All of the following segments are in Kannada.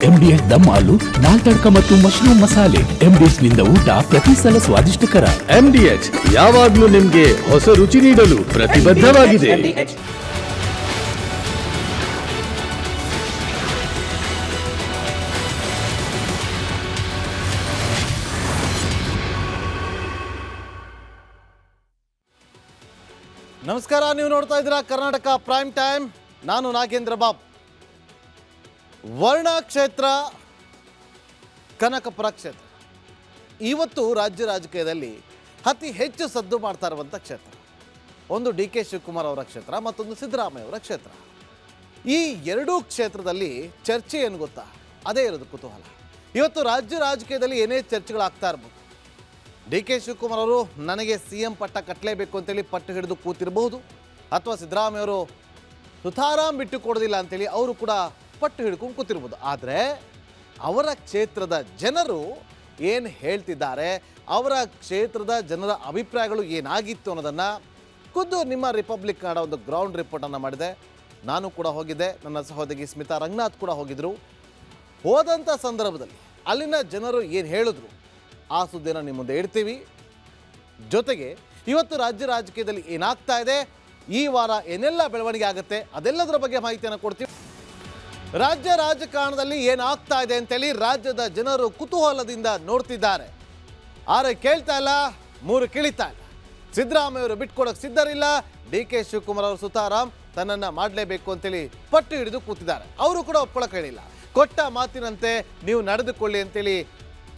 MDS ದಮ್ ಆಲು, ನಾಲ್ ತಡ್ಕ ಮತ್ತು ಮಶ್ರೂಮ್ ಮಸಾಲೆ. MDS ನಿಂದ ಊಟ ಪ್ರತಿ ಸಲ ಸ್ವಾದಿಷ್ಟಕರ. MDH ಯಾವಾಗ್ಲೂ ನಿಮ್ಗೆ ಹೊಸ ರುಚಿ ನೀಡಲು ಪ್ರತಿಬದ್ಧವಾಗಿದೆ. ನಮಸ್ಕಾರ, ನೀವು ನೋಡ್ತಾ ಇದ್ದೀರಾ ಕರ್ನಾಟಕ ಪ್ರೈಮ್ ಟೈಮ್. ನಾನು ನಾಗೇಂದ್ರ ಬಾಬು. ವರ್ಣ ಕ್ಷೇತ್ರ, ಕನಕಪುರ ಕ್ಷೇತ್ರ ಇವತ್ತು ರಾಜ್ಯ ರಾಜಕೀಯದಲ್ಲಿ ಅತಿ ಹೆಚ್ಚು ಸದ್ದು ಮಾಡ್ತಾ ಇರುವಂಥ ಕ್ಷೇತ್ರ. ಒಂದು ಡಿ ಕೆ ಶಿವಕುಮಾರ್ ಅವರ ಕ್ಷೇತ್ರ, ಮತ್ತೊಂದು ಸಿದ್ದರಾಮಯ್ಯ ಅವರ ಕ್ಷೇತ್ರ. ಈ ಎರಡೂ ಕ್ಷೇತ್ರದಲ್ಲಿ ಚರ್ಚೆ ಏನು ಗೊತ್ತಾ? ಅದೇ ಇರೋದು ಕುತೂಹಲ. ಇವತ್ತು ರಾಜ್ಯ ರಾಜಕೀಯದಲ್ಲಿ ಏನೇ ಚರ್ಚೆಗಳಾಗ್ತಾ ಇರ್ಬೋದು. ಡಿ ಕೆ ಶಿವಕುಮಾರ್ ಅವರು ನನಗೆ CM ಪಟ್ಟ ಕಟ್ಟಲೇಬೇಕು ಅಂತೇಳಿ ಪಟ್ಟು ಹಿಡಿದು ಕೂತಿರಬಹುದು, ಅಥವಾ ಸಿದ್ದರಾಮಯ್ಯ ಅವರು ಸುತಾರಾಮ್ ಬಿಟ್ಟು ಕೊಡೋದಿಲ್ಲ ಅಂತೇಳಿ ಅವರು ಕೂಡ ಪಟ್ಟು ಹಿಡ್ಕೊಂಡು ಕೂತಿರ್ಬೋದು. ಆದರೆ ಅವರ ಕ್ಷೇತ್ರದ ಜನರು ಏನು ಹೇಳ್ತಿದ್ದಾರೆ, ಅವರ ಕ್ಷೇತ್ರದ ಜನರ ಅಭಿಪ್ರಾಯಗಳು ಏನಾಗಿತ್ತು ಅನ್ನೋದನ್ನು ಖುದ್ದು ನಿಮ್ಮ ರಿಪಬ್ಲಿಕ್ ಕನ್ನಡ ಒಂದು ಗ್ರೌಂಡ್ ರಿಪೋರ್ಟನ್ನು ಮಾಡಿದೆ. ನಾನು ಕೂಡ ಹೋಗಿದ್ದೆ, ನನ್ನ ಸಹೋದರಿ ಸ್ಮಿತಾ ರಂಗನಾಥ್ ಕೂಡ ಹೋಗಿದ್ದರು. ಹೋದಂಥ ಸಂದರ್ಭದಲ್ಲಿ ಅಲ್ಲಿನ ಜನರು ಏನು ಹೇಳಿದ್ರು ಆ ಸುದ್ದಿಯನ್ನು ನಿಮ್ಮ ಮುಂದೆ ಇಡ್ತೀವಿ. ಜೊತೆಗೆ ಇವತ್ತು ರಾಜ್ಯ ರಾಜಕೀಯದಲ್ಲಿ ಏನಾಗ್ತಾ ಇದೆ, ಈ ವಾರ ಏನೆಲ್ಲ ಬೆಳವಣಿಗೆ ಆಗುತ್ತೆ, ಅದೆಲ್ಲದರ ಬಗ್ಗೆ ಮಾಹಿತಿಯನ್ನು ಕೊಡ್ತೀವಿ. ರಾಜ್ಯ ರಾಜಕಾರಣದಲ್ಲಿ ಏನಾಗ್ತಾ ಇದೆ ಅಂತೇಳಿ ರಾಜ್ಯದ ಜನರು ಕುತೂಹಲದಿಂದ ನೋಡ್ತಿದ್ದಾರೆ. ಆರೆ ಕೇಳ್ತಾ ಇಲ್ಲ, ಮೂರು ಕಿಳಿತಾ ಇಲ್ಲ. ಸಿದ್ದರಾಮಯ್ಯ ಅವರು ಬಿಟ್ಕೊಡೋಕೆ ಸಿದ್ಧರಿಲ್ಲ. ಡಿ ಕೆ ಶಿವಕುಮಾರ್ ಅವರು ಸುತಾರಾಮ್ ತನ್ನನ್ನು ಮಾಡಲೇಬೇಕು ಅಂತೇಳಿ ಪಟ್ಟು ಹಿಡಿದು ಕೂತಿದ್ದಾರೆ. ಅವರು ಕೂಡ ಒಪ್ಕೊಳ್ಳೋಕೆ ಹೇಳಿಲ್ಲ. ಕೊಟ್ಟ ಮಾತಿನಂತೆ ನೀವು ನಡೆದುಕೊಳ್ಳಿ ಅಂತೇಳಿ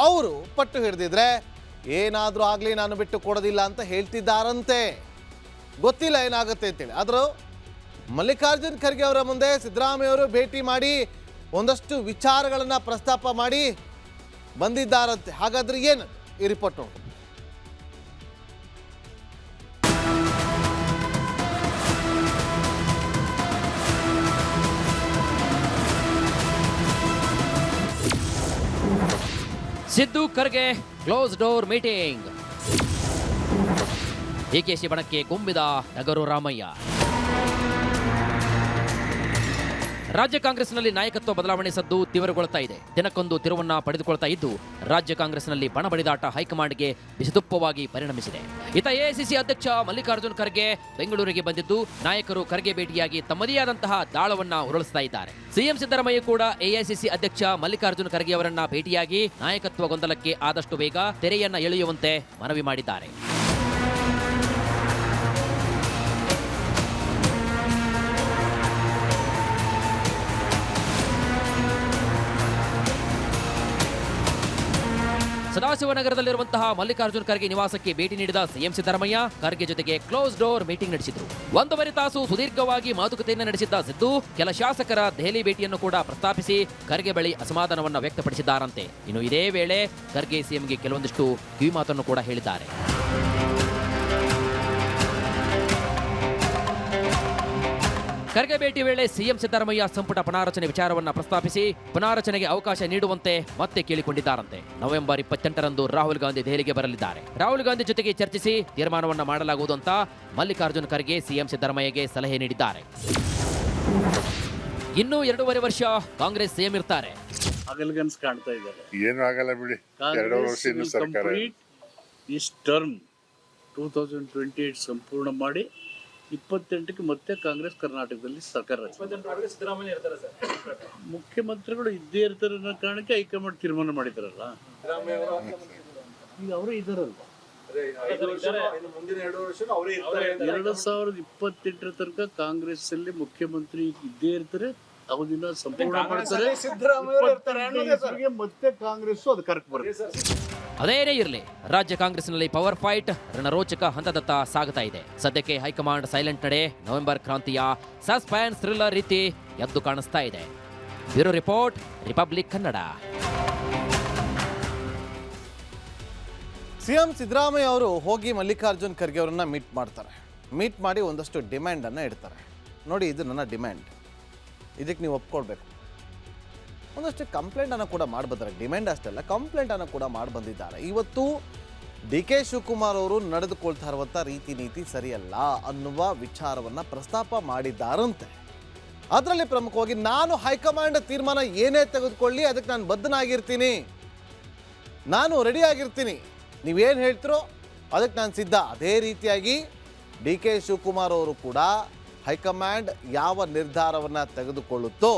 ಅವರು ಪಟ್ಟು ಹಿಡಿದಿದ್ರೆ ಏನಾದರೂ ಆಗಲಿ ನಾನು ಬಿಟ್ಟು ಕೊಡೋದಿಲ್ಲ ಅಂತ ಹೇಳ್ತಿದ್ದಾರಂತೆ. ಗೊತ್ತಿಲ್ಲ ಏನಾಗುತ್ತೆ ಅಂತೇಳಿ. ಆದರೂ ಮಲ್ಲಿಕಾರ್ಜುನ್ ಖರ್ಗೆ ಅವರ ಮುಂದೆ ಸಿದ್ದರಾಮಯ್ಯ ಅವರು ಭೇಟಿ ಮಾಡಿ ಒಂದಷ್ಟು ವಿಚಾರಗಳನ್ನು ಪ್ರಸ್ತಾಪ ಮಾಡಿ ಬಂದಿದ್ದಾರಂತೆ. ಹಾಗಾದ್ರೆ ಏನು ಈ ರಿಪೋರ್ಟ್ ನೋಡಿ. Siddu Kharge close door meeting. DKShi ಬಣಕ್ಕೆ ಗುಂಬಿದ ನಗರು ರಾಮಯ್ಯ. ರಾಜ್ಯ ಕಾಂಗ್ರೆಸ್ನಲ್ಲಿ ನಾಯಕತ್ವ ಬದಲಾವಣೆ ಸದ್ದು ತೀವ್ರಗೊಳ್ತಾ ಇದೆ. ದಿನಕ್ಕೊಂದು ತಿರುವನ್ನ ಪಡೆದುಕೊಳ್ತಾ ಇದ್ದು ರಾಜ್ಯ ಕಾಂಗ್ರೆಸ್ನಲ್ಲಿ ಬಣ ಬಡಿದಾಟ ಹೈಕಮಾಂಡ್ಗೆ ಬಿಸಿತುಪ್ಪವಾಗಿ ಪರಿಣಮಿಸಿದೆ. ಇತ ಎಐಸಿಸಿ ಅಧ್ಯಕ್ಷ ಮಲ್ಲಿಕಾರ್ಜುನ್ ಖರ್ಗೆ ಬೆಂಗಳೂರಿಗೆ ಬಂದಿದ್ದು ನಾಯಕರು ಖರ್ಗೆ ಭೇಟಿಯಾಗಿ ತಮ್ಮದೇ ಆದಂತಹ ದಾಳವನ್ನ ಉರುಳಿಸ್ತಾ ಇದ್ದಾರೆ. ಸಿಎಂ ಸಿದ್ದರಾಮಯ್ಯ ಕೂಡ ಎಐಸಿಸಿ ಅಧ್ಯಕ್ಷ ಮಲ್ಲಿಕಾರ್ಜುನ್ ಖರ್ಗೆ ಅವರನ್ನ ಭೇಟಿಯಾಗಿ ನಾಯಕತ್ವ ಗೊಂದಲಕ್ಕೆ ಆದಷ್ಟು ಬೇಗ ತೆರೆಯನ್ನ ಎಳೆಯುವಂತೆ ಮನವಿ ಮಾಡಿದ್ದಾರೆ. ಸದಾಶಿವನಗರದಲ್ಲಿರುವಂತಹ ಮಲ್ಲಿಕಾರ್ಜುನ್ ಖರ್ಗೆ ನಿವಾಸಕ್ಕೆ ಭೇಟಿ ನೀಡಿದ ಸಿಎಂ ಸಿದ್ದರಾಮಯ್ಯ ಖರ್ಗೆ ಜೊತೆಗೆ ಕ್ಲೋಸ್ ಡೋರ್ ಮೀಟಿಂಗ್ ನಡೆಸಿದ್ರು. 1.5 ತಾಸು ಸುದೀರ್ಘವಾಗಿ ಮಾತುಕತೆಯನ್ನು ನಡೆಸಿದ್ದ ಸಿದ್ದು ಕೆಲ ಶಾಸಕರ ದೆಹಲಿ ಭೇಟಿಯನ್ನು ಕೂಡ ಪ್ರಸ್ತಾಪಿಸಿ ಖರ್ಗೆ ಬಳಿ ಅಸಮಾಧಾನವನ್ನು ವ್ಯಕ್ತಪಡಿಸಿದ್ದಾರಂತೆ. ಇನ್ನು ಇದೇ ವೇಳೆ ಖರ್ಗೆ ಸಿಎಂಗೆ ಕೆಲವೊಂದಿಷ್ಟು ಕಿವಿಮಾತನ್ನು ಕೂಡ ಹೇಳಿದ್ದಾರೆ. ಖರ್ಗೆ ಭೇಟಿ ವೇಳೆ ಸಿಎಂ ಸಿದ್ದರಾಮಯ್ಯ ಸಂಪುಟ ಪುನಾರಚನೆ ವಿಚಾರವನ್ನು ಪ್ರಸ್ತಾಪಿಸಿ ಪುನಾರಚನೆಗೆ ಅವಕಾಶ ನೀಡುವಂತೆ ಮತ್ತೆ ಕೇಳಿಕೊಂಡಿದ್ದಾರಂತೆ. ನವೆಂಬರ್ 28ರಂದು ರಾಹುಲ್ ಗಾಂಧಿ ದೆಹಲಿಗೆ ಬರಲಿದ್ದಾರೆ. ರಾಹುಲ್ ಗಾಂಧಿ ಜೊತೆಗೆ ಚರ್ಚಿಸಿ ತೀರ್ಮಾನವನ್ನು ಮಾಡಲಾಗುವುದು ಅಂತ ಮಲ್ಲಿಕಾರ್ಜುನ್ ಖರ್ಗೆ ಸಿಎಂ ಸಿದ್ದರಾಮಯ್ಯಗೆ ಸಲಹೆ ನೀಡಿದ್ದಾರೆ. ಇನ್ನೂ 2.5 ವರ್ಷ ಕಾಂಗ್ರೆಸ್ ಸಿಎಂ ಇರ್ತಾರೆ. ಆಗಲ್ಗನ್ಸ್ ಕಾಣ್ತಾ ಇದ್ದಾರೆ. ಏನು ಆಗಲ್ಲ ಬಿಡಿ, 2 ವರ್ಷ ಇನ್ನು ಸರ್ಕಾರ. ಇಸ್ ಟರ್ಮ್ 2028 ಸಂಪೂರ್ಣ ಮಾಡಿ 28ಕ್ಕೆ ಮತ್ತೆ ಕಾಂಗ್ರೆಸ್ ಕರ್ನಾಟಕದಲ್ಲಿ ಸರ್ಕಾರ ಮುಖ್ಯಮಂತ್ರಿಗಳು ಇದ್ದೇ ಇರ್ತಾರೆ ಅನ್ನೋ ಕಾರಣಕ್ಕೆ ಹೈಕಮಾಂಡ್ ತೀರ್ಮಾನ ಮಾಡಿದಾರಲ್ಲ. ಈಗ ಅವರು ಇದಾರಲ್ವ, 2028 ತನಕ ಕಾಂಗ್ರೆಸ್ ಅಲ್ಲಿ ಮುಖ್ಯಮಂತ್ರಿ ಇದ್ದೇ ಇರ್ತಾರೆ. ಅವಧಿನ ಸಂಪೂರ್ಣ ಮಾಡ್ತಾರೆ. ಮತ್ತೆ ಕಾಂಗ್ರೆಸ್ ಅದು ಕರೆಕ್ಟ್ ಬರುತ್ತೆ. ಅದೇನೇ ಇರಲಿ, ರಾಜ್ಯ ಕಾಂಗ್ರೆಸ್ನಲ್ಲಿ ಪವರ್ ಫೈಟ್ ರಣರೋಚಕ ಹಂತದತ್ತ ಸಾಗುತ್ತಾ ಇದೆ. ಸದ್ಯಕ್ಕೆ ಹೈಕಮಾಂಡ್ ಸೈಲೆಂಟ್ ನಡೆ ನವೆಂಬರ್ ಕ್ರಾಂತಿಯ ಸಸ್ಪೆನ್ಸ್ ಥ್ರಿಲ್ಲರ್ ರೀತಿ ಎದ್ದು ಕಾಣಿಸ್ತಾ ಇದೆ. Bureau report, Republic Kannada. CM Siddaramaiah ಅವರು ಹೋಗಿ ಮಲ್ಲಿಕಾರ್ಜುನ್ ಖರ್ಗೆ ಅವರನ್ನ ಮೀಟ್ ಮಾಡ್ತಾರೆ. ಮೀಟ್ ಮಾಡಿ ಒಂದಷ್ಟು ಡಿಮ್ಯಾಂಡನ್ನು ಇಡ್ತಾರೆ. ನೋಡಿ, ಇದು ನನ್ನ ಡಿಮ್ಯಾಂಡ್, ಇದಕ್ಕೆ ನೀವು ಒಪ್ಕೊಳ್ಬೇಕು. ಒಂದಷ್ಟು ಕಂಪ್ಲೇಂಟನ್ನು ಕೂಡ ಮಾಡಿ ಬಂದಿದ್ದಾರೆ. ಡಿಮ್ಯಾಂಡ್ ಅಷ್ಟೆಲ್ಲ, ಕಂಪ್ಲೇಂಟನ್ನು ಕೂಡ ಮಾಡಿ ಬಂದಿದ್ದಾರೆ. ಇವತ್ತು ಡಿ ಕೆ ಶಿವಕುಮಾರ್ ಅವರು ನಡೆದುಕೊಳ್ತಾ ಇರುವಂಥ ರೀತಿ ನೀತಿ ಸರಿಯಲ್ಲ ಅನ್ನುವ ವಿಚಾರವನ್ನು ಪ್ರಸ್ತಾಪ ಮಾಡಿದ್ದಾರಂತೆ. ಅದರಲ್ಲಿ ಪ್ರಮುಖವಾಗಿ ನಾನು ಹೈಕಮಾಂಡ್ ತೀರ್ಮಾನ ಏನೇ ತೆಗೆದುಕೊಳ್ಳಿ ಅದಕ್ಕೆ ನಾನು ಬದ್ಧನಾಗಿರ್ತೀನಿ, ನಾನು ರೆಡಿ ಆಗಿರ್ತೀನಿ, ನೀವೇನು ಹೇಳ್ತಿರೋ ಅದಕ್ಕೆ ನಾನು ಸಿದ್ಧ. ಅದೇ ರೀತಿಯಾಗಿ ಡಿ ಕೆ ಶಿವಕುಮಾರ್ ಅವರು ಕೂಡ ಹೈಕಮಾಂಡ್ ಯಾವ ನಿರ್ಧಾರವನ್ನು ತೆಗೆದುಕೊಳ್ಳುತ್ತೋ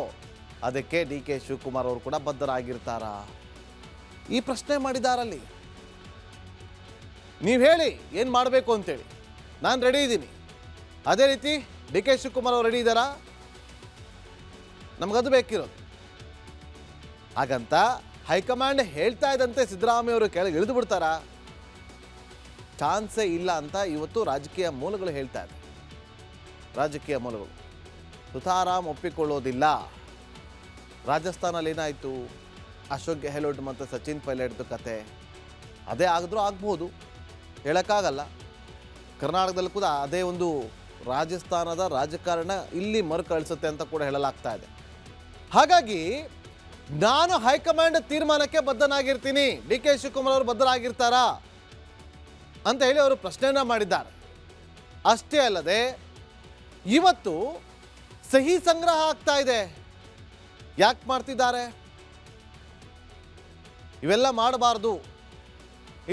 ಅದಕ್ಕೆ ಡಿ ಕೆ ಶಿವಕುಮಾರ್ ಅವರು ಕೂಡ ಬದ್ಧರಾಗಿರ್ತಾರಾ, ಈ ಪ್ರಶ್ನೆ ಮಾಡಿದಾರಲ್ಲಿ. ನೀವು ಹೇಳಿ ಏನು ಮಾಡಬೇಕು ಅಂತೇಳಿ, ನಾನು ರೆಡಿ ಇದ್ದೀನಿ. ಅದೇ ರೀತಿ ಡಿ ಕೆ ಶಿವಕುಮಾರ್ ಅವರು ರೆಡಿ ಇದ್ದಾರಾ? ನಮಗದು ಬೇಕಿರೋದು. ಹಾಗಂತ ಹೈಕಮಾಂಡ್ ಹೇಳ್ತಾ ಇದ್ದಂತೆ ಸಿದ್ದರಾಮಯ್ಯ ಅವರು ಕೆಳಗೆ ಇಳಿದು ಬಿಡ್ತಾರಾ? ಚಾನ್ಸೇ ಇಲ್ಲ ಅಂತ ಇವತ್ತು ರಾಜಕೀಯ ಮೂಲಗಳು ಹೇಳ್ತಾ ಇದೆ. ರಾಜಕೀಯ ಮೂಲಗಳು ಸುತಾರಾಮ್ ಒಪ್ಪಿಕೊಳ್ಳೋದಿಲ್ಲ. ರಾಜಸ್ಥಾನಲ್ಲಿ ಏನಾಯಿತು, ಅಶೋಕ್ ಗೆಹ್ಲೋಟ್ ಮತ್ತು ಸಚಿನ್ ಪೈಲಟ್ದು ಕತೆ, ಅದೇ ಆಗಿದ್ರೂ ಆಗ್ಬೋದು, ಹೇಳೋಕ್ಕಾಗಲ್ಲ. ಕರ್ನಾಟಕದಲ್ಲೂ ಕೂಡ ಅದೇ ಒಂದು ರಾಜಸ್ಥಾನದ ರಾಜಕಾರಣ ಇಲ್ಲಿ ಮರುಕಳಿಸುತ್ತೆ ಅಂತ ಕೂಡ ಹೇಳಲಾಗ್ತಾ ಇದೆ. ಹಾಗಾಗಿ ನಾನು ಹೈಕಮಾಂಡ್ ತೀರ್ಮಾನಕ್ಕೆ ಬದ್ಧನಾಗಿರ್ತೀನಿ, ಡಿ ಕೆ ಶಿವಕುಮಾರ್ ಅವರು ಬದ್ಧರಾಗಿರ್ತಾರಾ ಅಂತ ಹೇಳಿ ಅವರು ಪ್ರಶ್ನೆಯನ್ನ ಮಾಡಿದ್ದಾರೆ. ಅಷ್ಟೇ ಅಲ್ಲದೆ ಇವತ್ತು ಸಹಿ ಸಂಗ್ರಹ ಆಗ್ತಾ ಇದೆ. ಯಾಕೆ ಮಾಡ್ತಿದ್ದಾರೆ? ಇವೆಲ್ಲ ಮಾಡಬಾರ್ದು,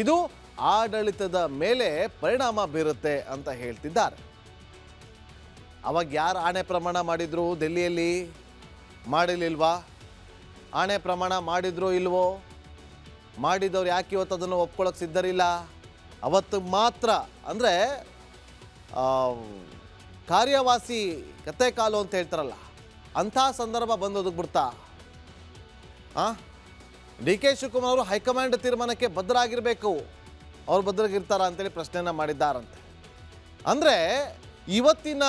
ಇದು ಆಡಳಿತದ ಮೇಲೆ ಪರಿಣಾಮ ಬೀರುತ್ತೆ ಅಂತ ಹೇಳ್ತಿದ್ದಾರೆ. ಅವಾಗ ಯಾರು ಆಣೆ ಪ್ರಮಾಣ ಮಾಡಿದ್ರು ದೆಹಲಿಯಲ್ಲಿ? ಮಾಡಿರ್ಲಿಲ್ವಾ? ಆಣೆ ಪ್ರಮಾಣ ಮಾಡಿದ್ರೋ ಇಲ್ವೋ? ಮಾಡಿದವ್ರು ಯಾಕೆ ಇವತ್ತು ಅದನ್ನು ಒಪ್ಕೊಳ್ಳೋಕೆ ಸಿದ್ಧರಿಲ್ಲ? ಅವತ್ತು ಮಾತ್ರ ಅಂದರೆ ಕಾರ್ಯವಾಸಿ ಕತೆ ಕಾಲು ಅಂತ ಹೇಳ್ತಾರಲ್ಲ, ಅಂಥ ಸಂದರ್ಭ ಬಂದು ಒದಗ್ಬಿಡ್ತಾ? ಡಿ ಕೆ ಶಿವಕುಮಾರ್ ಅವರು ಹೈಕಮಾಂಡ್ ತೀರ್ಮಾನಕ್ಕೆ ಬದ್ಧರಾಗಿರಬೇಕು, ಅವ್ರು ಬದ್ಧರಾಗಿರ್ತಾರ ಅಂತೇಳಿ ಪ್ರಶ್ನೆಯನ್ನು ಮಾಡಿದ್ದಾರಂತೆ. ಅಂದರೆ ಇವತ್ತಿನ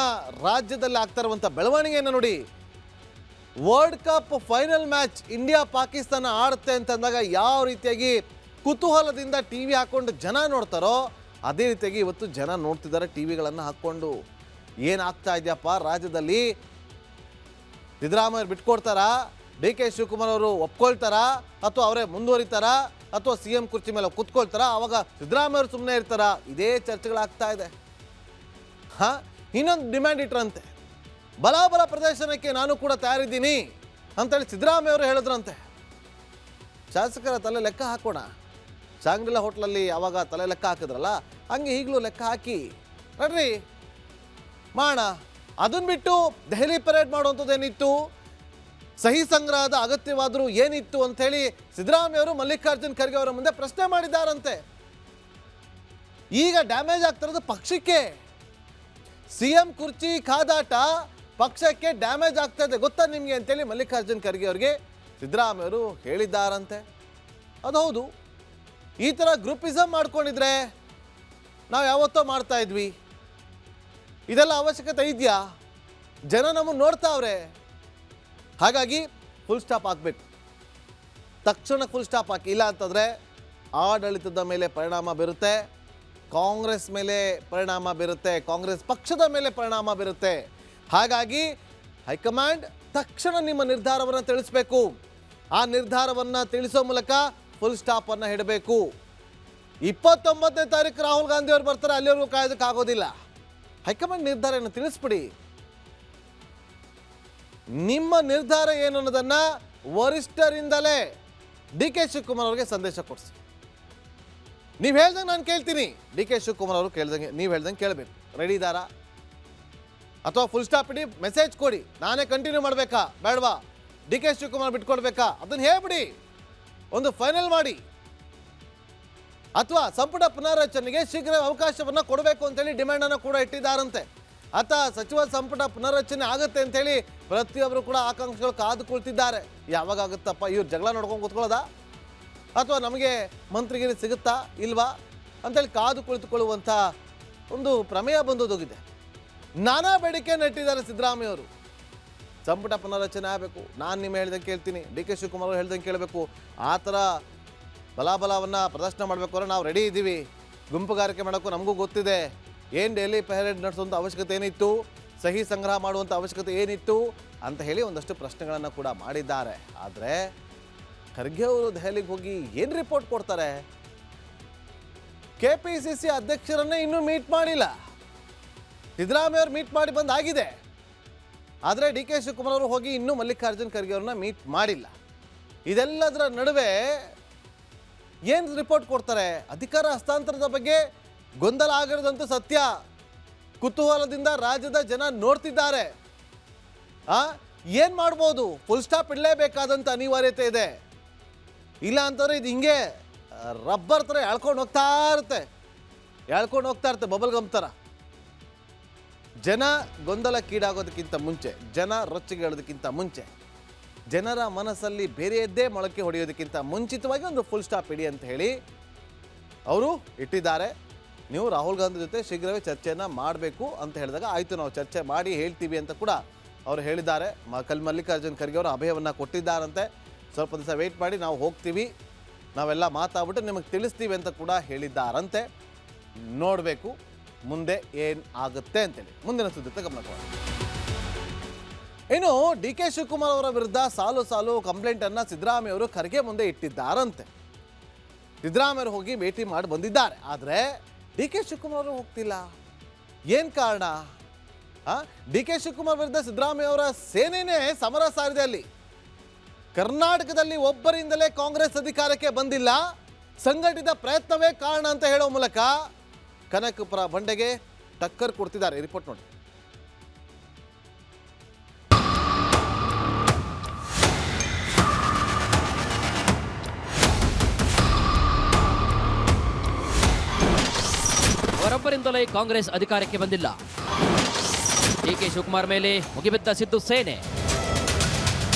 ರಾಜ್ಯದಲ್ಲಿ ಆಗ್ತಾ ಇರುವಂಥ ಬೆಳವಣಿಗೆಯನ್ನು ನೋಡಿ. World cup final match India Pakistan ಆಡುತ್ತೆ ಅಂತಂದಾಗ ಯಾವ ರೀತಿಯಾಗಿ ಕುತೂಹಲದಿಂದ ಟಿ ವಿ ಹಾಕ್ಕೊಂಡು ಜನ ನೋಡ್ತಾರೋ ಅದೇ ರೀತಿಯಾಗಿ ಇವತ್ತು ಜನ ನೋಡ್ತಿದ್ದಾರೆ ಟಿ ವಿಗಳನ್ನು ಹಾಕ್ಕೊಂಡು. ಏನಾಗ್ತಾ ಇದೆಯಪ್ಪ ರಾಜ್ಯದಲ್ಲಿ? ಸಿದ್ದರಾಮಯ್ಯ ಬಿಟ್ಕೊಡ್ತಾರಾ? ಡಿ ಕೆ ಶಿವಕುಮಾರ್ ಅವರು ಒಪ್ಕೊಳ್ತಾರಾ? ಅಥವಾ ಅವರೇ ಮುಂದುವರಿತಾರಾ? ಅಥವಾ ಸಿ ಎಂ ಕುರ್ಚಿ ಮೇಲೆ ಕೂತ್ಕೊಳ್ತಾರಾ? ಆವಾಗ ಸಿದ್ದರಾಮಯ್ಯ ಅವರು ಸುಮ್ಮನೆ ಇರ್ತಾರಾ? ಇದೇ ಚರ್ಚೆಗಳಾಗ್ತಾ ಇದೆ. ಇನ್ನೊಂದು ಡಿಮ್ಯಾಂಡ್ ಇಟ್ರಂತೆ, ಬಲಾಬಲ ಪ್ರದರ್ಶನಕ್ಕೆ ನಾನು ಕೂಡ ತಯಾರಿದ್ದೀನಿ ಅಂತೇಳಿ ಸಿದ್ದರಾಮಯ್ಯ ಅವರು ಹೇಳಿದ್ರಂತೆ. ಶಾಸಕರ ತಲೆ ಲೆಕ್ಕ ಹಾಕೋಣ. ಶಾಂಗ್ರಿಲಾ ಹೋಟ್ಲಲ್ಲಿ ಯಾವಾಗ ತಲೆ ಲೆಕ್ಕ ಹಾಕಿದ್ರಲ್ಲ, ಹಂಗೆ ಈಗಲೂ ಲೆಕ್ಕ ಹಾಕಿ ನಡ್ರಿ ಮಾಡೋಣ. ಅದನ್ನು ಬಿಟ್ಟು ದೆಹಲಿ ಪರೇಡ್ ಮಾಡುವಂಥದ್ದೇನಿತ್ತು, ಸಹಿ ಸಂಗ್ರಹದ ಅಗತ್ಯವಾದರೂ ಏನಿತ್ತು ಅಂಥೇಳಿ ಸಿದ್ದರಾಮಯ್ಯ ಅವರು ಮಲ್ಲಿಕಾರ್ಜುನ್ ಖರ್ಗೆ ಅವರ ಮುಂದೆ ಪ್ರಶ್ನೆ ಮಾಡಿದ್ದಾರಂತೆ. ಈಗ ಡ್ಯಾಮೇಜ್ ಆಗ್ತಿರೋದು ಪಕ್ಷಕ್ಕೆ. ಸಿ ಎಂ ಕುರ್ಚಿ ಕಾದಾಟ ಪಕ್ಷಕ್ಕೆ ಡ್ಯಾಮೇಜ್ ಆಗ್ತಾ ಇದೆ ಗೊತ್ತಾ ನಿಮಗೆ ಅಂತೇಳಿ ಮಲ್ಲಿಕಾರ್ಜುನ್ ಖರ್ಗೆ ಅವರಿಗೆ ಸಿದ್ದರಾಮಯ್ಯ ಅವರು ಹೇಳಿದ್ದಾರಂತೆ. ಅದು ಹೌದು, ಈ ಥರ ಗ್ರೂಪಿಸಮ್ ಮಾಡ್ಕೊಂಡಿದ್ರೆ ನಾವು ಯಾವತ್ತೋ ಮಾಡ್ತಾ ಇದ್ವಿ. ಇದೆಲ್ಲ ಅವಶ್ಯಕತೆ ಇದೆಯಾ? ಜನ ನಮ್ಮನ್ನು ನೋಡ್ತಾವ್ರೆ. ಹಾಗಾಗಿ ಫುಲ್ ಸ್ಟಾಪ್ ಹಾಕಬೇಕು, ತಕ್ಷಣ ಫುಲ್ ಸ್ಟಾಪ್ ಹಾಕಿ. ಇಲ್ಲ ಅಂತಂದರೆ ಆಡಳಿತದ ಮೇಲೆ ಪರಿಣಾಮ ಬೀರುತ್ತೆ, ಕಾಂಗ್ರೆಸ್ ಮೇಲೆ ಪರಿಣಾಮ ಬೀರುತ್ತೆ, ಕಾಂಗ್ರೆಸ್ ಪಕ್ಷದ ಮೇಲೆ ಪರಿಣಾಮ ಬೀರುತ್ತೆ. ಹಾಗಾಗಿ ಹೈಕಮಾಂಡ್ ತಕ್ಷಣ ನಿಮ್ಮ ನಿರ್ಧಾರವನ್ನು ತಿಳಿಸಬೇಕು. ಆ ನಿರ್ಧಾರವನ್ನು ತಿಳಿಸೋ ಮೂಲಕ ಫುಲ್ ಸ್ಟಾಪನ್ನು ಇಡಬೇಕು. 29ನೇ ತಾರೀಕು ರಾಹುಲ್ ಗಾಂಧಿ ಅವರು ಬರ್ತಾರೆ, ಅಲ್ಲಿವರೆಗೂ ಕಾಯೋದಕ್ಕಾಗೋದಿಲ್ಲ. ಹೈಕಮಾಂಡ್ ನಿರ್ಧಾರವನ್ನು ತಿಳಿಸ್ಬಿಡಿ. ನಿಮ್ಮ ನಿರ್ಧಾರ ಏನು ಅನ್ನೋದನ್ನು ವರಿಷ್ಠರಿಂದಲೇ ಡಿ ಕೆ ಶಿವಕುಮಾರ್ ಅವರಿಗೆ ಸಂದೇಶ ಕೊಡಿಸಿ. ನೀವು ಹೇಳ್ದಂಗೆ ನಾನು ಕೇಳ್ತೀನಿ, ಡಿ ಕೆ ಶಿವಕುಮಾರ್ ಅವರು ಕೇಳ್ದಂಗೆ ನೀವು ಹೇಳ್ದಂಗೆ ಕೇಳಬೇಕು. ರೆಡಿ ಇದ್ದಾರಾ? ಅಥವಾ ಫುಲ್ ಸ್ಟಾಪ್ ಇಡಿ, ಮೆಸೇಜ್ ಕೊಡಿ. ನಾನೇ ಕಂಟಿನ್ಯೂ ಮಾಡಬೇಕಾ ಬೇಡವಾ, ಡಿ ಕೆ ಶಿವಕುಮಾರ್ ಬಿಟ್ಕೊಡ್ಬೇಕಾ, ಅದನ್ನು ಹೇಳ್ಬಿಡಿ, ಒಂದು ಫೈನಲ್ ಮಾಡಿ. ಅಥವಾ ಸಂಪುಟ ಪುನರ್ರಚನೆಗೆ ಶೀಘ್ರ ಅವಕಾಶವನ್ನು ಕೊಡಬೇಕು ಅಂತೇಳಿ ಡಿಮ್ಯಾಂಡನ್ನು ಕೂಡ ಇಟ್ಟಿದ್ದಾರಂತೆ. ಅಥವಾ ಸಚಿವ ಸಂಪುಟ ಪುನರ್ರಚನೆ ಆಗುತ್ತೆ ಅಂತೇಳಿ ಪ್ರತಿಯೊಬ್ಬರು ಕೂಡ ಆಕಾಂಕ್ಷಿಗಳು ಕಾದು ಕುಳಿತಿದ್ದಾರೆ. ಯಾವಾಗ ಆಗುತ್ತಪ್ಪ, ಇವ್ರು ಜಗಳ ನೋಡ್ಕೊಂಡು ಕೂತ್ಕೊಳ್ಳೋದಾ ಅಥವಾ ನಮಗೆ ಮಂತ್ರಿಗಿರಿ ಸಿಗುತ್ತಾ ಇಲ್ವಾ ಅಂತೇಳಿ ಕಾದು ಕುಳಿತುಕೊಳ್ಳುವಂಥ ಒಂದು ಪ್ರಮೇಯ ಬಂದೋಗಿದೆ. ನಾನಾ ಬೇಡಿಕೆ ನೆಟ್ಟಿದ್ದಾರೆ ಸಿದ್ದರಾಮಯ್ಯ ಅವರು. ಸಂಪುಟ ಪುನರ್ರಚನೆ ಆಗಬೇಕು, ನಾನು ನಿಮ್ಮ ಹೇಳ್ದಂಗೆ ಕೇಳ್ತೀನಿ, ಡಿ ಕೆ ಶಿವಕುಮಾರ್ ಅವರು ಹೇಳ್ದಂಗೆ ಕೇಳಬೇಕು. ಆ ಥರ ಬಲಾಬಲವನ್ನು ಪ್ರದರ್ಶನ ಮಾಡಬೇಕು ಅಂದರೆ ನಾವು ರೆಡಿ ಇದ್ದೀವಿ. ಗುಂಪುಗಾರಿಕೆ ಮಾಡೋಕ್ಕೂ ನಮಗೂ ಗೊತ್ತಿದೆ. ಏನು ಡೈಲಿ ಪರೇಡ್ ನಡೆಸುವಂಥ ಅವಶ್ಯಕತೆ ಏನಿತ್ತು, ಸಹಿ ಸಂಗ್ರಹ ಮಾಡುವಂಥ ಅವಶ್ಯಕತೆ ಏನಿತ್ತು ಅಂತ ಹೇಳಿ ಒಂದಷ್ಟು ಪ್ರಶ್ನೆಗಳನ್ನು ಕೂಡ ಮಾಡಿದ್ದಾರೆ. ಆದರೆ ಖರ್ಗೆ ಅವರು ದೆಹಲಿಗೆ ಹೋಗಿ ಏನು ರಿಪೋರ್ಟ್ ಕೊಡ್ತಾರೆ? KPCC ಅಧ್ಯಕ್ಷರನ್ನೇ ಇನ್ನೂ ಮೀಟ್ ಮಾಡಿಲ್ಲ. ಸಿದ್ದರಾಮಯ್ಯ ಅವರು ಮೀಟ್ ಮಾಡಿ ಬಂದಾಗಿದೆ. ಆದರೆ ಡಿ ಕೆ ಶಿವಕುಮಾರ್ ಅವರು ಹೋಗಿ ಇನ್ನೂ ಮಲ್ಲಿಕಾರ್ಜುನ್ ಖರ್ಗೆ ಅವ್ರನ್ನ ಮೀಟ್ ಮಾಡಿಲ್ಲ. ಇದೆಲ್ಲದರ ನಡುವೆ ಏನು ರಿಪೋರ್ಟ್ ಕೊಡ್ತಾರೆ? ಅಧಿಕಾರ ಹಸ್ತಾಂತರದ ಬಗ್ಗೆ ಗೊಂದಲ ಆಗಿರೋದಂತೂ ಸತ್ಯ. ಕುತೂಹಲದಿಂದ ರಾಜ್ಯದ ಜನ ನೋಡ್ತಿದ್ದಾರೆ. ಏನು ಮಾಡ್ಬೋದು? ಫುಲ್ ಸ್ಟಾಪ್ ಇಡಲೇಬೇಕಾದಂಥ ಅನಿವಾರ್ಯತೆ ಇದೆ. ಇಲ್ಲ ಅಂತಂದ್ರೆ ಇದು ಹಿಂಗೆ ರಬ್ಬರ್ ಥರ ಎಳ್ಕೊಂಡು ಹೋಗ್ತಾ ಇರುತ್ತೆ ಬಬಲ್ ಗಮ್ ಥರ. ಜನ ಗೊಂದಲಕ್ಕೀಡಾಗೋದಕ್ಕಿಂತ ಮುಂಚೆ, ಜನ ರೊಚ್ಚಿಗೆ ಹೇಳೋದಕ್ಕಿಂತ ಮುಂಚೆ, ಜನರ ಮನಸ್ಸಲ್ಲಿ ಬೇರೆಯದ್ದೇ ಮೊಳಕೆ ಹೊಡೆಯೋದಕ್ಕಿಂತ ಮುಂಚಿತವಾಗಿ ಒಂದು ಫುಲ್ ಸ್ಟಾಪ್ ಇಡಿ ಅಂತ ಹೇಳಿ ಅವರು ಇಟ್ಟಿದ್ದಾರೆ. ನೀವು ರಾಹುಲ್ ಗಾಂಧಿ ಜೊತೆ ಶೀಘ್ರವೇ ಚರ್ಚೆಯನ್ನು ಮಾಡಬೇಕು ಅಂತ ಹೇಳಿದಾಗ ಆಯಿತು, ನಾವು ಚರ್ಚೆ ಮಾಡಿ ಹೇಳ್ತೀವಿ ಅಂತ ಕೂಡ ಅವರು ಹೇಳಿದ್ದಾರೆ. ಮಲ್ಲಿಕಾರ್ಜುನ್ ಖರ್ಗೆ ಅವರು ಅಭಯವನ್ನು ಕೊಟ್ಟಿದ್ದಾರಂತೆ. ಸ್ವಲ್ಪ ದಿವಸ ವೆಯ್ಟ್ ಮಾಡಿ, ನಾವು ಹೋಗ್ತೀವಿ, ನಾವೆಲ್ಲ ಮಾತಾಡ್ಬಿಟ್ಟು ನಿಮಗೆ ತಿಳಿಸ್ತೀವಿ ಅಂತ ಕೂಡ ಹೇಳಿದ್ದಾರಂತೆ. ನೋಡಬೇಕು ಮುಂದೆ ಏನು ಆಗುತ್ತೆ ಅಂತೇಳಿ. ಮುಂದಿನ ಸುದ್ದಿ ಗಮನ ಕೊಡೋಣ. ಇನ್ನು ಡಿ ಕೆ ಶಿವಕುಮಾರ್ ಅವರ ವಿರುದ್ಧ ಸಾಲು ಕಂಪ್ಲೇಂಟನ್ನು ಸಿದ್ದರಾಮಯ್ಯ ಅವರು ಖರ್ಗೆ ಮುಂದೆ ಇಟ್ಟಿದ್ದಾರಂತೆ. ಸಿದ್ದರಾಮಯ್ಯ ಅವರು ಹೋಗಿ ಭೇಟಿ ಮಾಡಿ ಬಂದಿದ್ದಾರೆ. ಆದರೆ ಡಿ ಕೆ ಶಿವಕುಮಾರ್ ಅವರು ಹೋಗ್ತಿಲ್ಲ. ಏನು ಕಾರಣ? ಡಿ ಕೆ ಶಿವಕುಮಾರ್ ವಿರುದ್ಧ ಸಿದ್ದರಾಮಯ್ಯ ಅವರ ಸೇನೆನೇ ಸಮರ ಸಾರಿದೆ. ಅಲ್ಲಿ ಕರ್ನಾಟಕದಲ್ಲಿ ಒಬ್ಬರಿಂದಲೇ ಕಾಂಗ್ರೆಸ್ ಅಧಿಕಾರಕ್ಕೆ ಬಂದಿಲ್ಲ, ಸಂಘಟಿತ ಪ್ರಯತ್ನವೇ ಕಾರಣ ಅಂತ ಹೇಳೋ ಮೂಲಕ ಕನಕಪುರ ಬಂಡೆಗೆ ಟಕ್ಕರ್ ಕೊಡ್ತಿದ್ದಾರೆ. ರಿಪೋರ್ಟ್ ನೋಡಿ. ಅವರೊಬ್ಬರಿಂದಲೇ ಕಾಂಗ್ರೆಸ್ ಅಧಿಕಾರಕ್ಕೆ ಬಂದಿಲ್ಲ. ಡಿ ಕೆ ಶಿವಕುಮಾರ್ ಮೇಲೆ ಮುಗಿಬಿದ್ದ ಸಿದ್ದು ಸೇನೆ.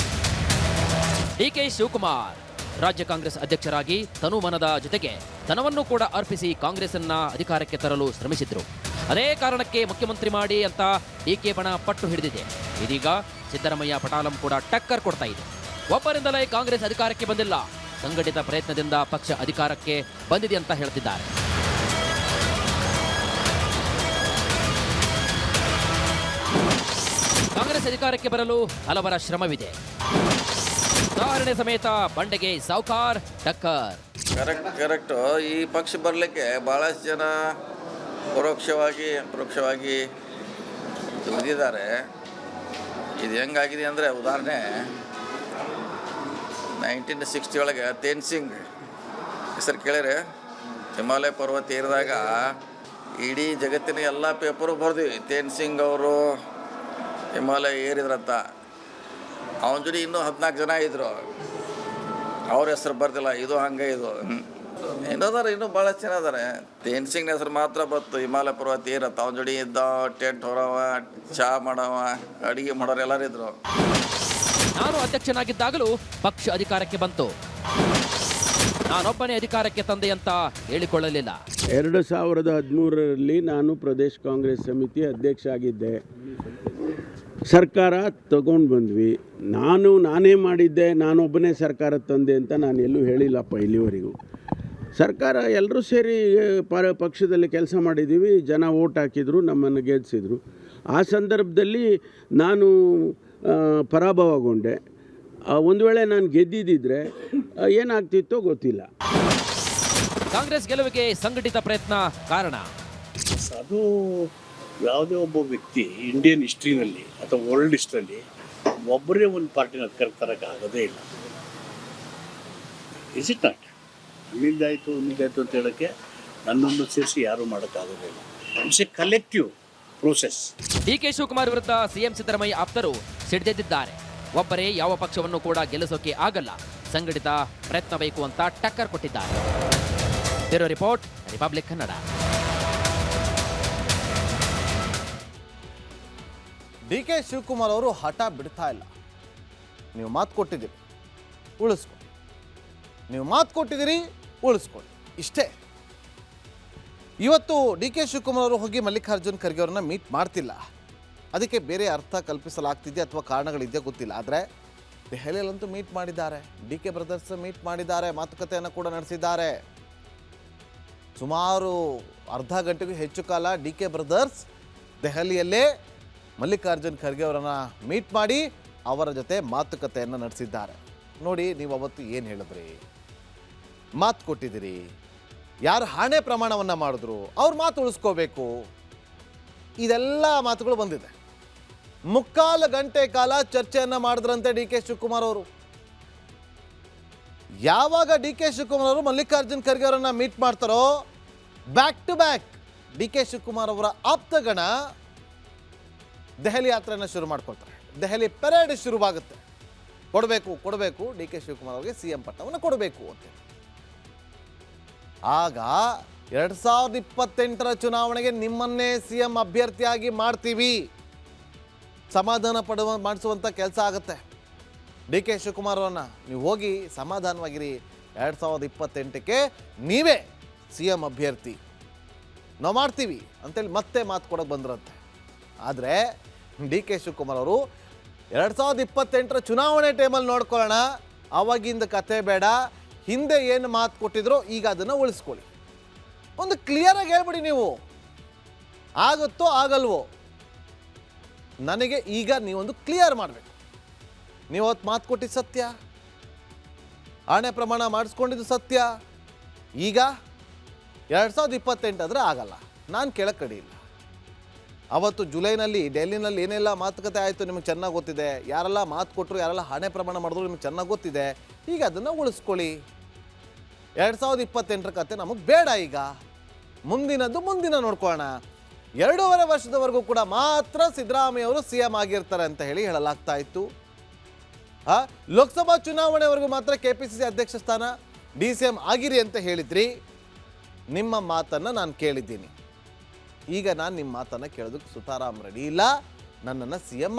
ಡಿ ಕೆ ಶಿವಕುಮಾರ್ ರಾಜ್ಯ ಕಾಂಗ್ರೆಸ್ ಅಧ್ಯಕ್ಷರಾಗಿ ತನುಮನದ ಜೊತೆಗೆ ಧನವನ್ನು ಕೂಡ ಅರ್ಪಿಸಿ ಕಾಂಗ್ರೆಸ್ ಅನ್ನ ಅಧಿಕಾರಕ್ಕೆ ತರಲು ಶ್ರಮಿಸಿದ್ರು. ಅದೇ ಕಾರಣಕ್ಕೆ ಮುಖ್ಯಮಂತ್ರಿ ಮಾಡಿ ಅಂತ ಡಿಕೆ ಬಣ ಪಟ್ಟು ಹಿಡಿದಿದೆ. ಇದೀಗ ಸಿದ್ದರಾಮಯ್ಯ ಪಟಾಲಂ ಕೂಡ ಟಕ್ಕರ್ ಕೊಡ್ತಾ ಇದೆ. ಒಬ್ಬರಿಂದಲೇ ಕಾಂಗ್ರೆಸ್ ಅಧಿಕಾರಕ್ಕೆ ಬಂದಿಲ್ಲ, ಸಂಘಟಿತ ಪ್ರಯತ್ನದಿಂದ ಪಕ್ಷ ಅಧಿಕಾರಕ್ಕೆ ಬಂದಿದೆ ಅಂತ ಹೇಳ್ತಿದ್ದಾರೆ. ಕಾಂಗ್ರೆಸ್ ಅಧಿಕಾರಕ್ಕೆ ಬರಲು ಹಲವರ ಶ್ರಮವಿದೆ. ಉದಾಹರಣೆ ಸಮೇತ ಬಂಡೆಗೆ ಸಾವ್ಕಾರ್ ಟಕ್ಕರ್. ಕರೆಕ್ಟು. ಈ ಪಕ್ಷ ಬರಲಿಕ್ಕೆ ಭಾಳಷ್ಟು ಜನ ಪರೋಕ್ಷವಾಗಿ ದುಡಿದಿದ್ದಾರೆ. ಇದು ಹೆಂಗಾಗಿದೆ ಅಂದರೆ, ಉದಾಹರಣೆ 1960 ಒಳಗೆ ತೇನ್ ಸಿಂಗ್ ಹೆಸರು ಕೇಳಿದ್ರೆ, ಹಿಮಾಲಯ ಪರ್ವತ ಏರಿದಾಗ ಇಡೀ ಜಗತ್ತಿನ ಎಲ್ಲ ಪೇಪರು ಬರೆದಿವಿ, ತೇನ್ ಸಿಂಗ್ ಅವರು ಹಿಮಾಲಯ ಏರಿದ್ರಂತ. ಅವನ ಜೊತೆ ಇನ್ನೂ 14 ಜನ ಇದ್ರು, ಅವ್ರ ಹೆಸರು ಬರ್ತಿಲ್ಲ. ಇದು ಹಂಗೆ ಇದು ಇನ್ನೋದಾರೆ, ಇನ್ನೂ ಭಾಳಷ್ಟು ಜನ ಅದಾರೆ. ತೇನ್ ಸಿಂಗ್ನ ಹೆಸರು ಮಾತ್ರ ಬತ್ತು, ಹಿಮಾಲಯ ಪರ್ವತ ಏರತ್ತ. ಅವನ ಜೋಡಿ ಇದ್ದ, ಟೆಂಟ್ ಹೊರವ, ಚಹಾ ಮಾಡವ, ಅಡುಗೆ ಮಾಡೋರು ಎಲ್ಲರೂ ಇದ್ರು. ನಾನು ಅಧ್ಯಕ್ಷನಾಗಿದ್ದಾಗಲೂ ಪಕ್ಷ ಅಧಿಕಾರಕ್ಕೆ ಬಂತು, ನಾನೊಬ್ಬನೇ ಅಧಿಕಾರಕ್ಕೆ ತಂದೆ ಅಂತ ಹೇಳಿಕೊಳ್ಳಲಿಲ್ಲ. 2013ರಲ್ಲಿ ನಾನು ಪ್ರದೇಶ್ ಕಾಂಗ್ರೆಸ್ ಸಮಿತಿ ಅಧ್ಯಕ್ಷ ಆಗಿದ್ದೆ. ಸರ್ಕಾರ ತಗೊಂಡು ಬಂದ್ವಿ. ನಾನೇ ಮಾಡಿದ್ದೆ, ನಾನೊಬ್ಬನೇ ಸರ್ಕಾರ ತಂದೆ ಅಂತ ನಾನು ಎಲ್ಲೂ ಹೇಳಿಲ್ಲಪ್ಪ ಇಲ್ಲಿವರೆಗೂ. ಸರ್ಕಾರ ಎಲ್ಲರೂ ಸೇರಿ ಪಕ್ಷದಲ್ಲಿ ಕೆಲಸ ಮಾಡಿದ್ದೀವಿ. ಜನ ಓಟ್ ಹಾಕಿದ್ರು, ನಮ್ಮನ್ನು ಗೆಲ್ಲಿಸಿದ್ರು. ಆ ಸಂದರ್ಭದಲ್ಲಿ ನಾನು ಪರಾಭವಗೊಂಡೆ. ಒಂದು ವೇಳೆ ನಾನು ಗೆದ್ದಿದ್ದರೆ ಏನಾಗ್ತಿತ್ತೋ ಗೊತ್ತಿಲ್ಲ. ಕಾಂಗ್ರೆಸ್ ಗೆಲುವಿಗೆ ಸಂಘಟಿತ ಪ್ರಯತ್ನ ಕಾರಣ. ಅದು ಯಾವುದೇ ಒಬ್ಬ ವ್ಯಕ್ತಿ ಇಂಡಿಯನ್ ಹಿಸ್ಟ್ರಿನಲ್ಲಿ ಅಥವಾ ವರ್ಲ್ಡ್ ಹಿಸ್ಟ್ರಿಯಲ್ಲಿ ಒಬ್ಬರೇ ಒಂದು ಪಾರ್ಟಿನ ಅಧಿಕಾರಕ್ಕೆ ಆಗೋದೇ ಇಲ್ಲ. Is it not? ನಿಂದಾಯಿತು ಅಂತ ಹೇಳೋಕ್ಕೆ ನನ್ನೊಂದು ಸೇರಿಸಿ ಯಾರೂ ಮಾಡೋಕ್ಕಾಗೋದೇ ಇಲ್ಲ. It's A collective process. D K Shivakumar ವಿರುದ್ಧ ಸಿಎಂ ಸಿದ್ದರಾಮಯ್ಯ ಆಪ್ತರು ಸಿಡಿದೆದ್ದಿದ್ದಾರೆ. ಒಬ್ಬರೇ ಯಾವ ಪಕ್ಷವನ್ನು ಕೂಡ ಗೆಲ್ಲಿಸೋಕೆ ಆಗಲ್ಲ, ಸಂಘಟಿತ ಪ್ರಯತ್ನ ಬೇಕು ಅಂತ ಟಕ್ಕರ್ ಕೊಟ್ಟಿದ್ದಾರೆ. Bureau report, Republic Kannada. D K Shivakumar ಅವರು ಹಠ ಬಿಡ್ತಾ ಇಲ್ಲ. ನೀವು ಮಾತು ಕೊಟ್ಟಿದ್ದೀರಿ, ಉಳಿಸ್ಕೊಳ್ಳಿ. ನೀವು ಮಾತು ಕೊಟ್ಟಿದ್ದೀರಿ, ಉಳಿಸ್ಕೊಳ್ಳಿ. ಇಷ್ಟೇ. ಇವತ್ತು ಡಿ ಕೆ ಶಿವಕುಮಾರ್ ಅವರು ಹೋಗಿ ಮಲ್ಲಿಕಾರ್ಜುನ್ ಖರ್ಗೆ ಅವ್ರನ್ನ ಮೀಟ್ ಮಾಡ್ತಿಲ್ಲ. ಅದಕ್ಕೆ ಬೇರೆ ಅರ್ಥ ಕಲ್ಪಿಸಲಾಗ್ತಿದೆ ಅಥವಾ ಕಾರಣಗಳಿದೆಯೋ ಗೊತ್ತಿಲ್ಲ. ಆದರೆ ದೆಹಲಿಯಲ್ಲಂತೂ ಮೀಟ್ ಮಾಡಿದ್ದಾರೆ. ಡಿ ಕೆ ಬ್ರದರ್ಸ್ ಮೀಟ್ ಮಾಡಿದ್ದಾರೆ, ಮಾತುಕತೆಯನ್ನು ಕೂಡ ನಡೆಸಿದ್ದಾರೆ. ಸುಮಾರು ಅರ್ಧ ಗಂಟೆಗೂ ಹೆಚ್ಚು ಕಾಲ ಡಿ ಕೆ ಬ್ರದರ್ಸ್ ದೆಹಲಿಯಲ್ಲೇ ಮಲ್ಲಿಕಾರ್ಜುನ್ ಖರ್ಗೆ ಅವರನ್ನು ಮೀಟ್ ಮಾಡಿ ಅವರ ಜೊತೆ ಮಾತುಕತೆಯನ್ನು ನಡೆಸಿದ್ದಾರೆ. ನೋಡಿ, ನೀವು ಅವತ್ತು ಏನು ಹೇಳಿದ್ರಿ, ಮಾತು ಕೊಟ್ಟಿದ್ದೀರಿ, ಯಾರು ಹಣೆ ಪ್ರಮಾಣವನ್ನು ಮಾಡಿದ್ರು ಅವ್ರ ಮಾತು ಉಳಿಸ್ಕೋಬೇಕು, ಇದೆಲ್ಲ ಮಾತುಗಳು ಬಂದಿದೆ. ಮುಕ್ಕಾಲು ಗಂಟೆ ಕಾಲ ಚರ್ಚೆಯನ್ನ ಮಾಡಿದ್ರಂತೆ ಡಿ ಕೆ ಶಿವಕುಮಾರ್ ಅವರು. ಯಾವಾಗ ಡಿ ಕೆ ಶಿವಕುಮಾರ್ ಅವರು ಮಲ್ಲಿಕಾರ್ಜುನ್ ಖರ್ಗೆ ಅವರನ್ನ ಮೀಟ್ ಮಾಡ್ತಾರೋ back to back D K Shivakumar ಅವರ ಆಪ್ತಗಣ ದೆಹಲಿ ಯಾತ್ರೆಯನ್ನು ಶುರು ಮಾಡ್ಕೊಳ್ತಾರೆ. ದೆಹಲಿ ಪೆರೇಡ್ ಶುರುವಾಗುತ್ತೆ. ಕೊಡಬೇಕು ಡಿ ಕೆ ಶಿವಕುಮಾರ್ ಅವರಿಗೆ ಸಿ ಎಂ ಪಟ್ಟವನ್ನು ಕೊಡಬೇಕು ಅಂತ. ಆಗ 2028 ಚುನಾವಣೆಗೆ ನಿಮ್ಮನ್ನೇ ಸಿ ಎಂ ಅಭ್ಯರ್ಥಿಯಾಗಿ ಮಾಡ್ತೀವಿ, ಸಮಾಧಾನ ಮಾಡಿಸುವಂಥ ಕೆಲಸ ಆಗುತ್ತೆ. ಡಿ ಕೆ ಶಿವಕುಮಾರ್ ಅವರನ್ನ ನೀವು ಹೋಗಿ ಸಮಾಧಾನವಾಗಿರಿ, 2028ಕ್ಕೆ ನೀವೇ ಸಿ ಎಂ ಅಭ್ಯರ್ಥಿ ನಾವು ಮಾಡ್ತೀವಿ ಅಂತೇಳಿ ಮತ್ತೆ ಮಾತು ಕೊಡೋಕೆ ಬಂದ್ರಂತೆ. ಆದರೆ ಡಿ ಕೆ ಶಿವಕುಮಾರ್ ಅವರು 2028 ಚುನಾವಣೆ ಟೈಮಲ್ಲಿ ನೋಡ್ಕೊಳ್ಳೋಣ, ಅವಾಗಿಂದ ಕತೆ ಬೇಡ, ಹಿಂದೆ ಏನು ಮಾತು ಕೊಟ್ಟಿದ್ರು ಈಗ ಅದನ್ನು ಉಳಿಸ್ಕೊಳ್ಳಿ. ಒಂದು ಕ್ಲಿಯರಾಗಿ ಹೇಳ್ಬಿಡಿ, ನೀವು ಆಗುತ್ತೋ ಆಗಲ್ವೋ ನನಗೆ ಈಗ ನೀವೊಂದು ಕ್ಲಿಯರ್ ಮಾಡಬೇಕು. ನೀವು ಅವತ್ತು ಮಾತು ಕೊಟ್ಟಿದ್ದು ಸತ್ಯ, ಆಣೆ ಪ್ರಮಾಣ ಮಾಡಿಸ್ಕೊಂಡಿದ್ದು ಸತ್ಯ, ಈಗ 2028 ಆದರೆ ಆಗಲ್ಲ, ನಾನು ಕೇಳಕ್ಕೆ ಕಡಿಯಿಲ್ಲ. ಅವತ್ತು ಜುಲೈನಲ್ಲಿ ಡೆಲ್ಲಿನಲ್ಲಿ ಏನೆಲ್ಲ ಮಾತುಕತೆ ಆಯಿತು ನಿಮಗೆ ಚೆನ್ನಾಗಿ ಗೊತ್ತಿದೆ. ಯಾರೆಲ್ಲ ಮಾತು ಕೊಟ್ಟರು, ಯಾರೆಲ್ಲ ಹಣೆ ಪ್ರಮಾಣ ಮಾಡಿದ್ರು ನಿಮಗೆ ಚೆನ್ನಾಗಿ ಗೊತ್ತಿದೆ. ಈಗ ಅದನ್ನು ಉಳಿಸ್ಕೊಳ್ಳಿ. 2028 ಕತೆ ನಮಗೆ ಬೇಡ, ಈಗ ಮುಂದಿನದ್ದು ಮುಂದಿನ ನೋಡ್ಕೊಳ್ಳೋಣ. 2.5 ವರ್ಷದವರೆಗೂ ಕೂಡ ಮಾತ್ರ ಸಿದ್ದರಾಮಯ್ಯ ಅವರು ಸಿ ಎಂ ಆಗಿರ್ತಾರೆ ಅಂತ ಹೇಳಲಾಗ್ತಾ ಇತ್ತು. ಲೋಕಸಭಾ ಚುನಾವಣೆವರೆಗೂ ಮಾತ್ರ KPCC ಅಧ್ಯಕ್ಷ ಸ್ಥಾನ DCM ಆಗಿರಿ ಅಂತ ಹೇಳಿದ್ರಿ. ನಿಮ್ಮ ಮಾತನ್ನು ನಾನು ಕೇಳಿದ್ದೀನಿ. ಈಗ ನಾನು ನಿಮ್ಮ ಮಾತನ್ನು ಕೇಳೋದಕ್ಕೆ ಸುತಾರಾಮ್ ರೆಡಿ ಇಲ್ಲ. ನನ್ನನ್ನು ಸಿ ಎಂ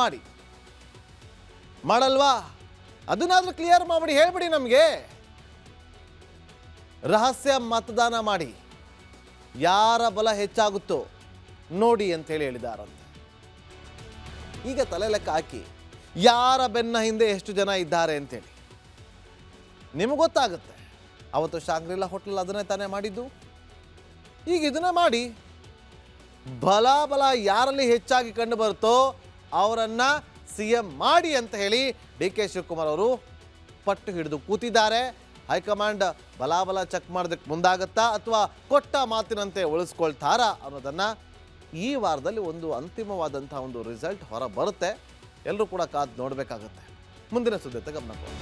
ಮಾಡಲ್ವಾ? ಅದನ್ನಾದ್ರೂ ಕ್ಲಿಯರ್ ಮಾಡಿಬಿಡಿ, ಹೇಳ್ಬಿಡಿ ನಮಗೆ. ರಹಸ್ಯ ಮತದಾನ ಮಾಡಿ, ಯಾರ ಬಲ ಹೆಚ್ಚಾಗುತ್ತೋ ನೋಡಿ ಅಂತ ಹೇಳಿದಾರಂತೆ. ಈಗ ತಲೆ ಲೆಕ್ಕ ಹಾಕಿ ಯಾರ ಬೆನ್ನ ಹಿಂದೆ ಎಷ್ಟು ಜನ ಇದ್ದಾರೆ ಅಂತೇಳಿ ನಿಮಗೆ ಗೊತ್ತಾಗುತ್ತೆ. ಅವತ್ತು ಶಾಂಗ್ರಿಲಾ ಹೋಟೆಲ್ ಅದನ್ನೇ ತಾನೇ ಮಾಡಿದ್ದು. ಈಗ ಇದನ್ನ ಮಾಡಿ, ಬಲ ಯಾರಲ್ಲಿ ಹೆಚ್ಚಾಗಿ ಕಂಡು ಬರುತ್ತೋ ಅವರನ್ನ ಸಿ ಎಂ ಮಾಡಿ ಅಂತ ಹೇಳಿ ಡಿ ಕೆ ಶಿವಕುಮಾರ್ ಅವರು ಪಟ್ಟು ಹಿಡಿದು ಕೂತಿದ್ದಾರೆ. ಹೈಕಮಾಂಡ್ ಬಲ ಚೆಕ್ ಮಾಡೋದಕ್ಕೆ ಮುಂದಾಗತ್ತಾ ಅಥವಾ ಕೊಟ್ಟ ಮಾತಿನಂತೆ ಉಳಿಸ್ಕೊಳ್ತಾರಾ ಅನ್ನೋದನ್ನ ಈ ವಾರದಲ್ಲಿ ಒಂದು ಅಂತಿಮವಾದಂತಹ ಒಂದು ರಿಸಲ್ಟ್ ಹೊರ ಬರುತ್ತೆ. ಎಲ್ಲರೂ ಕೂಡ ಕಾದು ನೋಡಬೇಕಾಗುತ್ತೆ. ಮುಂದಿನ ಸುದ್ದಿಯತ್ತ ಗಮನ ಕೊಡಿ.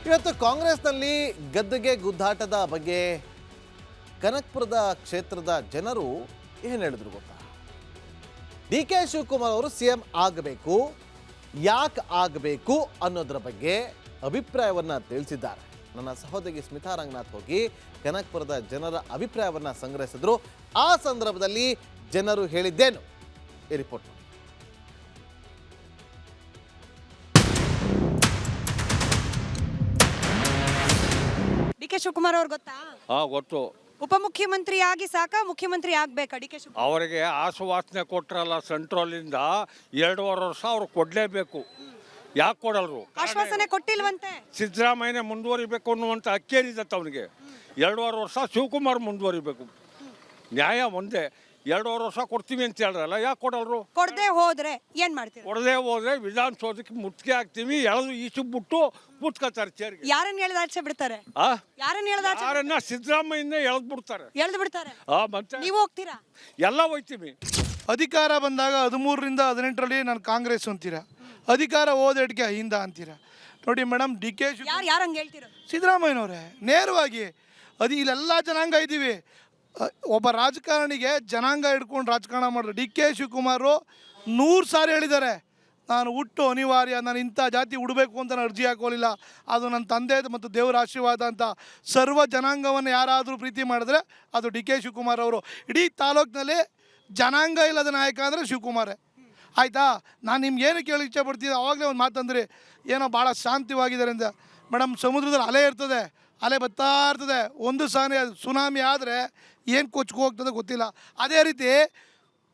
ಇವತ್ತು ಕಾಂಗ್ರೆಸ್ನಲ್ಲಿ ಗದ್ದುಗೆ ಗುದ್ದಾಟದ ಬಗ್ಗೆ ಕನಕಪುರದ ಕ್ಷೇತ್ರದ ಜನರು ಏನು ಹೇಳಿದ್ರು ಗೊತ್ತಾ? ಡಿ ಕೆ ಶಿವಕುಮಾರ್ ಅವರು ಸಿ ಎಂ ಆಗಬೇಕು, ಯಾಕೆ ಆಗಬೇಕು ಅನ್ನೋದ್ರ ಬಗ್ಗೆ ಅಭಿಪ್ರಾಯವನ್ನು ತಿಳಿಸಿದ್ದಾರೆ. ನನ್ನ ಸಹೋದರಿ ಸ್ಮಿತಾ ರಂಗನಾಥ್ ಹೋಗಿ ಕನಕಪುರದ ಜನರ ಅಭಿಪ್ರಾಯವನ್ನು ಸಂಗ್ರಹಿಸಿದ್ರು. ಆ ಸಂದರ್ಭದಲ್ಲಿ ಜನರು ಹೇಳಿದ್ದೇನು ಈ ರಿಪೋರ್ಟ್ ನೋಡಿ. ಡಿ ಕೆ ಶಿವಕುಮಾರ್ ಅವ್ರು ಗೊತ್ತಾ? ಗೊತ್ತು. ಉಪಮುಖ್ಯಮಂತ್ರಿ ಆಗಿ ಸಾಕ, ಮುಖ್ಯಮಂತ್ರಿ ಆಗ್ಬೇಕಾ ಡಿ ಕೆ ಶಿವಕುಮಾರ್? ಅವರಿಗೆ ಆಶ್ವಾಸನೆ ಕೊಟ್ರಲ್ಲ ಸೆಂಟ್ರಲಿಂದ 2.5 ವರ್ಷ ಅವ್ರು ಕೊಡ್ಲೇಬೇಕು. ಯಾಕೆ ಕೊಡಲ್ರು? ಆಶ್ವಾಸನೆ ಕೊಟ್ಟಿಲ್ವಂತೆ. ಸಿದ್ದರಾಮಯ್ಯನೇ ಮುಂದುವರಿಬೇಕು ಅನ್ನುವಂಥ ಅಕ್ಕೇರಿದತ್ತ ಅವನಿಗೆ. 2.5 ವರ್ಷ ಶಿವಕುಮಾರ್ ಮುಂದುವರಿಬೇಕು. ನ್ಯಾಯ ಒಂದೇ. 2.5 ವರ್ಷ ಕೊಡ್ತೀವಿ ಅಂತ ಹೇಳ್ರಲ್ಲ, ಯಾಕೆ ಕೊಡಲ್ರು? ಕೊಡದೆ ಹೋದ್ರೆ ಏನ್ ಮಾಡ್ತೀರಾ? ಕೊಡದೆ ಹೋದ್ರೆ ವಿಧಾನಸೌಧಕ್ಕೆ ಮುತ್ತಿಗೆ ಹಾಕ್ತೀವಿ, ಎಳೆದು ಈಚು ಬಿಟ್ಟು ಕೂತ್ಕೊತಾರೆ ಚೇರ್ಗೆ. ಯಾರನ್ನ ಎಳ್ದು ಆಚೆ ಬಿಡ್ತಾರೆ? ಯಾರನ್ನ ಸಿದ್ದರಾಮಯ್ಯನೇ ಎಳೆದು ಬಿಡ್ತಾರೆ. ಎಳ್ದು ಬಿಡ್ತಾರೆ. ಮತ್ತೆ ನೀವು ಹೋಗ್ತೀರಾ? ಎಲ್ಲ ಹೋಯ್ತೀವಿ. ಅಧಿಕಾರ ಬಂದಾಗ 13ರಿಂದ 18ರಲ್ಲಿ ನಾನು ಕಾಂಗ್ರೆಸ್ ಅಂತೀರಾ, ಅಧಿಕಾರ ಹೋದೆಡ್ಗೆ ಹಿಂದ ಅಂತೀರಾ. ನೋಡಿ ಮೇಡಮ್, ಡಿ ಕೆ ಯಾರಂಗೆ ಹೇಳ್ತೀರ? ಸಿದ್ದರಾಮಯ್ಯನವರೇ ನೇರವಾಗಿ ಇಲ್ಲೆಲ್ಲ ಜನಾಂಗ ಇದ್ದೀವಿ. ಒಬ್ಬ ರಾಜಕಾರಣಿಗೆ ಜನಾಂಗ ಹಿಡ್ಕೊಂಡು ರಾಜಕಾರಣ ಮಾಡಿದ್ರು. ಡಿ ಕೆ ಶಿವಕುಮಾರು 100 ಸಾರಿ ಹೇಳಿದ್ದಾರೆ, ನಾನು ಹುಟ್ಟು ಅನಿವಾರ್ಯ, ನಾನು ಇಂಥ ಜಾತಿ ಉಡಬೇಕು ಅಂತ ನಾನು ಅರ್ಜಿ ಹಾಕೋಲಿಲ್ಲ, ಅದು ನನ್ನ ತಂದೆ ಮತ್ತು ದೇವರ ಆಶೀರ್ವಾದ ಅಂತ. ಸರ್ವ ಜನಾಂಗವನ್ನು ಯಾರಾದರೂ ಪ್ರೀತಿ ಮಾಡಿದ್ರೆ ಅದು ಡಿ ಕೆ ಶಿವಕುಮಾರ್ ಅವರು. ಇಡೀ ತಾಲೂಕಿನಲ್ಲಿ ಜನಾಂಗ ಇಲ್ಲದ ನಾಯಕ ಅಂದರೆ ಶಿವಕುಮಾರೇ. ಆಯಿತಾ? ನಾನು ನಿಮ್ಗೆ ಏನು ಕೇಳಿ ಇಚ್ಛೆ ಪಡ್ತೀನಿ, ಆವಾಗಲೇ ಒಂದು ಮಾತಂದ್ರಿ, ಏನೋ ಭಾಳ ಶಾಂತಿವಾಗಿದ್ದಾರೆ ಅಂತ. ಮೇಡಮ್, ಸಮುದ್ರದಲ್ಲಿ ಅಲೆ ಇರ್ತದೆ, ಅಲೆ ಬರ್ತಾ ಇರ್ತದೆ. ಒಂದು ಸಾರಿ ಸುನಾಮಿ ಆದರೆ ಏನು ಕೊಚ್ಕೊ ಹೋಗ್ತದೆ ಗೊತ್ತಿಲ್ಲ. ಅದೇ ರೀತಿ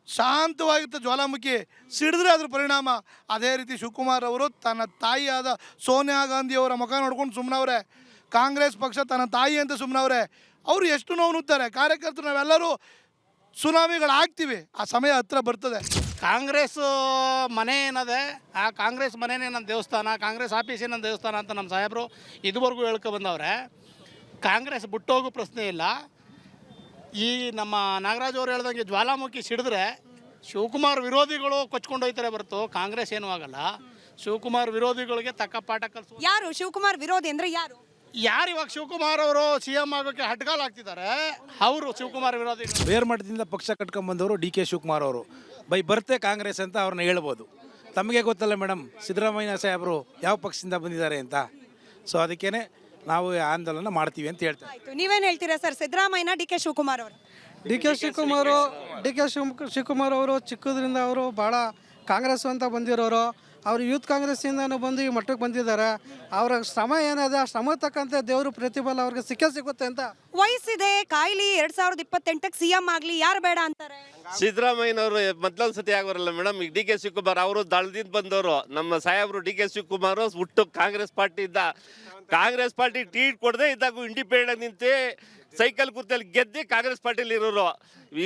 ಶಾಂತವಾಗಿರ್ತ ಜ್ವಾಲಾಮುಖಿ, ಸಿಡಿದ್ರೆ ಅದ್ರ ಪರಿಣಾಮ. ಅದೇ ರೀತಿ ಶಿವಕುಮಾರ್ ಅವರು ತನ್ನ ತಾಯಿಯಾದ ಸೋನಿಯಾ ಗಾಂಧಿಯವರ ಮುಖ ನೋಡ್ಕೊಂಡು ಸುಮ್ಮನವ್ರೆ. ಕಾಂಗ್ರೆಸ್ ಪಕ್ಷ ತನ್ನ ತಾಯಿ ಅಂತ ಸುಮ್ಮನವ್ರೆ. ಅವರು ಎಷ್ಟು ನೋವು ನುತ್ತಾರೆ. ಕಾರ್ಯಕರ್ತರು ನಾವೆಲ್ಲರೂ ಸುನಾಮಿಗಳಾಗ್ತೀವಿ. ಆ ಸಮಯ ಹತ್ರ ಬರ್ತದೆ. ಕಾಂಗ್ರೆಸ್ ಮನೆ ಏನದೆ, ಆ ಕಾಂಗ್ರೆಸ್ ಮನೆಯೇ ನನ್ನ ದೇವಸ್ಥಾನ, ಕಾಂಗ್ರೆಸ್ ಆಫೀಸೇ ನನ್ನ ದೇವಸ್ಥಾನ ಅಂತ ನಮ್ಮ ಸಾಹೇಬರು ಇದುವರೆಗೂ ಹೇಳ್ಕೊ ಬಂದವ್ರೆ. ಕಾಂಗ್ರೆಸ್ ಬಿಟ್ಟೋಗೋ ಪ್ರಶ್ನೆ ಇಲ್ಲ. ಈ ನಮ್ಮ ನಾಗರಾಜ್ ಅವರು ಹೇಳ್ದಂಗೆ ಜ್ವಾಲಾಮುಖಿ ಸಿಡಿದ್ರೆ ಶಿವಕುಮಾರ್ ವಿರೋಧಿಗಳು ಕೊಚ್ಕೊಂಡು ಹೋಗ್ತಾರೆ ಹೊರತು ಕಾಂಗ್ರೆಸ್ ಏನೂ ಆಗಲ್ಲ. ಶಿವಕುಮಾರ್ ವಿರೋಧಿಗಳಿಗೆ ತಕ್ಕ ಪಾಠ ಕಲಿಸುವ ಯಾರು ಶಿವಕುಮಾರ್ ವಿರೋಧಿ ಅಂದ್ರೆ ಯಾರು? ಯಾರು ಇವಾಗ ಶಿವಕುಮಾರ್ ಅವರು CM ಆಗೋಕ್ಕೆ ಹಡ್ಗಾಲ್ ಆಗ್ತಿದ್ದಾರೆ, ಅವರು ಶಿವಕುಮಾರ್ ವಿರೋಧಿಗಳು. ಬೇರ್ ಮಠದಿಂದ ಪಕ್ಷ ಕಟ್ಕೊಂಡ್ಬಂದವರು DK ಶಿವಕುಮಾರ್ ಅವರು ಬರ್ತೆ ಕಾಂಗ್ರೆಸ್ ಅಂತ ಅವ್ರನ್ನ ಹೇಳ್ಬೋದು. ತಮಗೆ ಗೊತ್ತಲ್ಲ ಮೇಡಮ್, ಸಿದ್ದರಾಮಯ್ಯ ಸಾಹೇಬರು ಯಾವ ಪಕ್ಷದಿಂದ ಬಂದಿದ್ದಾರೆ ಅಂತ. ಸೊ ಅದಕ್ಕೇನೆ ನಾವು ಆಂದೋಲನ ಮಾಡ್ತೀವಿ ಅಂತ ಹೇಳ್ತಾರೆ. ಆಯ್ತು, ನೀವೇನ್ ಹೇಳ್ತೀರಾ ಸರ್? ಸಿದ್ದರಾಮಯ್ಯನ DK ಶಿವಕುಮಾರ್ ಅವರು? DK ಶಿವಕುಮಾರ್ ಅವರು ಚಿಕ್ಕದ್ರಿಂದ ಅವರು ಭಾಳ ಕಾಂಗ್ರೆಸ್ ಅಂತ ಬಂದಿರೋರು. ಅವರು ಯೂತ್ ಕಾಂಗ್ರೆಸ್ಸಿಂದನೂ ಬಂದು ಈ ಮಟ್ಟಕ್ಕೆ ಬಂದಿದ್ದಾರೆ. ಅವರ ಶ್ರಮ ಏನಿದೆ ಆ ಶ್ರಮ ತಕ್ಕಂತೆ ದೇವರು ಪ್ರತಿಫಲ ಅವ್ರಿಗೆ ಸಿಗುತ್ತೆ ಅಂತ. ವಯಸ್ಸಿದೆ, ಕಾಯಿಲೆ, 2028ಕ್ಕೆ CM ಆಗ್ಲಿ, ಯಾರು ಬೇಡ ಅಂತಾರೆ? ಸಿದ್ದರಾಮಯ್ಯನವರು ಮೊದಲೊಂದು ಸತಿ ಆಗೋರಲ್ಲ ಮೇಡಮ್. ಈಗ DK ಶಿವಕುಮಾರ್ ಅವರು ದಳದಿಂದ ಬಂದವರು. ನಮ್ಮ ಸಾಹೇಬರು DK ಶಿವಕುಮಾರ್ ಹುಟ್ಟು ಕಾಂಗ್ರೆಸ್ ಪಾರ್ಟಿ ಇದ್ದ. ಕಾಂಗ್ರೆಸ್ ಪಾರ್ಟಿ ಟೀಟ್ ಕೊಡದೆ ಇದ್ದಾಗ ಇಂಡಿಪೆಂಡೆಂಟ್ ನಿಂತು ಸೈಕಲ್ ಕುರ್ತಲ್ಲಿ ಗೆದ್ದು ಕಾಂಗ್ರೆಸ್ ಪಾರ್ಟಿಲಿ ಇರೋರು.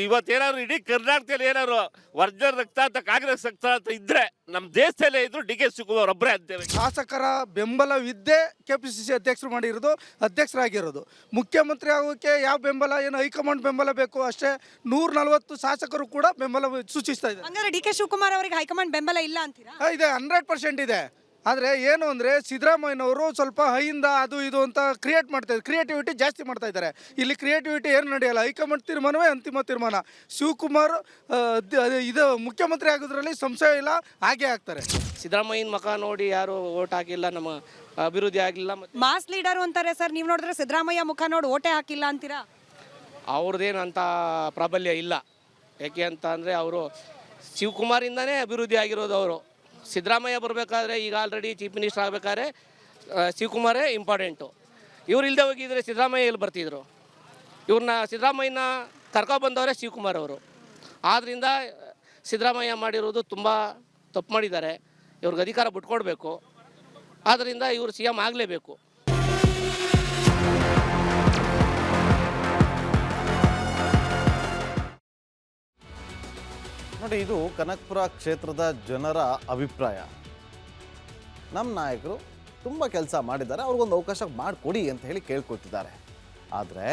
ಇವತ್ತೇನಾದ್ರು ಇಡೀ ಕರ್ನಾಟಕದಲ್ಲಿ ಏನಾದ್ರು ಒರಿಜಿನಲ್ ರಕ್ತ ಅಂತ ಕಾಂಗ್ರೆಸ್ ರಕ್ತ ಅಂತ ಇದ್ರೆ ನಮ್ಮ ದೇಶದಲ್ಲೇ ಇದ್ರು DK ಶಿವಕುಮಾರ್ ಒಬ್ಬರೇ ಅಂತೇವೆ. ಶಾಸಕರ ಬೆಂಬಲವಿದ್ದೇ KPCC ಅಧ್ಯಕ್ಷರು ಮಾಡಿರೋದು, ಅಧ್ಯಕ್ಷರಾಗಿರೋದು. ಮುಖ್ಯಮಂತ್ರಿ ಆಗೋಕ್ಕೆ ಯಾವ ಬೆಂಬಲ, ಏನು ಹೈಕಮಾಂಡ್ ಬೆಂಬಲ ಬೇಕು ಅಷ್ಟೇ. 140 ಶಾಸಕರು ಕೂಡ ಬೆಂಬಲ ಸೂಚಿಸ್ತಾ ಇದ್ದಾರೆ. ಹಂಗಾದ್ರೆ DK ಶಿವಕುಮಾರ್ ಅವರಿಗೆ ಹೈಕಮಾಂಡ್ ಬೆಂಬಲ ಇಲ್ಲ ಅಂತೀರಾ? ಇದೆ, 100% ಇದೆ. ಆದರೆ ಏನು ಅಂದರೆ ಸಿದ್ದರಾಮಯ್ಯನವರು ಸ್ವಲ್ಪ ಹೈಯಿಂದ ಅದು ಇದು ಅಂತ ಕ್ರಿಯೇಟ್ ಮಾಡ್ತಾ ಇದ್ದಾರೆ, ಕ್ರಿಯೇಟಿವಿಟಿ ಜಾಸ್ತಿ ಮಾಡ್ತಾ ಇದ್ದಾರೆ. ಇಲ್ಲಿ ಕ್ರಿಯೇಟಿವಿಟಿ ಏನು ನಡೆಯಲ್ಲ, ಹೈಕಮಾಂಡ್ ತೀರ್ಮಾನವೇ ಅಂತಿಮ ತೀರ್ಮಾನ. ಶಿವಕುಮಾರ್ ಇದು ಮುಖ್ಯಮಂತ್ರಿ ಆಗೋದ್ರಲ್ಲಿ ಸಂಶಯ ಇಲ್ಲ, ಹಾಗೆ ಆಗ್ತಾರೆ. ಸಿದ್ದರಾಮಯ್ಯನ ಮುಖ ನೋಡಿ ಯಾರು ಓಟ್ ಹಾಕಿಲ್ಲ, ನಮ್ಮ ಅಭಿವೃದ್ಧಿ ಆಗಿಲ್ಲ. ಮಾಸ್ ಲೀಡರ್ ಅಂತಾರೆ ಸರ್, ನೀವು ನೋಡಿದ್ರೆ ಸಿದ್ದರಾಮಯ್ಯ ಮುಖ ನೋಡಿ ಓಟೇ ಹಾಕಿಲ್ಲ ಅಂತೀರಾ? ಅವ್ರದ್ದೇನು ಅಂತ ಪ್ರಾಬಲ್ಯ ಇಲ್ಲ. ಯಾಕೆ ಅಂತ ಅಂದರೆ ಅವರು ಶಿವಕುಮಾರಿಂದನೇ ಅಭಿವೃದ್ಧಿ ಆಗಿರೋದು. ಅವರು ಸಿದ್ದರಾಮಯ್ಯ ಬರಬೇಕಾದ್ರೆ, ಈಗ ಆಲ್ರೆಡಿ ಚೀಫ್ ಮಿನಿಸ್ಟರ್ ಆಗಬೇಕಾದ್ರೆ ಶಿವಕುಮಾರೇ ಇಂಪಾರ್ಟೆಂಟು. ಇವ್ರು ಇಲ್ಲದೆ ಹೋಗಿದ್ರೆ ಸಿದ್ದರಾಮಯ್ಯ ಎಲ್ಲಿ ಬರ್ತಿದ್ರು? ಇವ್ರನ್ನ ಸಿದ್ದರಾಮಯ್ಯನ ಕರ್ಕೊಬಂದವರೇ ಶಿವಕುಮಾರ್ ಅವರು. ಆದ್ದರಿಂದ ಸಿದ್ದರಾಮಯ್ಯ ಮಾಡಿರೋದು ತುಂಬ ತಪ್ಪು ಮಾಡಿದ್ದಾರೆ. ಇವ್ರಿಗೆ ಅಧಿಕಾರ ಬಿಟ್ಕೊಡ್ಬೇಕು. ಆದ್ದರಿಂದ ಇವರು CM ಆಗಲೇಬೇಕು. ನೋಡಿ, ಇದು ಕನಕಪುರ ಕ್ಷೇತ್ರದ ಜನರ ಅಭಿಪ್ರಾಯ. ನಮ್ಮ ನಾಯಕರು ತುಂಬ ಕೆಲಸ ಮಾಡಿದ್ದಾರೆ, ಅವ್ರಿಗೊಂದು ಅವಕಾಶ ಮಾಡಿಕೊಡಿ ಅಂತ ಹೇಳಿ ಕೇಳ್ಕೊಳ್ತಿದ್ದಾರೆ. ಆದರೆ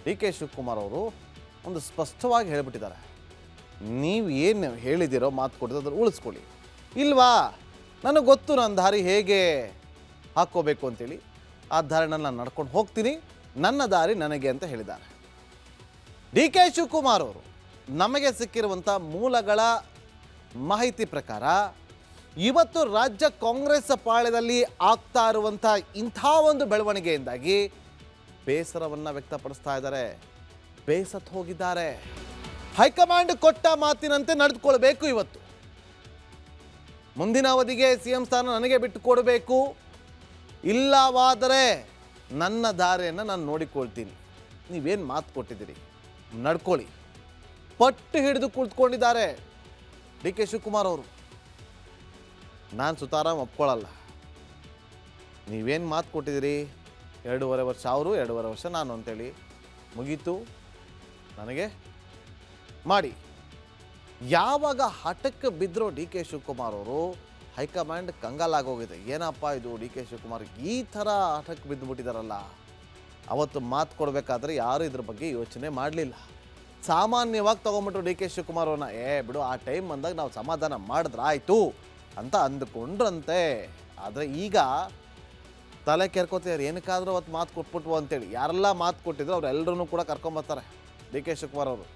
DK ಶಿವಕುಮಾರ್ ಅವರು ಒಂದು ಸ್ಪಷ್ಟವಾಗಿ ಹೇಳಿಬಿಟ್ಟಿದ್ದಾರೆ, ನೀವು ಏನು ಹೇಳಿದಿರೋ ಮಾತು ಕೊಟ್ಟಿದ್ದು ಅದನ್ನು ಉಳಿಸ್ಕೊಳ್ಳಿ. ಇಲ್ವಾ, ನನಗೆ ಗೊತ್ತು ನನ್ನ ದಾರಿ ಹೇಗೆ ಹಾಕ್ಕೋಬೇಕು ಅಂತೇಳಿ, ಆ ದಾರಿನಲ್ಲಿ ನಾನು ನಡ್ಕೊಂಡು ಹೋಗ್ತೀನಿ, ನನ್ನ ದಾರಿ ನನಗೆ ಅಂತ ಹೇಳಿದ್ದಾರೆ. DK ಶಿವಕುಮಾರ್ ಅವರು ನಮಗೆ ಸಿಕ್ಕಿರುವಂಥ ಮೂಲಗಳ ಮಾಹಿತಿ ಪ್ರಕಾರ ಇವತ್ತು ರಾಜ್ಯ ಕಾಂಗ್ರೆಸ್ ಪಾಳ್ಯದಲ್ಲಿ ಆಗ್ತಾ ಇರುವಂಥ ಇಂಥ ಒಂದು ಬೆಳವಣಿಗೆಯಿಂದಾಗಿ ಬೇಸರವನ್ನು ವ್ಯಕ್ತಪಡಿಸ್ತಾ ಇದ್ದಾರೆ, ಬೇಸತ್ತು ಹೋಗಿದ್ದಾರೆ. ಹೈಕಮಾಂಡ್ ಕೊಟ್ಟ ಮಾತಿನಂತೆ ನಡೆದುಕೊಳ್ಬೇಕು. ಇವತ್ತು ಮುಂದಿನ ಅವಧಿಗೆ CM ಸ್ಥಾನ ನನಗೆ ಬಿಟ್ಟು ಕೊಡಬೇಕು, ಇಲ್ಲವಾದರೆ ನನ್ನ ದಾರಿಯನ್ನು ನಾನು ನೋಡಿಕೊಳ್ತೀನಿ. ನೀವೇನು ಮಾತು ಕೊಟ್ಟಿದ್ದೀರಿ ನಡ್ಕೊಳ್ಳಿ. ಪಟ್ಟು ಹಿಡಿದು ಕುಳಿತುಕೊಂಡಿದ್ದಾರೆ DK ಶಿವಕುಮಾರ್ ಅವರು. ನಾನು ಸುತಾರಾಮ್ ಒಪ್ಕೊಳ್ಳಲ್ಲ. ನೀವೇನು ಮಾತು ಕೊಟ್ಟಿದ್ದೀರಿ, 2.5 ವರ್ಷ ಅವರು, 2.5 ವರ್ಷ ನಾನು ಅಂತೇಳಿ ಮುಗೀತು, ನನಗೆ ಮಾಡಿ. ಯಾವಾಗ ಹಠಕ್ಕೆ ಬಿದ್ದರೂ DK ಶಿವಕುಮಾರ್ ಅವರು, ಹೈಕಮಾಂಡ್ ಕಂಗಾಲಾಗೋಗಿದೆ. ಏನಪ್ಪ ಇದು DK ಶಿವಕುಮಾರ್ ಈ ಥರ ಹಠಕ್ಕೆ ಬಿದ್ದುಬಿಟ್ಟಿದ್ದಾರಲ್ಲ. ಅವತ್ತು ಮಾತು ಕೊಡಬೇಕಾದ್ರೆ ಯಾರೂ ಇದ್ರ ಬಗ್ಗೆ ಯೋಚನೆ ಮಾಡಲಿಲ್ಲ. ಸಾಮಾನ್ಯವಾಗಿ ತೊಗೊಂಬಿಟ್ರು DK ಶಿವಕುಮಾರ್ ಅವ್ರನ್ನ. ಬಿಡು, ಆ ಟೈಮ್ ಬಂದಾಗ ನಾವು ಸಮಾಧಾನ ಮಾಡಿದ್ರಾಯ್ತು ಅಂತ ಅಂದುಕೊಂಡ್ರಂತೆ. ಆದರೆ ಈಗ ತಲೆ ಕೆರ್ಕೋತಿದ್ದಾರೆ, ಏನಕ್ಕಾದರೂ ಅವತ್ತು ಮಾತು ಕೊಟ್ಬಿಟ್ವು ಅಂತೇಳಿ. ಯಾರೆಲ್ಲ ಮಾತು ಕೊಟ್ಟಿದ್ರು ಅವರೆಲ್ಲರೂ ಕೂಡ ಕರ್ಕೊಂಬರ್ತಾರೆ DK ಶಿವಕುಮಾರ್ ಅವರು.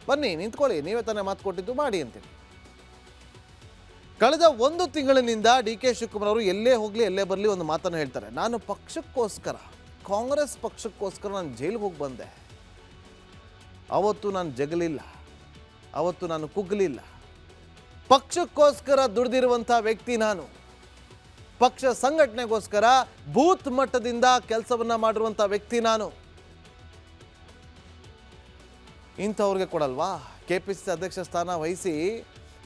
ಬನ್ನಿ ನಿಂತ್ಕೊಳ್ಳಿ, ನೀವೇ ತಾನೇ ಮಾತು ಕೊಟ್ಟಿದ್ದು, ಮಾಡಿ ಅಂತೇಳಿ. ಕಳೆದ 1 ತಿಂಗಳಿನಿಂದ DK ಶಿವಕುಮಾರ್ ಅವರು ಎಲ್ಲೇ ಹೋಗಲಿ ಎಲ್ಲೇ ಬರಲಿ ಒಂದು ಮಾತನ್ನು ಹೇಳ್ತಾರೆ, ನಾನು ಪಕ್ಷಕ್ಕೋಸ್ಕರ, ಕಾಂಗ್ರೆಸ್ ಪಕ್ಷಕ್ಕೋಸ್ಕರ ನಾನು ಜೈಲಿಗೆ ಹೋಗಿ ಬಂದೆ. ಅವತ್ತು ನಾನು ಜಗಲಿಲ್ಲ, ಅವತ್ತು ನಾನು ಕುಗ್ಗಲಿಲ್ಲ. ಪಕ್ಷಕ್ಕೋಸ್ಕರ ದುಡಿದಿರುವಂಥ ವ್ಯಕ್ತಿ ನಾನು. ಪಕ್ಷ ಸಂಘಟನೆಗೋಸ್ಕರ ಬೂತ್ ಮಟ್ಟದಿಂದ ಕೆಲಸವನ್ನ ಮಾಡಿರುವಂಥ ವ್ಯಕ್ತಿ ನಾನು. ಇಂಥವ್ರಿಗೆ ಕೊಡಲ್ವಾ? KPCC ಅಧ್ಯಕ್ಷ ಸ್ಥಾನ ವಹಿಸಿ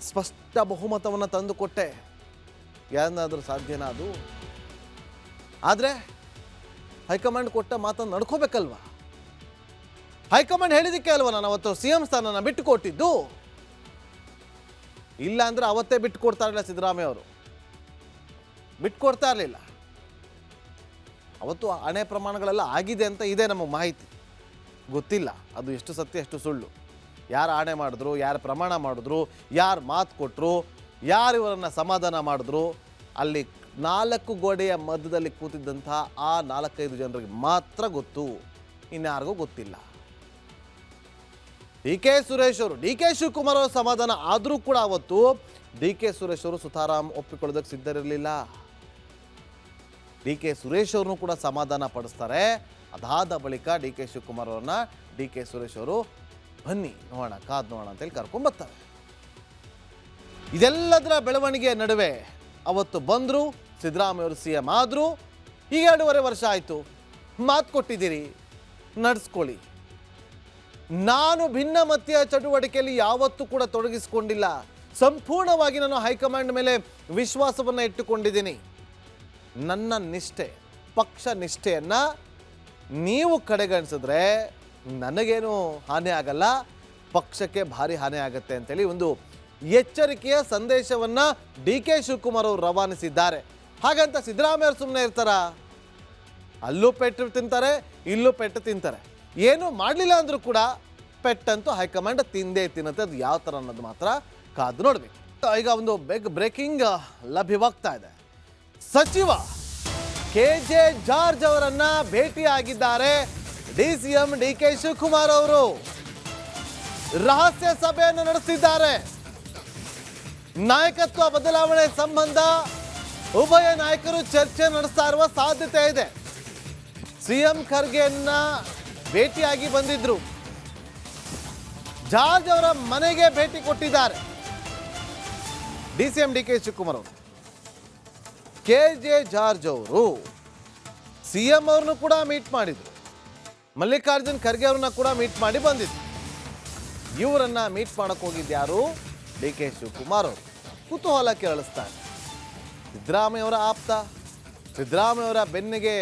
ಸ್ಪಷ್ಟ ಬಹುಮತವನ್ನು ತಂದು ಕೊಟ್ಟೆ. ಯಾರನ್ನಾದರೂ ಸಾಧ್ಯನಾ ಅದು? ಆದರೆ ಹೈಕಮಾಂಡ್ ಕೊಟ್ಟ ಮಾತನ್ನು ನಡ್ಕೋಬೇಕಲ್ವಾ? ಹೈಕಮಾಂಡ್ ಹೇಳಿದಕ್ಕೆ ಅಲ್ವಾ ನಾನು ಅವತ್ತು CM ಸ್ಥಾನನ ಬಿಟ್ಟು ಕೊಟ್ಟಿದ್ದು. ಇಲ್ಲ ಅಂದರೆ ಅವತ್ತೇ ಬಿಟ್ಟು ಕೊಡ್ತಾ ಇರಲಿಲ್ಲ ಸಿದ್ದರಾಮಯ್ಯ ಅವರು, ಬಿಟ್ಕೊಡ್ತಾ ಇರಲಿಲ್ಲ. ಅವತ್ತು ಹಣೆ ಪ್ರಮಾಣಗಳೆಲ್ಲ ಆಗಿದೆ ಅಂತ ಇದೆ ನಮಗೆ ಮಾಹಿತಿ, ಗೊತ್ತಿಲ್ಲ ಅದು ಎಷ್ಟು ಸತ್ಯ ಎಷ್ಟು ಸುಳ್ಳು. ಯಾರು ಆಣೆ ಮಾಡಿದ್ರು, ಯಾರು ಪ್ರಮಾಣ ಮಾಡಿದ್ರು, ಯಾರು ಮಾತು ಕೊಟ್ಟರು, ಯಾರು ಇವರನ್ನು ಸಮಾಧಾನ ಮಾಡಿದ್ರು, ಅಲ್ಲಿ 4 ಗೋಡೆಯ ಮಧ್ಯದಲ್ಲಿ ಕೂತಿದ್ದಂಥ ಆ 4-5 ಜನರಿಗೆ ಮಾತ್ರ ಗೊತ್ತು, ಇನ್ಯಾರಿಗೂ ಗೊತ್ತಿಲ್ಲ. ಡಿ ಕೆ ಸುರೇಶ್ ಅವರು, ಡಿ ಕೆ ಶಿವಕುಮಾರ್ ಅವರು ಸಮಾಧಾನ ಆದರೂ ಕೂಡ ಅವತ್ತು ಡಿ ಕೆ ಸುರೇಶ್ ಅವರು ಸುತಾರಾಮ್ ಒಪ್ಪಿಕೊಳ್ಳೋದಕ್ಕೆ ಸಿದ್ಧರಿರಲಿಲ್ಲ. ಡಿ ಕೆ ಸುರೇಶ್ ಅವ್ರನ್ನೂ ಕೂಡ ಸಮಾಧಾನ ಪಡಿಸ್ತಾರೆ. ಅದಾದ ಬಳಿಕ ಡಿ ಕೆ ಶಿವಕುಮಾರ್ ಅವ್ರನ್ನ ಡಿ ಕೆ ಸುರೇಶ್ ಅವರು ಬನ್ನಿ ನೋಡೋಣ, ಕಾದು ನೋಡೋಣ ಅಂತೇಳಿ ಕರ್ಕೊಂಡ್ಬರ್ತಾರೆ. ಇದೆಲ್ಲದರ ಬೆಳವಣಿಗೆಯ ನಡುವೆ ಅವತ್ತು ಬಂದರು, ಸಿದ್ದರಾಮಯ್ಯ ಅವರು CM ಆದರು. ಈಗ 2.5 ವರ್ಷ ಆಯಿತು, ಮಾತು ಕೊಟ್ಟಿದ್ದೀರಿ, ನಡೆಸ್ಕೊಳ್ಳಿ. ನಾನು ಭಿನ್ನಮತೀಯ ಚಟುವಟಿಕೆಯಲ್ಲಿ ಯಾವತ್ತೂ ಕೂಡ ತೊಡಗಿಸಿಕೊಂಡಿಲ್ಲ. ಸಂಪೂರ್ಣವಾಗಿ ನಾನು ಹೈಕಮಾಂಡ್ ಮೇಲೆ ವಿಶ್ವಾಸವನ್ನು ಇಟ್ಟುಕೊಂಡಿದ್ದೀನಿ. ನನ್ನ ನಿಷ್ಠೆ, ಪಕ್ಷ ನಿಷ್ಠೆಯನ್ನು ನೀವು ಕಡೆಗಣಿಸಿದ್ರೆ ನನಗೇನು ಹಾನಿ ಆಗಲ್ಲ, ಪಕ್ಷಕ್ಕೆ ಭಾರಿ ಹಾನಿ ಆಗುತ್ತೆ ಅಂತೇಳಿ ಒಂದು ಎಚ್ಚರಿಕೆಯ ಸಂದೇಶವನ್ನು ಡಿ ಕೆ ಶಿವಕುಮಾರ್ ಅವರು ರವಾನಿಸಿದ್ದಾರೆ. ಹಾಗಂತ ಸಿದ್ದರಾಮಯ್ಯ ಅವರು ಸುಮ್ಮನೆ ಇರ್ತಾರಾ? ಅಲ್ಲೂ ಪೆಟ್ಟು ತಿಂತಾರೆ, ಇಲ್ಲೂ ಪೆಟ್ಟು ತಿಂತಾರೆ. ಏನೂ ಮಾಡಲಿಲ್ಲ ಅಂದರೂ ಕೂಡ ಪೆಟ್ಟಂತೂ ಹೈಕಮಾಂಡ್ ತಿಂದೇ ತಿನ್ನುತ್ತೆ. ಅದು ಯಾವ ಥರ ಅನ್ನೋದು ಮಾತ್ರ ಕಾದು ನೋಡಬೇಕು. ಈಗ ಒಂದು ಬ್ರೇಕಿಂಗ್ ಲಭ್ಯವಾಗ್ತಾ ಇದೆ. ಸಚಿವ KJ ಜಾರ್ಜ್ ಅವರನ್ನ ಭೇಟಿಯಾಗಿದ್ದಾರೆ DCM DK ಶಿವಕುಮಾರ್ ಅವರು. ರಹಸ್ಯ ಸಭೆಯನ್ನು ನಡೆಸಿದ್ದಾರೆ. ನಾಯಕತ್ವ ಬದಲಾವಣೆ ಸಂಬಂಧ ಉಭಯ ನಾಯಕರು ಚರ್ಚೆ ನಡೆಸ್ತಾ ಇರುವ ಸಾಧ್ಯತೆ ಇದೆ. CM ಖರ್ಗೆಯನ್ನ ಭೇಟಿಯಾಗಿ ಬಂದಿದ್ರು. ಜಾರ್ಜ್ ಅವರ ಮನೆಗೆ ಭೇಟಿ ಕೊಟ್ಟಿದ್ದಾರೆ DCM DK ಶಿವಕುಮಾರ್ ಅವರು. KJ ಜಾರ್ಜ್ ಅವರು CM ಅವ್ರನ್ನು ಕೂಡ ಮೀಟ್ ಮಾಡಿದ್ರು. ಮಲ್ಲಿಕಾರ್ಜುನ್ ಖರ್ಗೆ ಅವ್ರನ್ನ ಕೂಡ ಮೀಟ್ ಮಾಡಿ ಬಂದಿದ್ರು. ಇವರನ್ನ ಮೀಟ್ ಮಾಡಕ್ಕೆ ಹೋಗಿದ್ದು ಯಾರು? DK ಶಿವಕುಮಾರ್ ಅವರು. ಕುತೂಹಲ ಕೆರಳಿಸ್ತಾರೆ. ಸಿದ್ದರಾಮಯ್ಯ ಅವರ ಆಪ್ತ, ಸಿದ್ದರಾಮಯ್ಯ ಅವರ ಬೆನ್ನಿಗೆ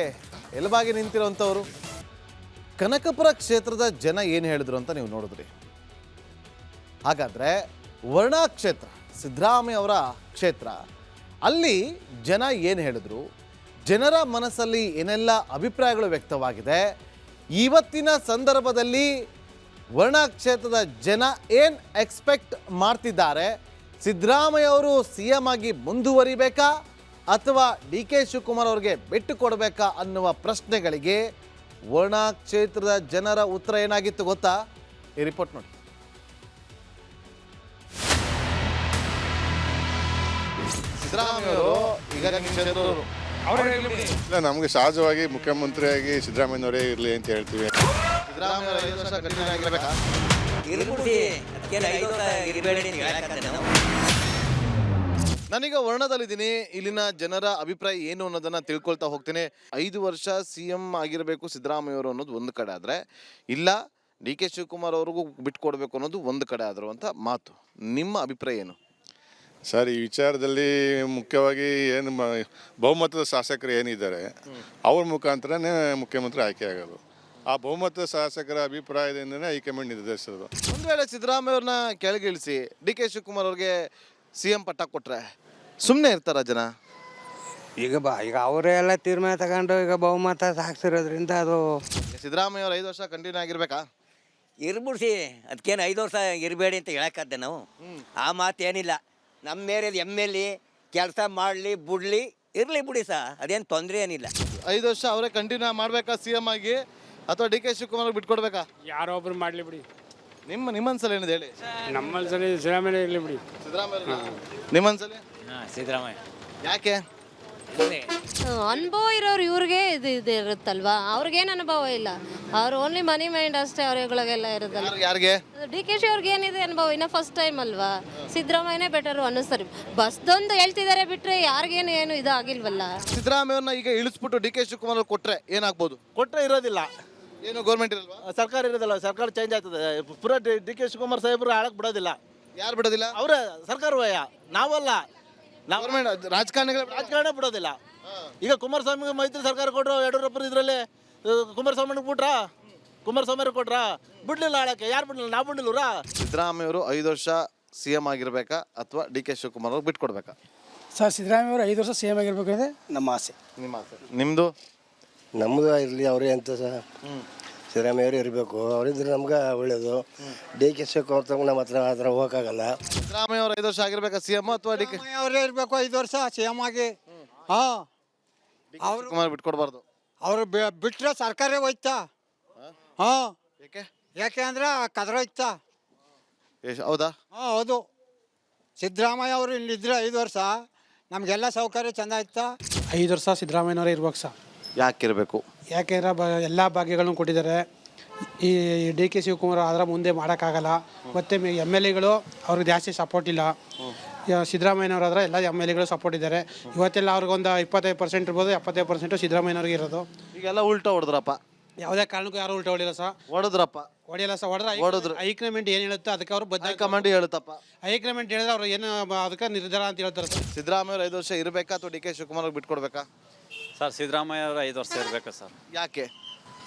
ಎಲುಬಾಗಿ ನಿಂತಿರುವಂಥವರು. ಕನಕಪುರ ಕ್ಷೇತ್ರದ ಜನ ಏನು ಹೇಳಿದ್ರು ಅಂತ ನೀವು ನೋಡಿದ್ರಿ. ಹಾಗಾದರೆ ವರ್ಣಾ ಕ್ಷೇತ್ರ, ಸಿದ್ದರಾಮಯ್ಯ ಅವರ ಕ್ಷೇತ್ರ, ಅಲ್ಲಿ ಜನ ಏನು ಹೇಳಿದ್ರು, ಜನರ ಮನಸ್ಸಲ್ಲಿ ಏನೆಲ್ಲ ಅಭಿಪ್ರಾಯಗಳು ವ್ಯಕ್ತವಾಗಿದೆ, ಇವತ್ತಿನ ಸಂದರ್ಭದಲ್ಲಿ ವರ್ಣಾ ಕ್ಷೇತ್ರದ ಜನ ಏನು ಎಕ್ಸ್ಪೆಕ್ಟ್ ಮಾಡ್ತಿದ್ದಾರೆ, ಸಿದ್ದರಾಮಯ್ಯ ಅವರು CM ಆಗಿ ಮುಂದುವರಿಬೇಕಾ ಅಥವಾ DK ಶಿವಕುಮಾರ್ ಅವರಿಗೆ ಬಿಟ್ಟು ಕೊಡಬೇಕಾ ಅನ್ನುವ ಪ್ರಶ್ನೆಗಳಿಗೆ ವರ್ಣಾ ಕ್ಷೇತ್ರದ ಜನರ ಉತ್ತರ ಏನಾಗಿತ್ತು ಗೊತ್ತಾ? ಈ ರಿಪೋರ್ಟ್ ನೋಡಿ. ಸಿದ್ದರಾಮಯ್ಯ ಅವರು ಈಗ ಇಲ್ಲ, ನಮಗೆ ಸಹಜವಾಗಿ ಮುಖ್ಯಮಂತ್ರಿಯಾಗಿ ಸಿದ್ದರಾಮಯ್ಯನವರೇ ಇರಲಿ ಅಂತ ಹೇಳ್ತೀವಿ. ನಾನೀಗ ವರ್ಣದಲ್ಲಿದ್ದೀನಿ. ಇಲ್ಲಿನ ಜನರ ಅಭಿಪ್ರಾಯ ಏನು ಅನ್ನೋದನ್ನ ತಿಳ್ಕೊಳ್ತಾ ಹೋಗ್ತೀನಿ. 5 ವರ್ಷ CM ಆಗಿರಬೇಕು ಸಿದ್ದರಾಮಯ್ಯ ಅವರು ಅನ್ನೋದು ಒಂದು ಕಡೆ ಆದರೆ, ಇಲ್ಲ DK ಶಿವಕುಮಾರ್ ಅವ್ರಿಗೂ ಬಿಟ್ಕೊಡ್ಬೇಕು ಅನ್ನೋದು ಒಂದು ಕಡೆ ಆಗಿರುವಂಥ ಮಾತು. ನಿಮ್ಮ ಅಭಿಪ್ರಾಯ ಏನು ಸರ್? ಈ ವಿಚಾರದಲ್ಲಿ ಮುಖ್ಯವಾಗಿ ಏನು ಬಹುಮತದ ಶಾಸಕರು ಏನಿದ್ದಾರೆ ಅವ್ರ ಮುಖಾಂತರನೇ ಮುಖ್ಯಮಂತ್ರಿ ಆಯ್ಕೆ ಆಗೋದು. ಆ ಬಹುಮತದ ಶಾಸಕರ ಅಭಿಪ್ರಾಯದಿಂದನೇ ಹೈಕಮಾಂಡ್ ನಿರ್ಧರಿಸೋದು. ಒಂದು ವೇಳೆ ಸಿದ್ದರಾಮಯ್ಯ ಅವ್ರನ್ನ ಕೆಳಗಿಳಿಸಿ DK ಶಿವಕುಮಾರ್ ಅವ್ರಿಗೆ CM ಪಟ್ಟ ಕೊಟ್ರೆ ಸುಮ್ಮನೆ ಇರ್ತಾರ ಜನ? ಈಗ ಅವರೇ ಎಲ್ಲ ತೀರ್ಮಾನ ತಗೊಂಡು ಈಗ ಬಹುಮತ ಸಾಕ್ಸಿರೋದ್ರಿಂದ ಅದು ಸಿದ್ದರಾಮಯ್ಯ ಅವ್ರು 5 ವರ್ಷ ಕಂಟಿನ್ಯೂ ಆಗಿರ್ಬೇಕಾ? ಇರ್ಬಿಡ್ಸಿ, ಅದಕ್ಕೇನು 5 ವರ್ಷ ಇರಬೇಡಿ ಅಂತ ಹೇಳಕ್ಕದ್ದೆ ನಾವು. ಆ ಮಾತೇನಿಲ್ಲ. ನಮ್ಮ ಏರಿಯಾದ MLA ಕೆಲಸ ಮಾಡಲಿ ಬಿಡಲಿ ಇರಲಿ ಬಿಡಿ ಅದೇನು ತೊಂದರೆ ಏನಿಲ್ಲ. 5 ವರ್ಷ ಅವರೇ ಕಂಟಿನ್ಯೂ ಮಾಡಬೇಕಾ CM ಆಗಿ ಅಥವಾ DK ಶಿವಕುಮಾರ್ ಬಿಟ್ಕೊಡ್ಬೇಕಾ? ಯಾರೋ ಒಬ್ರು ಮಾಡಲಿ ಬಿಡಿ. ನಿಮ್ಮನ್ಸಲ್ಲಿ ಏನಿದೆ ಹೇಳಿ? ನಮ್ಮಲ್ಲಿ ಸಿದ್ದರಾಮಯ್ಯ ಇರಲಿ ಬಿಡಿ. ಸಿದ್ದರಾಮಯ್ಯ ನಿಮ್ಮನ್ಸಲ್ಲಿ? ಸಿದ್ದರಾಮಯ್ಯ. ಯಾಕೆ? ಅನುಭವ ಇರೋರು ಇವ್ರಿಗೆ ಇದು ಇರುತ್ತಲ್ವಾ, ಅವ್ರಿಗೇನು ಅನುಭವ ಇಲ್ಲ. ಅವ್ರು ಓನ್ಲಿ ಮನಿ ಮೈಂಡ್ ಅಷ್ಟೇ ಅವ್ರಿಗಳಿಗೆಲ್ಲ ಇರೋದಲ್ಲ. ಯಾರಿಗೆ? DK ಅವ್ರಿಗೆ ಏನಿದೆ ಅನುಭವ, ಇನ್ನ ಫಸ್ಟ್ ಟೈಮ್ ಅಲ್ವಾ. ಸಿದ್ದರಾಮಯ್ಯನೇ ಬೆಟರು ಅನ್ನಿಸ್ತಾರೆ. ಬಸ್ದೊಂದು ಹೇಳ್ತಿದ್ದಾರೆ ಬಿಟ್ರೆ ಯಾರಿಗೇನು ಏನು ಇದು ಆಗಿಲ್ವಲ್ಲ. ಸಿದ್ದರಾಮಯ್ಯವ್ರನ್ನ ಈಗ ಇಳಿಸ್ಬಿಟ್ಟು DK ಶಿವಕುಮಾರ್ ಕೊಟ್ರೆ ಏನಾಗ್ಬೋದು? ಕೊಟ್ಟರೆ ಇರೋದಿಲ್ಲ, ಏನು ಗೌರ್ಮೆಂಟ್ ಇರಲ್ವಾ? ಸರ್ಕಾರ ಇರೋದಿಲ್ಲ, ಸರ್ಕಾರ ಚೇಂಜ್ ಆಗ್ತದೆ. ಪೂರ DK ಶಿವಕುಮಾರ್ ಸಾಹೇಬರು ಆಳಕ್ಕೆ ಬಿಡೋದಿಲ್ಲ. ಯಾರು ಬಿಡೋದಿಲ್ಲ? ಅವರೇ ಸರ್ಕಾರವೇ, ನಾವಲ್ಲ. ಗೌರ್ಮೆಂಟ್ ರಾಜಕಾರಣ ಬಿಡೋದಿಲ್ಲ. ಈಗ ಕುಮಾರಸ್ವಾಮಿಗೆ ಮೈತ್ರಿ ಸರ್ಕಾರ ಕೊಟ್ಟರು, ಯಡಿಯೂರಪ್ಪರು ಇದರಲ್ಲಿ ಕುಮಾರಸ್ವಾಮಿಗೆ ಬಿಟ್ರಾ, ಕುಮಾರಸ್ವಾಮಿ ಕೊಟ್ರಾ? ಬಿಡ್ಲಿಲ್ಲ ಆಳಕ್ಕೆ. ಯಾರು ಬಿಡ್ಲಿಲ್ಲ? ನಾವು ಬಿಡ್ಲಿಲ್ವರಾ? ಸಿದ್ದರಾಮಯ್ಯ ಅವರು 5 ವರ್ಷ CM ಆಗಿರ್ಬೇಕಾ ಅಥವಾ DK ಶಿವಕುಮಾರ್ ಅವ್ರಿಗೆ ಬಿಟ್ಕೊಡ್ಬೇಕಾ? ಸರ್, ಸಿದ್ದರಾಮಯ್ಯ ಅವರು 5 ವರ್ಷ CM ಆಗಿರ್ಬೇಕಾದ್ರೆ ನಮ್ಮ ಆಸೆ. ನಿಮ್ಮ ಆಸೆ? ನಿಮ್ಮದು? ನಮ್ಮದು ಇರಲಿ ಅವರೇ ಅಂತ ಸರ್. ಸಿದ್ದರಾಮಯ್ಯ ಅವರು ಇರಬೇಕು, ಅವರಿದ್ರೆ ನಮ್ಗೆ ಒಳ್ಳೇದು. ಡಿ ಕೆ ಶಿವಕುಮಾರ್ ತಗೊಂಡು ನಮ್ಮ ಹತ್ರ ಆ ಥರ ಹೋಗೋಕ್ಕಾಗಲ್ಲ. ಸಿದ್ದರಾಮಯ್ಯ ಅವರು 5 ವರ್ಷ ಆಗಿರ್ಬೇಕಾ CM ಅಥವಾ ಡಿ ಕೆ ಅವರೇ ಇರಬೇಕು 5 ವರ್ಷ CM ಆಗಿ. ಹಾಂ, ಶಿವಕುಮಾರ್ ಬಿಟ್ಕೊಡ್ಬಾರ್ದು. ಅವರು ಬಿಟ್ಟರೆ ಸರ್ಕಾರ ಹೋಯ್ತಾ. ಹಾಂ, ಏಕೆ ಯಾಕೆ ಅಂದ್ರೆ ಕದ್ರೋಯ್ತಾ. ಹೌದಾ? ಹಾಂ, ಹೌದು. ಸಿದ್ದರಾಮಯ್ಯ ಅವರು ಇಲ್ಲಿದ್ರೆ 5 ವರ್ಷ ನಮಗೆಲ್ಲ ಸೌಕರ್ಯ ಚೆಂದ ಇತ್ತಾ. 5 ವರ್ಷ ಸಿದ್ದರಾಮಯ್ಯನವರೇ ಇರ್ಬೇಕು ಸರ್. ಯಾಕಿರಬೇಕು? ಯಾಕೆಂದ್ರೆ ಎಲ್ಲ ಭಾಗ್ಯಗಳನ್ನು ಕೊಟ್ಟಿದ್ದಾರೆ. ಈ ಡಿ ಕೆ ಶಿವಕುಮಾರ್ ಅದರ ಮುಂದೆ ಮಾಡೋಕ್ಕಾಗಲ್ಲ. ಮತ್ತು MLAಗಳು ಅವ್ರಿಗೆ ಜಾಸ್ತಿ ಸಪೋರ್ಟ್ ಇಲ್ಲ. ಸಿದ್ದರಾಮಯ್ಯನವರಾದ್ರೆ ಎಲ್ಲ MLAಗಳು ಸಪೋರ್ಟ್ ಇದ್ದಾರೆ. ಇವತ್ತೆಲ್ಲ ಅವ್ರಿಗೊಂದು 25% ಇರ್ಬೋದು, 75% ಸಿದ್ದರಾಮಯ್ಯನವ್ರಿಗೆ ಇರೋದು. ಈಗೆಲ್ಲ ಉಲ್ಟಾ ಹೊಡೆದ್ರಪ್ಪ. ಯಾವುದೇ ಕಾರಣಕ್ಕೂ ಯಾರು ಉಲ್ಟಾ ಹೊಡಿಲ್ಲ ಸರ್. ಹೊಡೆದ್ರಪ್ಪ. ಹೊಡಿಯಲ್ಲ ಸರ್. ಹೊಡೆದ್ರು. ಹೈಕಮಾಂಡ್ ಏನು ಹೇಳುತ್ತೋ ಅದಕ್ಕೆ ಅವರು ಹೈಕಮಾಂಡ್ ಹೇಳುತ್ತಪ್ಪ. ಹೈಕಮಾಂಡ್ ಹೇಳಿದ್ರೆ ಅವ್ರು ಏನು ಅದಕ್ಕೆ ನಿರ್ಧಾರ ಅಂತ ಹೇಳ್ತಾರೆ ಸರ್. ಸಿದ್ದರಾಮಯ್ಯ ಅವರು 5 ವರ್ಷ ಇರಬೇಕಾ ಅಥವಾ ಡಿ ಕೆ ಶಿವಕುಮಾರ್ ಅವ್ರಿಗೆ ಬಿಟ್ಕೊಡ್ಬೇಕಾ? ಸರ್, ಸಿದ್ದರಾಮಯ್ಯ ಅವರು 5 ವರ್ಷ ಇರಬೇಕು ಸರ್. ಯಾಕೆ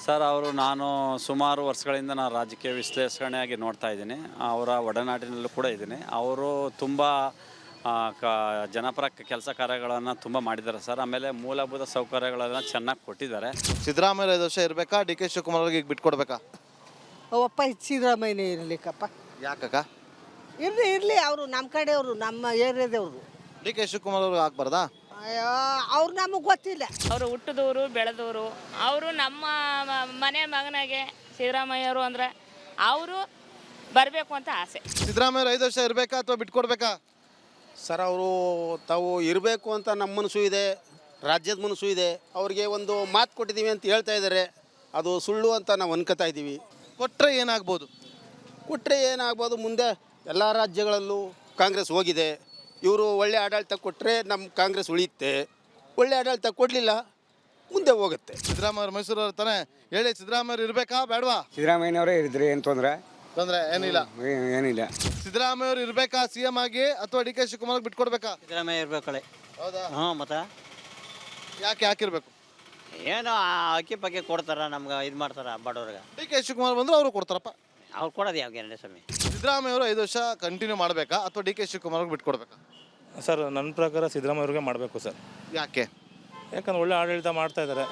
ಸರ್, ನಾನು ಸುಮಾರು ವರ್ಷಗಳಿಂದ ನಾನು ರಾಜಕೀಯ ವಿಶ್ಲೇಷಣೆಯಾಗಿ ನೋಡ್ತಾ ಇದ್ದೀನಿ. ಅವರ ಒಡನಾಟಿನಲ್ಲೂ ಕೂಡ ಇದ್ದೀನಿ. ಅವರು ತುಂಬ ಜನಪರ ಕೆಲಸ ಕಾರ್ಯಗಳನ್ನು ತುಂಬ ಮಾಡಿದ್ದಾರೆ ಸರ್. ಆಮೇಲೆ ಮೂಲಭೂತ ಸೌಕರ್ಯಗಳನ್ನು ಚೆನ್ನಾಗಿ ಕೊಟ್ಟಿದ್ದಾರೆ. ಸಿದ್ದರಾಮಯ್ಯ 5 ವರ್ಷ ಇರಬೇಕಾ, ಡಿ ಕೆ ಶಿವಕುಮಾರ್ ಅವ್ರಿಗೆ ಈಗ ಬಿಟ್ಕೊಡ್ಬೇಕಾ? ಒಪ್ಪ ಸಿದ್ದರಾಮಯ್ಯನೇ ಇರಲಿಕ್ಕಪ್ಪ. ಯಾಕಕ್ಕ? ಇರಲಿ ಅವರು ನಮ್ಮ ಕಡೆಯವರು, ನಮ್ಮ ಏರಿಯಾದವರು. ಡಿ ಕೆ ಶಿವಕುಮಾರ್ ಅವ್ರಿಗೆ ಆಗ್ಬಾರ್ದಾ? ಅವ್ರು ನಮಗೆ ಗೊತ್ತಿಲ್ಲ. ಅವರು ಹುಟ್ಟಿದವರು ಬೆಳೆದವರು, ಅವರು ನಮ್ಮ ಮನೆ ಮಗನಾಗೆ ಸಿದ್ದರಾಮಯ್ಯವರು ಅಂದರೆ ಅವರು ಬರಬೇಕು ಅಂತ ಆಸೆ. ಸಿದ್ದರಾಮಯ್ಯ 5 ವರ್ಷ ಇರಬೇಕಾ ಅಥವಾ ಬಿಟ್ಕೊಡ್ಬೇಕಾ? ಸರ್, ಅವರು ತಾವು ಇರಬೇಕು ಅಂತ ನಮ್ಮ ಮನಸ್ಸು ಇದೆ, ರಾಜ್ಯದ ಮನಸ್ಸು ಇದೆ. ಅವ್ರಿಗೆ ಒಂದು ಮಾತು ಕೊಟ್ಟಿದ್ದೀವಿ ಅಂತ ಹೇಳ್ತಾ ಇದ್ದಾರೆ. ಅದು ಸುಳ್ಳು ಅಂತ ನಾವು ಅನ್ಕೋತಾ ಇದ್ದೀವಿ. ಕೊಟ್ಟರೆ ಏನಾಗ್ಬೋದು? ಕೊಟ್ಟರೆ ಏನಾಗ್ಬೋದು, ಮುಂದೆ ಎಲ್ಲ ರಾಜ್ಯಗಳಲ್ಲೂ ಕಾಂಗ್ರೆಸ್ ಹೋಗಿದೆ. ಇವರು ಒಳ್ಳೆ ಆಡಳಿತ ಕೊಟ್ಟರೆ ನಮ್ಮ ಕಾಂಗ್ರೆಸ್ ಉಳಿಯುತ್ತೆ. ಒಳ್ಳೆ ಆಡಳಿತ ಕೊಡಲಿಲ್ಲ, ಮುಂದೆ ಹೋಗುತ್ತೆ. ಸಿದ್ದರಾಮಯ್ಯ ಮೈಸೂರವ್ರು ತಾನೆ ಹೇಳಿ, ಸಿದ್ದರಾಮಯ್ಯ ಇರಬೇಕಾ ಬೇಡವಾ? ಸಿದ್ದರಾಮಯ್ಯನವರೇ ಇರಿದ್ರೆ ಏನು ತೊಂದರೆ ಏನಿಲ್ಲ. ಏನಿಲ್ಲ. ಸಿದ್ದರಾಮಯ್ಯ ಅವರು ಇರಬೇಕಾ CM ಆಗಿ ಅಥವಾ ಡಿ ಕೆ ಶಿವಕುಮಾರ್ ಬಿಟ್ಕೊಡ್ಬೇಕಾ? ಸಿದ್ದರಾಮಯ್ಯ ಇರಬೇಕಳೆ. ಹೌದಾ? ಹಾಂ, ಮತ್ತೆ ಯಾಕಿರ್ಬೇಕು? ಏನೋ ಅಕ್ಕಿ ಪಕ್ಕಿ ಕೊಡ್ತಾರ, ನಮ್ಗೆ ಇದು ಮಾಡ್ತಾರ ಬಡವ್ರಿಗೆ. ಡಿ ಕೆ ಶಿವಕುಮಾರ್ ಬಂದ್ರೆ ಅವರು ಕೊಡ್ತಾರಪ್ಪ. ಅವ್ರು ಕೊಡೋದು ಯಾವ ಗ್ಯಾರಂಟಿ ಸ್ವಾಮಿ? ಸಿದ್ದರಾಮಯ್ಯ ಅವರು 5 ವರ್ಷ ಕಂಟಿನ್ಯೂ ಮಾಡಬೇಕಾ ಅಥವಾ ಡಿ ಕೆ ಶಿವಕುಮಾರ್ ಅವ್ರಿಗೆ ಬಿಟ್ಕೊಡ್ಬೇಕಾ? ಸರ್, ನನ್ನ ಪ್ರಕಾರ ಸಿದ್ದರಾಮಯ್ಯ ಅವ್ರಿಗೆ ಮಾಡಬೇಕು ಸರ್. ಯಾಕೆ? ಯಾಕಂದ್ರೆ ಒಳ್ಳೆ ಆಡಳಿತ ಮಾಡ್ತಾ ಇದ್ದಾರೆ.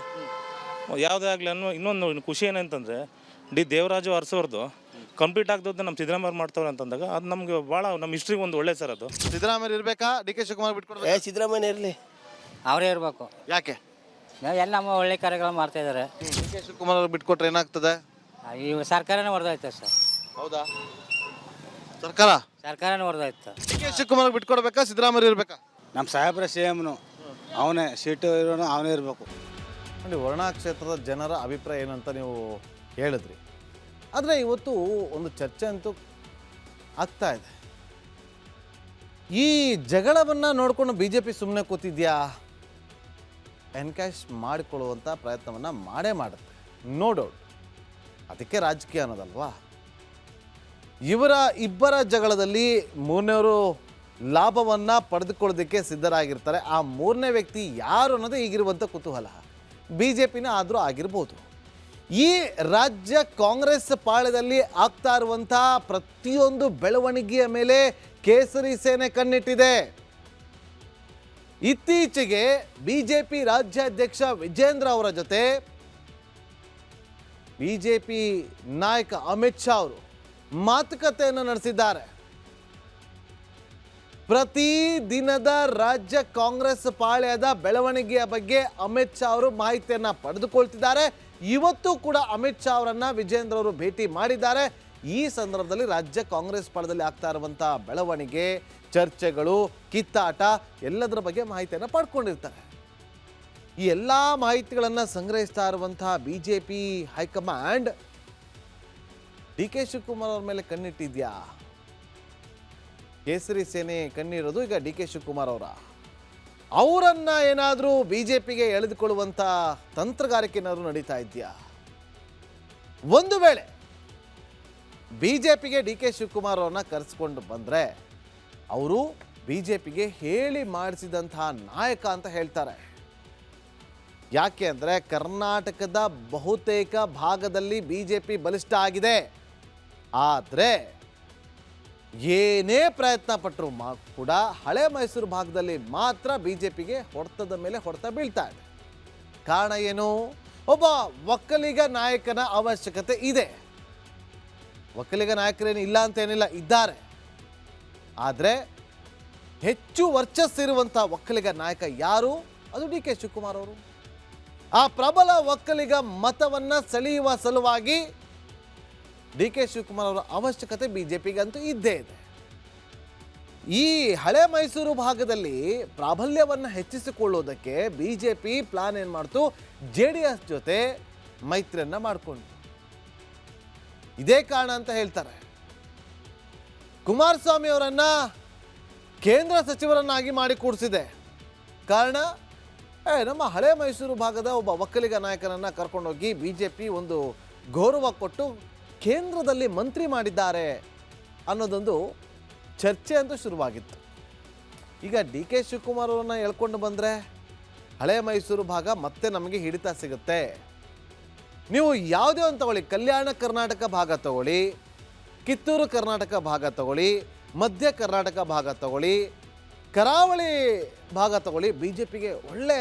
ಯಾವುದೇ ಆಗಲಿ ಇನ್ನೊಂದು ಖುಷಿ ಏನಂತಂದರೆ ದೇವರಾಜು ಅರಸೋರ್ದು ಕಂಪ್ಲೀಟ್ ಆಗ್ದದ್ದು ನಮ್ಮ ಸಿದ್ದರಾಮಯ್ಯ ಮಾಡ್ತಾವ್ರೆ ಅಂತಂದಾಗ ಅದು ನಮಗೆ ಭಾಳ ನಮ್ಮ ಹಿಸ್ಟ್ರಿಗೆ ಒಂದು ಒಳ್ಳೆ ಸರ್. ಅದು ಸಿದ್ದರಾಮಯ್ಯ ಇರಬೇಕಾ, ಡಿ ಕೆ ಶಿವಕುಮಾರ್ ಬಿಟ್ಕೊಡ್ಬೇಕಾ? ಸಿದ್ದರಾಮಯ್ಯ ಇರಲಿ, ಅವರೇ ಇರಬೇಕು. ಯಾಕೆ? ಎಲ್ಲ ನಮ್ಮ ಒಳ್ಳೆ ಕಾರ್ಯಗಳು ಮಾಡ್ತಾ ಇದ್ದಾರೆ. ಡಿ ಕೆ ಶಿವಕುಮಾರ್ ಅವ್ರಿಗೆ ಬಿಟ್ಕೊಟ್ರೆ ಏನಾಗ್ತದೆ? ಈ ಸರ್ಕಾರನೇ ಹೊಡೆದಾಯ್ತು ಸರ್. ಹೌದಾ? ಸರ್ಕಾರನೇ ಹೊಡೆದಾಯ್ತು. ಡಿ ಕೆ ಶಿವಕುಮಾರ್ ಬಿಟ್ಕೊಡ್ಬೇಕಾ, ಸಿದ್ದರಾಮಯ್ಯ ಇರಬೇಕಾ? ನಮ್ಮ ಸಾಹೇಬ್ರ CMನು ಅವನೇ, ಸೀಟು ಇರೋನು ಅವನೇ ಇರಬೇಕು. ನೋಡಿ, ವರ್ಣಾ ಕ್ಷೇತ್ರದ ಜನರ ಅಭಿಪ್ರಾಯ ಏನಂತ ನೀವು ಹೇಳಿದ್ರಿ. ಆದರೆ ಇವತ್ತು ಒಂದು ಚರ್ಚೆ ಅಂತೂ ಆಗ್ತಾ ಇದೆ. ಈ ಜಗಳವನ್ನು ನೋಡಿಕೊಂಡು BJP ಸುಮ್ಮನೆ ಕೂತಿದ್ಯಾ? ಎನ್ಕ್ಯಾಶ್ ಮಾಡಿಕೊಳ್ಳುವಂಥ ಪ್ರಯತ್ನವನ್ನು ಮಾಡೇ ಮಾಡುತ್ತೆ, ನೋ ಡೌಟ್. ಅದಕ್ಕೆ ರಾಜಕೀಯ ಅನ್ನೋದಲ್ವಾ? ಇಬ್ಬರ ಜಗಳದಲ್ಲಿ ಮೂರನೇವರು ಲಾಭವನ್ನು ಪಡೆದುಕೊಳ್ಳೋದಕ್ಕೆ ಸಿದ್ಧರಾಗಿರ್ತಾರೆ. ಆ ಮೂರನೇ ವ್ಯಕ್ತಿ ಯಾರು ಅನ್ನೋದೇ ಈಗಿರುವಂಥ ಕುತೂಹಲ. BJPನ ಆದರೂ ಆಗಿರ್ಬೋದು. ಈ ರಾಜ್ಯ ಕಾಂಗ್ರೆಸ್ ಪಾಳ್ಯದಲ್ಲಿ ಆಗ್ತಾ ಇರುವಂಥ ಪ್ರತಿಯೊಂದು ಬೆಳವಣಿಗೆಯ ಮೇಲೆ ಕೇಸರಿ ಸೇನೆ ಕಣ್ಣಿಟ್ಟಿದೆ. ಇತ್ತೀಚೆಗೆ BJP ರಾಜ್ಯಾಧ್ಯಕ್ಷ ವಿಜೇಂದ್ರ ಅವರ ಜೊತೆ BJP ನಾಯಕ ಅಮಿತ್ ಶಾ ಅವರು ಮಾತುಕತೆಯನ್ನು ನಡೆಸಿದ್ದಾರೆ. ಪ್ರತಿ ದಿನದ ರಾಜ್ಯ ಕಾಂಗ್ರೆಸ್ ಪಾಳ್ಯದ ಬೆಳವಣಿಗೆಯ ಬಗ್ಗೆ ಅಮಿತ್ ಶಾ ಅವರು ಮಾಹಿತಿಯನ್ನು ಪಡೆದುಕೊಳ್ತಿದ್ದಾರೆ. ಇವತ್ತು ಕೂಡ ಅಮಿತ್ ಶಾ ಅವರನ್ನ ವಿಜೇಂದ್ರ ಅವರು ಭೇಟಿ ಮಾಡಿದ್ದಾರೆ. ಈ ಸಂದರ್ಭದಲ್ಲಿ ರಾಜ್ಯ ಕಾಂಗ್ರೆಸ್ ಪಾಳ್ಯದಲ್ಲಿ ಆಗ್ತಾ ಇರುವಂಥ ಬೆಳವಣಿಗೆ, ಚರ್ಚೆಗಳು, ಕಿತ್ತಾಟ ಎಲ್ಲದರ ಬಗ್ಗೆ ಮಾಹಿತಿಯನ್ನು ಪಡ್ಕೊಂಡಿರ್ತಾರೆ. ಈ ಎಲ್ಲ ಮಾಹಿತಿಗಳನ್ನು ಸಂಗ್ರಹಿಸ್ತಾ ಇರುವಂತಹ BJP high command D K Shivakumar ಅವ್ರ ಮೇಲೆ ಕಣ್ಣಿಟ್ಟಿದ್ಯಾ? ಕೇಸರಿ ಸೇನೆ ಕಣ್ಣಿರೋದು ಈಗ ಡಿ ಕೆ ಶಿವಕುಮಾರ್ ಅವರನ್ನ ಏನಾದರೂ BJPಗೆ ಎಳೆದುಕೊಳ್ಳುವಂಥ ತಂತ್ರಗಾರಿಕೆ ಏನಾದರೂ ನಡೀತಾ ಇದೆಯಾ? ಒಂದು ವೇಳೆ BJPಗೆ ಡಿ ಕೆ ಶಿವಕುಮಾರ್ ಅವ್ರನ್ನ ಕರೆಸ್ಕೊಂಡು ಬಂದರೆ ಅವರು BJPಗೆ ಹೇಳಿ ಮಾಡಿಸಿದಂತಹ ನಾಯಕ ಅಂತ ಹೇಳ್ತಾರೆ. ಯಾಕೆ ಅಂದರೆ ಕರ್ನಾಟಕದ ಬಹುತೇಕ ಭಾಗದಲ್ಲಿ BJP ಬಲಿಷ್ಠ ಆಗಿದೆ. ಆದರೆ ಏನೇ ಪ್ರಯತ್ನ ಪಟ್ಟರು ಕೂಡ ಹಳೆ ಮೈಸೂರು ಭಾಗದಲ್ಲಿ ಮಾತ್ರ BJPಗೆ ಹೊಡೆತದ ಮೇಲೆ ಹೊಡೆತ ಬೀಳ್ತಾ ಇದೆ. ಕಾರಣ ಏನು? ಒಬ್ಬ ಒಕ್ಕಲಿಗ ನಾಯಕನ ಅವಶ್ಯಕತೆ ಇದೆ. ಒಕ್ಕಲಿಗ ನಾಯಕರೇನು ಇಲ್ಲ ಅಂತೇನಿಲ್ಲ, ಇದ್ದಾರೆ. ಆದರೆ ಹೆಚ್ಚು ವರ್ಚಸ್ಸಿರುವಂಥ ಒಕ್ಕಲಿಗ ನಾಯಕ ಯಾರು? ಅದು ಡಿ ಕೆ ಶಿವಕುಮಾರ್ ಅವರು. ಆ ಪ್ರಬಲ ಒಕ್ಕಲಿಗ ಮತವನ್ನು ಸೆಳೆಯುವ ಸಲುವಾಗಿ ಡಿ ಕೆ ಶಿವಕುಮಾರ್ ಅವರ ಅವಶ್ಯಕತೆ ಬಿಜೆಪಿಗಂತೂ ಇದ್ದೇ ಇದೆ. ಈ ಹಳೆ ಮೈಸೂರು ಭಾಗದಲ್ಲಿ ಪ್ರಾಬಲ್ಯವನ್ನು ಹೆಚ್ಚಿಸಿಕೊಳ್ಳುವುದಕ್ಕೆ ಬಿಜೆಪಿ ಪ್ಲಾನ್ ಏನು ಮಾಡ್ತು? JDS ಜೊತೆ ಮೈತ್ರಿಯನ್ನ ಮಾಡಿಕೊಂಡು, ಇದೇ ಕಾರಣ ಅಂತ ಹೇಳ್ತಾರೆ. ಕುಮಾರಸ್ವಾಮಿ ಅವರನ್ನ ಕೇಂದ್ರ ಸಚಿವರನ್ನಾಗಿ ಮಾಡಿ ಕೂಡಿಸಿದೆ. ಕಾರಣ ನಮ್ಮ ಹಳೆ ಮೈಸೂರು ಭಾಗದ ಒಬ್ಬ ಒಕ್ಕಲಿಗ ನಾಯಕನನ್ನ ಕರ್ಕೊಂಡೋಗಿ ಬಿಜೆಪಿ ಒಂದು ಗೌರವ ಕೊಟ್ಟು ಕೇಂದ್ರದಲ್ಲಿ ಮಂತ್ರಿ ಮಾಡಿದ್ದಾರೆ ಅನ್ನೋದೊಂದು ಚರ್ಚೆ ಅಂತೂ ಶುರುವಾಗಿತ್ತು. ಈಗ ಡಿ ಕೆ ಶಿವಕುಮಾರ್ ಅವರನ್ನ ಹೇಳ್ಕೊಂಡು ಬಂದರೆ ಹಳೆ ಮೈಸೂರು ಭಾಗ ಮತ್ತೆ ನಮಗೆ ಹಿಡಿತ ಸಿಗುತ್ತೆ. ನೀವು ಯಾವುದೇ ಒಂದು ತಗೊಳ್ಳಿ, ಕಲ್ಯಾಣ ಕರ್ನಾಟಕ ಭಾಗ ತಗೊಳ್ಳಿ, ಕಿತ್ತೂರು ಕರ್ನಾಟಕ ಭಾಗ ತಗೊಳ್ಳಿ, ಮಧ್ಯ ಕರ್ನಾಟಕ ಭಾಗ ತಗೊಳ್ಳಿ, ಕರಾವಳಿ ಭಾಗ ತಗೊಳ್ಳಿ, ಬಿಜೆಪಿಗೆ ಒಳ್ಳೆ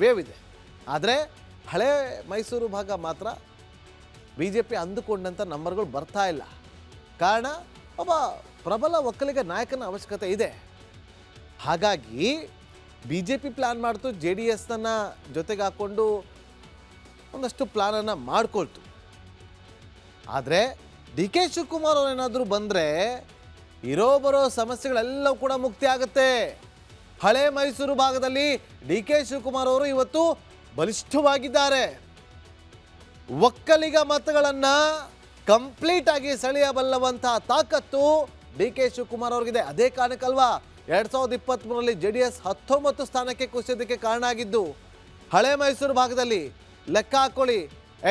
ವೇವ್ ಇದೆ. ಆದರೆ ಹಳೆ ಮೈಸೂರು ಭಾಗ ಮಾತ್ರ ಬಿಜೆಪಿ ಅಂದುಕೊಂಡಂಥ ನಂಬರ್ಗಳು ಬರ್ತಾ ಇಲ್ಲ. ಕಾರಣ ಒಬ್ಬ ಪ್ರಬಲ ಒಕ್ಕಲಿಗ ನಾಯಕನ ಅವಶ್ಯಕತೆ ಇದೆ. ಹಾಗಾಗಿ ಬಿಜೆಪಿ ಪ್ಲಾನ್ ಮಾಡ್ತು, JDSನ ಜೊತೆಗೆ ಹಾಕ್ಕೊಂಡು ಒಂದಷ್ಟು ಪ್ಲಾನನ್ನು ಮಾಡಿಕೊಳ್ತು. ಆದರೆ ಡಿ ಕೆ ಶಿವಕುಮಾರ್ ಅವರೇನಾದರೂ ಬಂದರೆ ಇರೋ ಬರೋ ಸಮಸ್ಯೆಗಳೆಲ್ಲವೂ ಕೂಡ ಮುಕ್ತಿ ಆಗುತ್ತೆ. ಹಳೆ ಮೈಸೂರು ಭಾಗದಲ್ಲಿ ಡಿ ಕೆ ಶಿವಕುಮಾರ್ ಅವರು ಇವತ್ತು ಬಲಿಷ್ಠವಾಗಿದ್ದಾರೆ. ಒಕ್ಕಲಿಗ ಮತಗಳನ್ನು ಕಂಪ್ಲೀಟ್ ಆಗಿ ಸೆಳೆಯಬಲ್ಲವಂತಹ ತಾಕತ್ತು ಡಿ ಕೆ ಶಿವಕುಮಾರ್ ಅವ್ರಿಗಿದೆ. ಅದೇ ಕಾರಣಕ್ಕಲ್ವಾ 2023ರಲ್ಲಿ JDS 19 ಸ್ಥಾನಕ್ಕೆ ಕುಸಿಯೋದಕ್ಕೆ ಕಾರಣ ಆಗಿದ್ದು. ಹಳೆ ಮೈಸೂರು ಭಾಗದಲ್ಲಿ ಲೆಕ್ಕ ಹಾಕೊಳ್ಳಿ,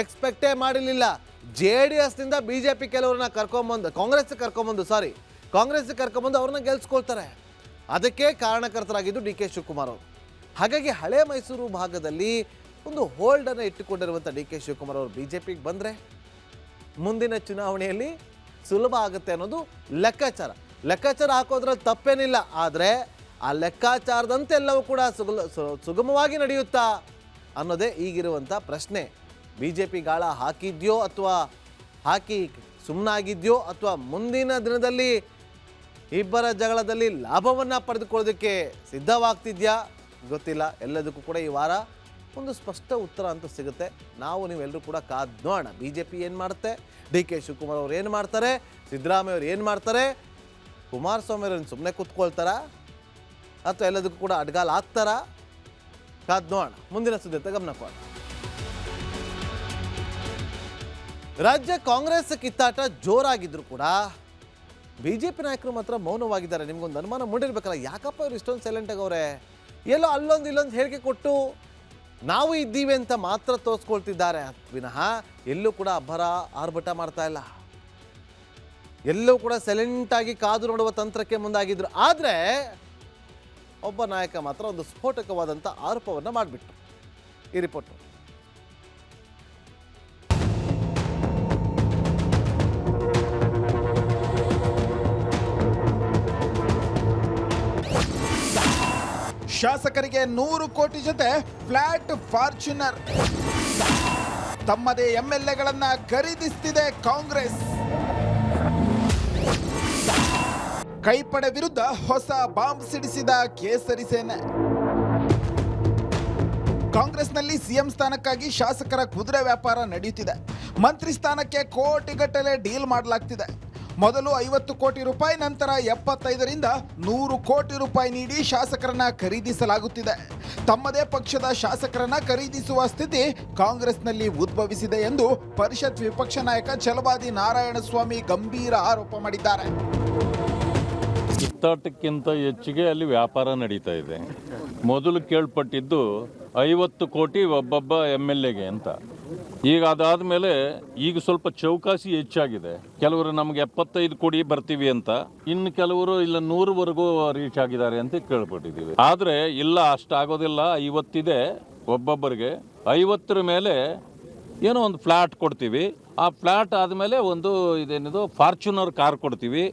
ಎಕ್ಸ್ಪೆಕ್ಟೇ ಮಾಡಿರಲಿಲ್ಲ. JDSನಿಂದ ಬಿಜೆಪಿ ಕೆಲವ್ರನ್ನ ಕರ್ಕೊಂಬಂದು ಕಾಂಗ್ರೆಸ್ ಕರ್ಕೊಂಬಂದು ಅವ್ರನ್ನ ಗೆಲ್ಸ್ಕೊಳ್ತಾರೆ. ಅದಕ್ಕೆ ಕಾರಣಕರ್ತರಾಗಿದ್ದು ಡಿ ಕೆ ಶಿವಕುಮಾರ್ ಅವರು. ಹಾಗಾಗಿ ಹಳೆ ಮೈಸೂರು ಭಾಗದಲ್ಲಿ ಒಂದು ಹೋಲ್ಡನ್ನು ಇಟ್ಟುಕೊಂಡಿರುವಂಥ ಡಿ ಕೆ ಶಿವಕುಮಾರ್ ಅವರು ಬಿಜೆಪಿಗೆ ಬಂದರೆ ಮುಂದಿನ ಚುನಾವಣೆಯಲ್ಲಿ ಸುಲಭ ಆಗುತ್ತೆ ಅನ್ನೋದು ಲೆಕ್ಕಾಚಾರ ಹಾಕೋದ್ರಲ್ಲಿ ತಪ್ಪೇನಿಲ್ಲ. ಆದರೆ ಆ ಲೆಕ್ಕಾಚಾರದಂತೆ ಎಲ್ಲವೂ ಕೂಡ ಸುಗಮವಾಗಿ ನಡೆಯುತ್ತಾ ಅನ್ನೋದೇ ಈಗಿರುವಂಥ ಪ್ರಶ್ನೆ. ಬಿಜೆಪಿ ಗಾಳ ಹಾಕಿದ್ಯೋ ಅಥವಾ ಹಾಕಿ ಸುಮ್ಮನಾಗಿದ್ಯೋ ಅಥವಾ ಮುಂದಿನ ದಿನದಲ್ಲಿ ಇಬ್ಬರ ಜಗಳದಲ್ಲಿ ಲಾಭವನ್ನು ಪಡೆದುಕೊಳ್ಳೋದಕ್ಕೆ ಸಿದ್ಧವಾಗ್ತಿದ್ಯಾ ಗೊತ್ತಿಲ್ಲ. ಎಲ್ಲದಕ್ಕೂ ಕೂಡ ಈ ವಾರ ಒಂದು ಸ್ಪಷ್ಟ ಉತ್ತರ ಅಂತೂ ಸಿಗುತ್ತೆ. ನೀವೆಲ್ಲರೂ ಕೂಡ ಕಾದ್ ನೋಡೋಣ. ಬಿಜೆಪಿ ಏನು ಮಾಡುತ್ತೆ, ಡಿ ಕೆ ಶಿವಕುಮಾರ್ ಅವ್ರು ಏನು ಮಾಡ್ತಾರೆ, ಸಿದ್ದರಾಮಯ್ಯ ಅವ್ರು ಏನು ಮಾಡ್ತಾರೆ, ಕುಮಾರಸ್ವಾಮಿ ಅವ್ರನ್ನ ಸುಮ್ಮನೆ ಕೂತ್ಕೊಳ್ತಾರಾ ಅಥವಾ ಎಲ್ಲದಕ್ಕೂ ಕೂಡ ಅಡ್ಗಾಲ್ ಹಾಕ್ತಾರಾ? ಕಾದ್ ನೋಡೋಣ. ಮುಂದಿನ ಸುದ್ದಿ ಗಮನ ಕೊಡೋಣ. ರಾಜ್ಯ ಕಾಂಗ್ರೆಸ್ ಕಿತ್ತಾಟ ಜೋರಾಗಿದ್ರು ಕೂಡ ಬಿಜೆಪಿ ನಾಯಕರು ಮಾತ್ರ ಮೌನವಾಗಿದ್ದಾರೆ. ನಿಮ್ಗೊಂದು ಅನುಮಾನ ಮೂಡಿರ್ಬೇಕಲ್ಲ, ಯಾಕಪ್ಪ ಇವರು ಇಷ್ಟೊಂದು ಸೈಲೆಂಟ್ ಆಗವ್ರೆ? ಎಲ್ಲೋ ಇಲ್ಲೊಂದು ಹೇಳಿಕೆ ಕೊಟ್ಟು ನಾವು ಇದ್ದೀವಿ ಅಂತ ಮಾತ್ರ ತೋರಿಸ್ಕೊಳ್ತಿದ್ದಾರೆ ವಿನಃ ಎಲ್ಲೂ ಕೂಡ ಅಬ್ಬರ ಆರ್ಭಟ ಮಾಡ್ತಾ ಇಲ್ಲ. ಎಲ್ಲೂ ಕೂಡ ಸೈಲೆಂಟಾಗಿ ಕಾದು ನೋಡುವ ತಂತ್ರಕ್ಕೆ ಮುಂದಾಗಿದ್ರು. ಆದರೆ ಒಬ್ಬ ನಾಯಕ ಮಾತ್ರ ಒಂದು ಸ್ಫೋಟಕವಾದಂಥ ಆರೋಪವನ್ನು ಮಾಡಿಬಿಟ್ರು. ಈ ರಿಪೋರ್ಟ್ ಶಾಸಕರಿಗೆ 100 ಕೋಟಿ ಜೊತೆ ಫ್ಲಾಟ್ ಫಾರ್ಚುನರ್. ತಮ್ಮದೇ MLAಗಳನ್ನ ಖರೀದಿಸುತ್ತಿದೆ ಕಾಂಗ್ರೆಸ್. ಕೈಪಡೆ ವಿರುದ್ಧ ಹೊಸ ಬಾಂಬ್ ಸಿಡಿಸಿದ ಕೇಸರಿ ಸೇನೆ. ಕಾಂಗ್ರೆಸ್ನಲ್ಲಿ ಸಿಎಂ ಸ್ಥಾನಕ್ಕಾಗಿ ಶಾಸಕರ ಕುದುರೆ ವ್ಯಾಪಾರ ನಡೆಯುತ್ತಿದೆ. ಮಂತ್ರಿ ಸ್ಥಾನಕ್ಕೆ ಕೋಟಿಗಟ್ಟಲೆ ಡೀಲ್ ಮಾಡಲಾಗ್ತಿದೆ. ಮೊದಲು 50 ಕೋಟಿ ರೂಪಾಯಿ, ನಂತರ 75ರಿಂದ 100 ಕೋಟಿ ರೂಪಾಯಿ ನೀಡಿ ಶಾಸಕರನ್ನ ಖರೀದಿಸಲಾಗುತ್ತಿದೆ. ತಮ್ಮದೇ ಪಕ್ಷದ ಶಾಸಕರನ್ನ ಖರೀದಿಸುವ ಸ್ಥಿತಿ ಕಾಂಗ್ರೆಸ್ನಲ್ಲಿ ಉದ್ಭವಿಸಿದೆ ಎಂದು ಪರಿಷತ್ ವಿಪಕ್ಷ ನಾಯಕ ಛಲವಾದಿ ನಾರಾಯಣಸ್ವಾಮಿ ಗಂಭೀರ ಆರೋಪ ಮಾಡಿದ್ದಾರೆ. ಕಿತ್ತಾಟಕ್ಕಿಂತ ಹೆಚ್ಚಿಗೆ ಅಲ್ಲಿ ವ್ಯಾಪಾರ ನಡೀತಾ ಇದೆ. ಮೊದಲು ಕೇಳ್ಪಟ್ಟಿದ್ದು 50 ಕೋಟಿ ಒಬ್ಬೊಬ್ಬ MLAಗೆ ಅಂತ. ಈಗ ಅದಾದಮೇಲೆ ಈಗ ಸ್ವಲ್ಪ ಚೌಕಾಸಿ ಹೆಚ್ಚಾಗಿದೆ. ಕೆಲವರು ನಮಗೆ 75 ಕೋಟಿ ಬರ್ತೀವಿ ಅಂತ, ಇನ್ನು ಕೆಲವರು ಇಲ್ಲ 100ವರೆಗೂ ರೀಚ್ ಆಗಿದ್ದಾರೆ ಅಂತ ಕೇಳ್ಪಟ್ಟಿದ್ದೀವಿ. ಆದರೆ ಇಲ್ಲ, ಅಷ್ಟಾಗೋದಿಲ್ಲ, 50 ಇದೆ ಒಬ್ಬೊಬ್ಬರಿಗೆ. 50ರ ಮೇಲೆ ಏನೋ ಒಂದು ಫ್ಲಾಟ್ ಕೊಡ್ತೀವಿ. ಆ ಫ್ಲಾಟ್ ಆದಮೇಲೆ ಒಂದು ಇದೇನಿದು ಫಾರ್ಚುನರ್ ಕಾರ್ ಕೊಡ್ತೀವಿ.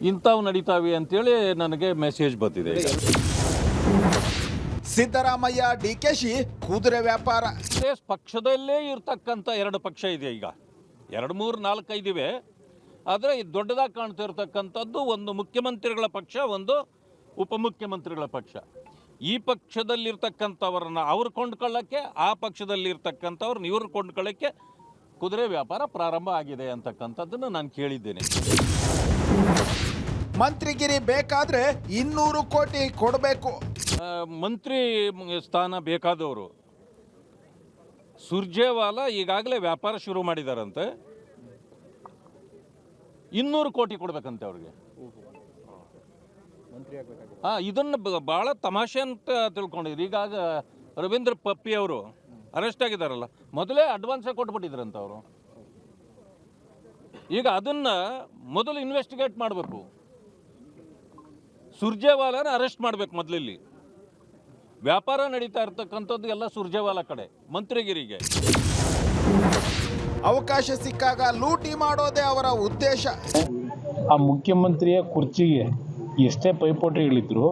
ಇಂಥವು ನಡೀತಾವೆ ಅಂತೇಳಿ ನನಗೆ ಮೆಸೇಜ್ ಬರ್ತಿದೆ. ಸಿದ್ದರಾಮಯ್ಯ ಡಿಕೆಶಿ ಕುದುರೆ ವ್ಯಾಪಾರ. ಕಾಂಗ್ರೆಸ್ ಪಕ್ಷದಲ್ಲೇ ಇರ್ತಕ್ಕಂಥ 2 ಪಕ್ಷ ಇದೆ, ಈಗ 2, 3, 4, 5 ಇವೆ. ಆದರೆ ಇದು ದೊಡ್ಡದಾಗಿ ಕಾಣ್ತಿರ್ತಕ್ಕಂಥದ್ದು ಒಂದು ಮುಖ್ಯಮಂತ್ರಿಗಳ ಪಕ್ಷ, ಒಂದು ಉಪಮುಖ್ಯಮಂತ್ರಿಗಳ ಪಕ್ಷ. ಈ ಪಕ್ಷದಲ್ಲಿರ್ತಕ್ಕಂಥವ್ರನ್ನ ಅವ್ರು ಕೊಂಡ್ಕೊಳ್ಳೋಕ್ಕೆ, ಆ ಪಕ್ಷದಲ್ಲಿರ್ತಕ್ಕಂಥವ್ರನ್ನ ಇವ್ರು ಕೊಂಡ್ಕೊಳ್ಳೋಕ್ಕೆ ಕುದುರೆ ವ್ಯಾಪಾರ ಪ್ರಾರಂಭ ಆಗಿದೆ ಅಂತಕ್ಕಂಥದ್ದನ್ನು ನಾನು ಕೇಳಿದ್ದೇನೆ. ಮಂತ್ರಿಗಿರಿ ಬೇಕಾದ್ರೆ 200 ಕೋಟಿ ಕೊಡಬೇಕು. ಮಂತ್ರಿ ಸ್ಥಾನ ಬೇಕಾದವರು ಸುರ್ಜೇವಾಲಾ ಈಗಾಗಲೇ ವ್ಯಾಪಾರ ಶುರು ಮಾಡಿದಾರಂತೆ, 200 ಕೋಟಿ ಕೊಡ್ಬೇಕಂತೆ ಅವ್ರಿಗೆ. ಇದನ್ನು ಭಾಳ ತಮಾಷೆ ಅಂತ ತಿಳ್ಕೊಂಡಿದ್ರು. ಈಗಾಗ ರವೀಂದ್ರ ಪಪ್ಪಿ ಅವರು ಅರೆಸ್ಟ್ ಆಗಿದಾರಲ್ಲ, ಮೊದಲೇ ಅಡ್ವಾನ್ಸೇ ಕೊಟ್ಬಿಟ್ಟಿದ್ರಂತ ಅವರು. ಈಗ ಅದನ್ನ ಮೊದಲು ಇನ್ವೆಸ್ಟಿಗೇಟ್ ಮಾಡಬೇಕು, ಸುರ್ಜೇವಾಲಾನ ಅರೆಸ್ಟ್ ಮಾಡಬೇಕು ಮೊದಲಿಲ್ಲಿ. ವ್ಯಾಪಾರ ನಡೀತಾ ಇರ್ತಕ್ಕಂಥದ್ದು ಎಲ್ಲ ಸುರ್ಜೇವಾಲಾ ಕಡೆ, ಮಂತ್ರಿಗಿರಿಗೆ. ಅವಕಾಶ ಸಿಕ್ಕಾಗ ಲೂಟಿ ಮಾಡೋದೇ ಅವರ ಉದ್ದೇಶ. ಆ ಮುಖ್ಯಮಂತ್ರಿಯ ಕುರ್ಚಿಗೆ ಎಷ್ಟೇ ಪೈಪೋಟಿಗಳಿದ್ರು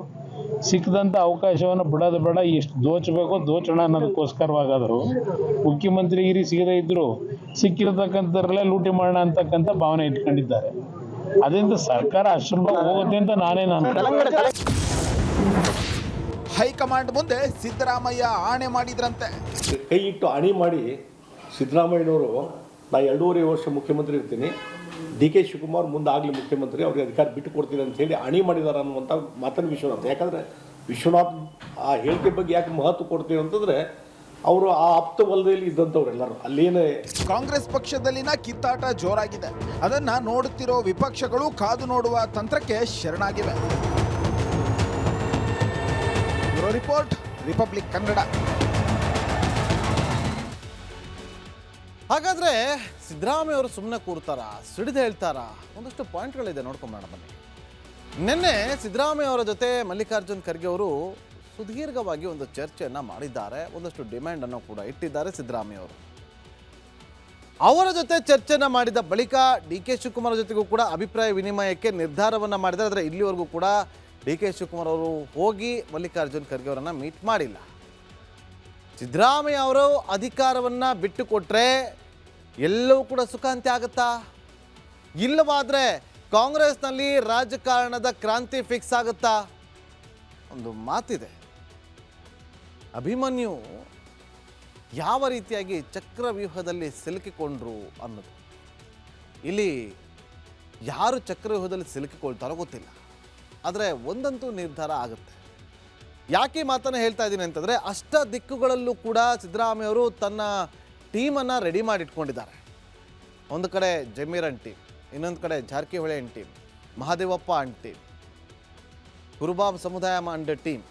ಸಿಕ್ಕದಂಥ ಅವಕಾಶವನ್ನು ಬಿಡೋದು ಬೇಡ, ಎಷ್ಟು ದೋಚಬೇಕೋ ದೋಚೋಣ ಅನ್ನೋದಕ್ಕೋಸ್ಕರವಾಗಾದರೂ ಮುಖ್ಯಮಂತ್ರಿಗಿರಿ ಸಿಗದೇ ಇದ್ದರೂ ಸಿಕ್ಕಿರತಕ್ಕಂಥರಲ್ಲೇ ಲೂಟಿ ಮಾಡೋಣ ಅಂತಕ್ಕಂಥ ಭಾವನೆ ಇಟ್ಕೊಂಡಿದ್ದಾರೆ. ಅದರಿಂದ ಸರ್ಕಾರ ಅಷ್ಟರ ಹೋಗುತ್ತೆ ಅಂತ ನಾನು ಹೈಕಮಾಂಡ್ ಮುಂದೆ ಸಿದ್ದರಾಮಯ್ಯ ಆಣೆ ಮಾಡಿದ್ರಂತೆ. ಕೈ ಇಟ್ಟು ಅಣಿ ಮಾಡಿ ಸಿದ್ದರಾಮಯ್ಯನವರು ನಾ 2.5 ವರ್ಷ ಮುಖ್ಯಮಂತ್ರಿ ಇರ್ತೀನಿ, DK ಶಿವಕುಮಾರ್ ಮುಂದಾಗಲಿ ಮುಖ್ಯಮಂತ್ರಿ, ಅವ್ರಿಗೆ ಅಧಿಕಾರ ಬಿಟ್ಟು ಕೊಡ್ತೀನಿ ಅಂತ ಹೇಳಿ ಅಣಿ ಮಾಡಿದ್ದಾರೆ ಅನ್ನುವಂಥ ಮಾತನ್ನು ವಿಶ್ವನಾಥ್. ಯಾಕಂದರೆ ವಿಶ್ವನಾಥ್ ಆ ಹೇಳಿಕೆ ಬಗ್ಗೆ ಯಾಕೆ ಮಹತ್ವ ಕೊಡ್ತೀವಿ ಅಂತಂದರೆ ಅವರು ಆ ಆಪ್ತ ವಲಯದಲ್ಲಿ ಇದ್ದಂಥವ್ರೆಲ್ಲರೂ ಅಲ್ಲೇನೇ. ಕಾಂಗ್ರೆಸ್ ಪಕ್ಷದಲ್ಲಿನ ಕಿತ್ತಾಟ ಜೋರಾಗಿದೆ. ಅದನ್ನ ನೋಡುತ್ತಿರೋ ವಿಪಕ್ಷಗಳು ಕಾದು ನೋಡುವ ತಂತ್ರಕ್ಕೆ ಶರಣಾಗಿವೆ. Bureau report, Republic Kannada. ಹಾಗಾದ್ರೆ ಸಿದ್ದರಾಮಯ್ಯ ಅವರು ಸುಮ್ಮನೆ ಕೂರ್ತಾರ, ಸಿಡಿದು ಹೇಳ್ತಾರ? ಒಂದಷ್ಟು ಪಾಯಿಂಟ್ಗಳಿದೆ, ನೋಡ್ಕೊಂಬೋಣ ಬನ್ನಿ. ನಿನ್ನೆ ಸಿದ್ದರಾಮಯ್ಯ ಅವರ ಜೊತೆ ಮಲ್ಲಿಕಾರ್ಜುನ್ ಖರ್ಗೆ ಅವರು ಸುದೀರ್ಘವಾಗಿ ಒಂದು ಚರ್ಚೆಯನ್ನು ಮಾಡಿದ್ದಾರೆ, ಒಂದಷ್ಟು ಡಿಮ್ಯಾಂಡನ್ನು ಕೂಡ ಇಟ್ಟಿದ್ದಾರೆ ಸಿದ್ದರಾಮಯ್ಯ ಅವರು. ಅವರ ಜೊತೆ ಚರ್ಚೆನ ಮಾಡಿದ ಬಳಿಕ DK ಶಿವಕುಮಾರ್ ಜೊತೆಗೂ ಕೂಡ ಅಭಿಪ್ರಾಯ ವಿನಿಮಯಕ್ಕೆ ನಿರ್ಧಾರವನ್ನು ಮಾಡಿದ್ದಾರೆ. ಆದರೆ ಇಲ್ಲಿವರೆಗೂ ಕೂಡ DK ಶಿವಕುಮಾರ್ ಅವರು ಹೋಗಿ ಮಲ್ಲಿಕಾರ್ಜುನ್ ಖರ್ಗೆ ಅವರನ್ನು ಮೀಟ್ ಮಾಡಿಲ್ಲ. ಸಿದ್ದರಾಮಯ್ಯ ಅವರು ಅಧಿಕಾರವನ್ನು ಬಿಟ್ಟು ಕೊಟ್ಟರೆ ಎಲ್ಲವೂ ಕೂಡ ಸುಖಾಂತ್ಯ ಆಗುತ್ತಾ? ಇಲ್ಲವಾದರೆ ಕಾಂಗ್ರೆಸ್ನಲ್ಲಿ ರಾಜಕಾರಣದ ಕ್ರಾಂತಿ ಫಿಕ್ಸ್ ಆಗುತ್ತಾ? ಒಂದು ಮಾತಿದೆ, ಅಭಿಮನ್ಯು ಯಾವ ರೀತಿಯಾಗಿ ಚಕ್ರವ್ಯೂಹದಲ್ಲಿ ಸಿಲುಕಿಕೊಂಡ್ರು ಅನ್ನೋದು. ಇಲ್ಲಿ ಯಾರು ಚಕ್ರವ್ಯೂಹದಲ್ಲಿ ಸಿಲುಕಿಕೊಳ್ತಾರೋ ಗೊತ್ತಿಲ್ಲ, ಆದರೆ ಒಂದಂತೂ ನಿರ್ಧಾರ ಆಗುತ್ತೆ. ಯಾಕೆ ಮಾತನ್ನು ಹೇಳ್ತಾ ಇದ್ದೀನಿ ಅಂತಂದರೆ, ಅಷ್ಟ ದಿಕ್ಕುಗಳಲ್ಲೂ ಕೂಡ ಸಿದ್ದರಾಮಯ್ಯ ಅವರು ತನ್ನ ಟೀಮನ್ನು ರೆಡಿ ಮಾಡಿಟ್ಕೊಂಡಿದ್ದಾರೆ. ಒಂದು ಕಡೆ ಜಮೀರನ್ ಟೀಮ್, ಇನ್ನೊಂದು ಕಡೆ Jarkiholi and team, Mahadevappa and team, ಕುರುಬಾಬ್ ಸಮುದಾಯ ಅಂಡ್ ಟೀಮ್,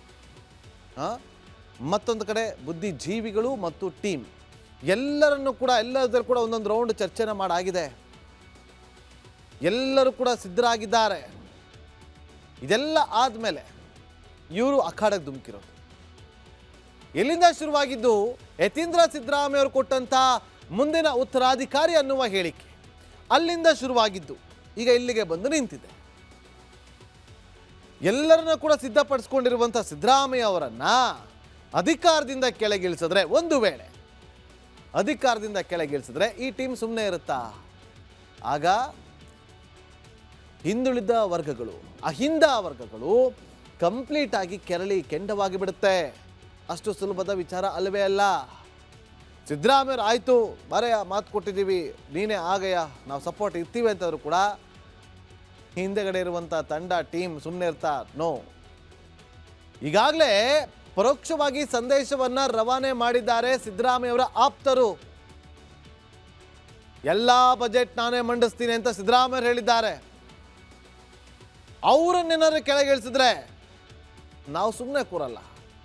ಮತ್ತೊಂದು ಕಡೆ ಬುದ್ಧಿಜೀವಿಗಳು ಮತ್ತು ಟೀಮ್. ಎಲ್ಲರನ್ನೂ ಕೂಡ ಎಲ್ಲರೂ ಕೂಡ ಒಂದೊಂದು ರೌಂಡ್ ಚರ್ಚೆನ ಮಾಡಾಗಿದೆ. ಎಲ್ಲರೂ ಕೂಡ ಸಿದ್ಧರಾಗಿದ್ದಾರೆ. ಇದೆಲ್ಲ ಆದಮೇಲೆ ಇವರು ಅಖಾಡಕ್ಕೆ ಧುಮುಕಿರೋದು. ಎಲ್ಲಿಂದ ಶುರುವಾಗಿದ್ದು? ಯತೀಂದ್ರ ಸಿದ್ದರಾಮಯ್ಯ ಅವರು ಕೊಟ್ಟಂಥ ಮುಂದಿನ ಉತ್ತರಾಧಿಕಾರಿ ಅನ್ನುವ ಹೇಳಿಕೆ ಅಲ್ಲಿಂದ ಶುರುವಾಗಿದ್ದು ಈಗ ಇಲ್ಲಿಗೆ ಬಂದು ನಿಂತಿದೆ. ಎಲ್ಲರನ್ನ ಕೂಡ ಸಿದ್ಧಪಡಿಸ್ಕೊಂಡಿರುವಂಥ ಸಿದ್ದರಾಮಯ್ಯ ಅವರನ್ನ ಅಧಿಕಾರದಿಂದ ಕೆಳಗಿಳಿಸಿದ್ರೆ, ಒಂದು ವೇಳೆ ಅಧಿಕಾರದಿಂದ ಕೆಳಗಿಳಿಸಿದ್ರೆ ಈ ಟೀಮ್ ಸುಮ್ಮನೆ ಇರುತ್ತಾ? ಆಗ ಹಿಂದುಳಿದ ವರ್ಗಗಳು, ಅಹಿಂದ ವರ್ಗಗಳು ಕಂಪ್ಲೀಟ್ ಆಗಿ ಕೆರಳಿ ಕೆಂಡವಾಗಿ ಬಿಡುತ್ತೆ. ಅಷ್ಟು ಸುಲಭದ ವಿಚಾರ ಅಲ್ಲವೇ ಅಲ್ಲ. ಸಿದ್ದರಾಮಯ್ಯ ಆಯಿತು ಬರೆಯ ಮಾತು ಕೊಟ್ಟಿದ್ದೀವಿ, ನೀನೇ ಆಗಯ್ಯ, ನಾವು ಸಪೋರ್ಟ್ ಇರ್ತೀವಿ ಅಂತಂದ್ರು ಕೂಡ ಹಿಂದೆಗಡೆ ಇರುವಂಥ ತಂಡ ಟೀಮ್ ಸುಮ್ಮನೆ ಇರ್ತಾ? ನೋ. ಈಗಾಗಲೇ ಪರೋಕ್ಷವಾಗಿ ಸಂದೇಶವನ್ನು ರವಾನೆ ಮಾಡಿದ್ದಾರೆ ಸಿದ್ದರಾಮಯ್ಯವರ ಆಪ್ತರು. ಎಲ್ಲ ಬಜೆಟ್ ನಾನೇ ಮಂಡಿಸ್ತೀನಿ ಅಂತ ಸಿದ್ದರಾಮಯ್ಯ ಹೇಳಿದ್ದಾರೆ. ಅವರನ್ನೇನಾದ್ರು ಕೆಳಗಿಳಿಸಿದ್ರೆ ನಾವು ಸುಮ್ಮನೆ ಕೂರಲ್ಲ,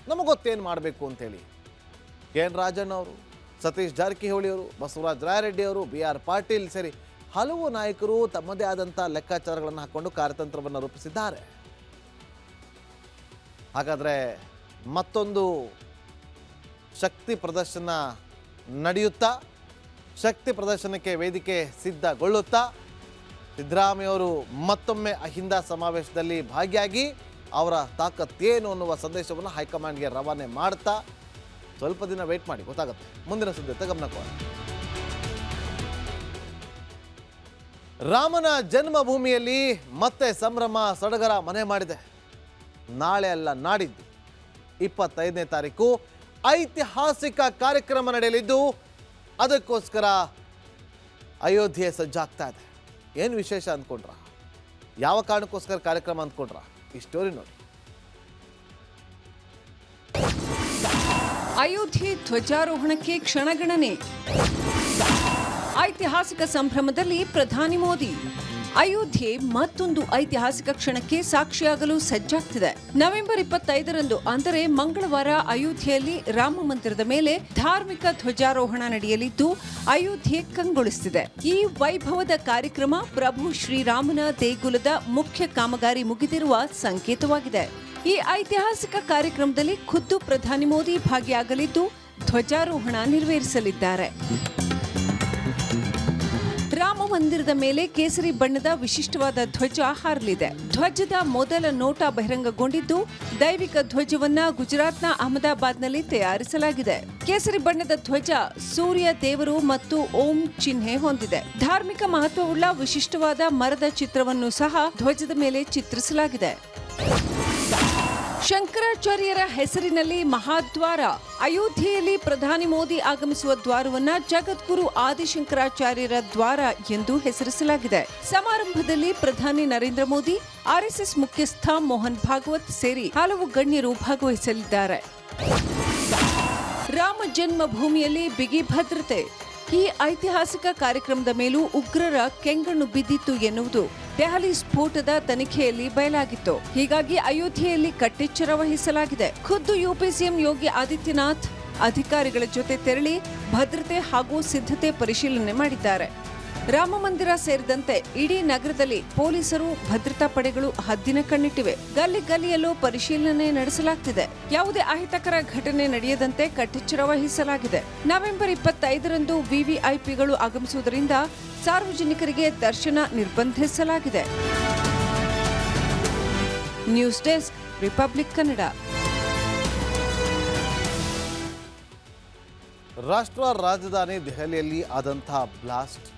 ನಮಗೆ ಗೊತ್ತೇನು ಮಾಡಬೇಕು ಅಂತೇಳಿ KN ರಾಜಣ್ಣ ಅವರು, ಸತೀಶ್ ಜಾರಕಿಹೊಳಿ ಅವರು, ಬಸವರಾಜ ರಾಯರೆಡ್ಡಿ ಅವರು, BR ಪಾಟೀಲ್ ಸೇರಿ ಹಲವು ನಾಯಕರು ತಮ್ಮದೇ ಆದಂಥ ಲೆಕ್ಕಾಚಾರಗಳನ್ನು ಹಾಕ್ಕೊಂಡು ಕಾರ್ಯತಂತ್ರವನ್ನು ರೂಪಿಸಿದ್ದಾರೆ. ಹಾಗಾದರೆ ಮತ್ತೊಂದು ಶಕ್ತಿ ಪ್ರದರ್ಶನ ನಡೆಯುತ್ತಾ, ಶಕ್ತಿ ಪ್ರದರ್ಶನಕ್ಕೆ ವೇದಿಕೆ ಸಿದ್ಧಗೊಳ್ಳುತ್ತಾ, ಸಿದ್ದರಾಮಯ್ಯ ಅವರು ಮತ್ತೊಮ್ಮೆ ಅಹಿಂದ ಸಮಾವೇಶದಲ್ಲಿ ಭಾಗಿಯಾಗಿ ಅವರ ತಾಕತ್ತೇನು ಅನ್ನುವ ಸಂದೇಶವನ್ನು ಹೈಕಮಾಂಡ್ಗೆ ರವಾನೆ ಮಾಡ್ತಾ ಸ್ವಲ್ಪ ದಿನ ವೇಟ್ ಮಾಡಿ, ಗೊತ್ತಾಗುತ್ತೆ. ಮುಂದಿನ ಸುದ್ದಿ ಗಮನ ಕೊಡಿ. ರಾಮನ ಜನ್ಮಭೂಮಿಯಲ್ಲಿ ಮತ್ತೆ ಸಂಭ್ರಮ ಸಡಗರ ಮನೆ ಮಾಡಿದೆ. ನಾಳೆ ಅಲ್ಲ ನಾಡಿದ್ದು 25ನೇ ತಾರೀಕು ಐತಿಹಾಸಿಕ ಕಾರ್ಯಕ್ರಮ ನಡೆಯಲಿದ್ದು, ಅದಕ್ಕೋಸ್ಕರ ಅಯೋಧ್ಯೆ ಸಜ್ಜಾಗ್ತಾ ಇದೆ. ಏನು ವಿಶೇಷ ಅಂದ್ಕೊಂಡ್ರ? ಯಾವ ಕಾರಣಕ್ಕೋಸ್ಕರ ಕಾರ್ಯಕ್ರಮ ಅಂದ್ಕೊಂಡ್ರ? ಈ ಸ್ಟೋರಿ ನೋಡಿ. ಅಯೋಧ್ಯೆ ಧ್ವಜಾರೋಹಣಕ್ಕೆ ಕ್ಷಣಗಣನೆ. ಐತಿಹಾಸಿಕ ಸಂಭ್ರಮದಲ್ಲಿ ಪ್ರಧಾನಿ ಮೋದಿ. ಅಯೋಧ್ಯೆ ಮತ್ತೊಂದು ಐತಿಹಾಸಿಕ ಕ್ಷಣಕ್ಕೆ ಸಾಕ್ಷಿಯಾಗಲು ಸಜ್ಜಾಗ್ತಿದೆ. ನವೆಂಬರ್ 25ರಂದು ಅಂದರೆ ಮಂಗಳವಾರ ಅಯೋಧ್ಯೆಯಲ್ಲಿ ರಾಮ ಮಂದಿರದ ಮೇಲೆ ಧಾರ್ಮಿಕ ಧ್ವಜಾರೋಹಣ ನಡೆಯಲಿದ್ದು, ಅಯೋಧ್ಯೆ ಕಂಗೊಳಿಸುತ್ತಿದೆ. ಈ ವೈಭವದ ಕಾರ್ಯಕ್ರಮ ಪ್ರಭು ಶ್ರೀರಾಮನ ದೇಗುಲದ ಮುಖ್ಯ ಕಾಮಗಾರಿ ಮುಗಿದಿರುವ ಸಂಕೇತವಾಗಿದೆ. ಈ ಐತಿಹಾಸಿಕ ಕಾರ್ಯಕ್ರಮದಲ್ಲಿ ಖುದ್ದು ಪ್ರಧಾನಿ ಮೋದಿ ಭಾಗಿಯಾಗಲಿದ್ದು, ಧ್ವಜಾರೋಹಣ ನೆರವೇರಿಸಲಿದ್ದಾರೆ. ರಾಮ ಮಂದಿರದ ಮೇಲೆ ಕೇಸರಿ ಬಣ್ಣದ ವಿಶಿಷ್ಟವಾದ ಧ್ವಜ ಹಾರಲಿದೆ. ಧ್ವಜದ ಮೊದಲ ನೋಟ ಬಹಿರಂಗಗೊಂಡಿದ್ದು, ದೈವಿಕ ಧ್ವಜವನ್ನ ಗುಜರಾತ್ನ ಅಹಮದಾಬಾದ್ನಲ್ಲಿ ತಯಾರಿಸಲಾಗಿದೆ. ಕೇಸರಿ ಬಣ್ಣದ ಧ್ವಜ ಸೂರ್ಯ ದೇವರು ಮತ್ತು ಓಂ ಚಿಹ್ನೆ ಹೊಂದಿದೆ. ಧಾರ್ಮಿಕ ಮಹತ್ವವುಳ್ಳ ವಿಶಿಷ್ಟವಾದ ಮರದ ಚಿತ್ರವನ್ನು ಸಹ ಧ್ವಜದ ಮೇಲೆ ಚಿತ್ರಿಸಲಾಗಿದೆ. ಶಂಕರಾಚಾರ್ಯರ ಹೆಸರಿನಲ್ಲಿ ಮಹಾದ್ವಾರ. ಅಯೋಧ್ಯೆಯಲ್ಲಿ ಪ್ರಧಾನಿ ಮೋದಿ ಆಗಮಿಸುವ ದ್ವಾರವನ್ನ ಜಗದ್ಗುರು ಆದಿಶಂಕರಾಚಾರ್ಯರ ದ್ವಾರ ಎಂದು ಹೆಸರಿಸಲಾಗಿದೆ. ಸಮಾರಂಭದಲ್ಲಿ ಪ್ರಧಾನಿ ನರೇಂದ್ರ ಮೋದಿ, ಆರ್ಎಸ್ಎಸ್ ಮುಖ್ಯಸ್ಥ ಮೋಹನ್ ಭಾಗವತ್ ಸೇರಿ ಹಲವು ಗಣ್ಯರು ಭಾಗವಹಿಸಲಿದ್ದಾರೆ. ರಾಮ ಜನ್ಮಭೂಮಿಯಲ್ಲಿ ಬಿಗಿ ಭದ್ರತೆ. ಈ ಐತಿಹಾಸಿಕ ಕಾರ್ಯಕ್ರಮದ ಮೇಲೂ ಉಗ್ರರ ಕೆಂಗಣ್ಣು ಬಿದ್ದಿತ್ತು ಎನ್ನುವುದು ದೆಹಲಿ ಸ್ಫೋಟದ ತನಿಖೆಯಲ್ಲಿ ಬಯಲಾಗಿತ್ತು. ಹೀಗಾಗಿ ಅಯೋಧ್ಯೆಯಲ್ಲಿ ಕಟ್ಟೆಚ್ಚರ ವಹಿಸಲಾಗಿದೆ. ಖುದ್ದು ಯುಪಿ ಸಿಎಂ ಯೋಗಿ ಆದಿತ್ಯನಾಥ್ ಅಧಿಕಾರಿಗಳ ಜೊತೆ ತೆರಳಿ ಭದ್ರತೆ ಹಾಗೂ ಸಿದ್ಧತೆ ಪರಿಶೀಲನೆ ಮಾಡಿದ್ದಾರೆ. ರಾಮ ಮಂದಿರ ಸೇರಿದಂತೆ ಇಡೀ ನಗರದಲ್ಲಿ ಪೊಲೀಸರು, ಭದ್ರತಾ ಪಡೆಗಳು ಹದ್ದಿನ ಕಣ್ಣಿಟ್ಟಿವೆ. ಗಲ್ಲಿ ಗಲ್ಲಿಯಲ್ಲೂ ಪರಿಶೀಲನೆ ನಡೆಸಲಾಗುತ್ತಿದೆ. ಯಾವುದೇ ಅಹಿತಕರ ಘಟನೆ ನಡೆಯದಂತೆ ಕಟ್ಟೆಚ್ಚರ ವಹಿಸಲಾಗಿದೆ. ನವೆಂಬರ್ 25ರಂದು ವಿವಿಐಪಿಗಳು ಆಗಮಿಸುವುದರಿಂದ ಸಾರ್ವಜನಿಕರಿಗೆ ದರ್ಶನ ನಿರ್ಬಂಧಿಸಲಾಗಿದೆ. News desk, Republic Kannada. ರಾಷ್ಟ್ರ ರಾಜಧಾನಿ ದೆಹಲಿಯಲ್ಲಿ ಆದಂತಹ ಬ್ಲಾಸ್ಟ್,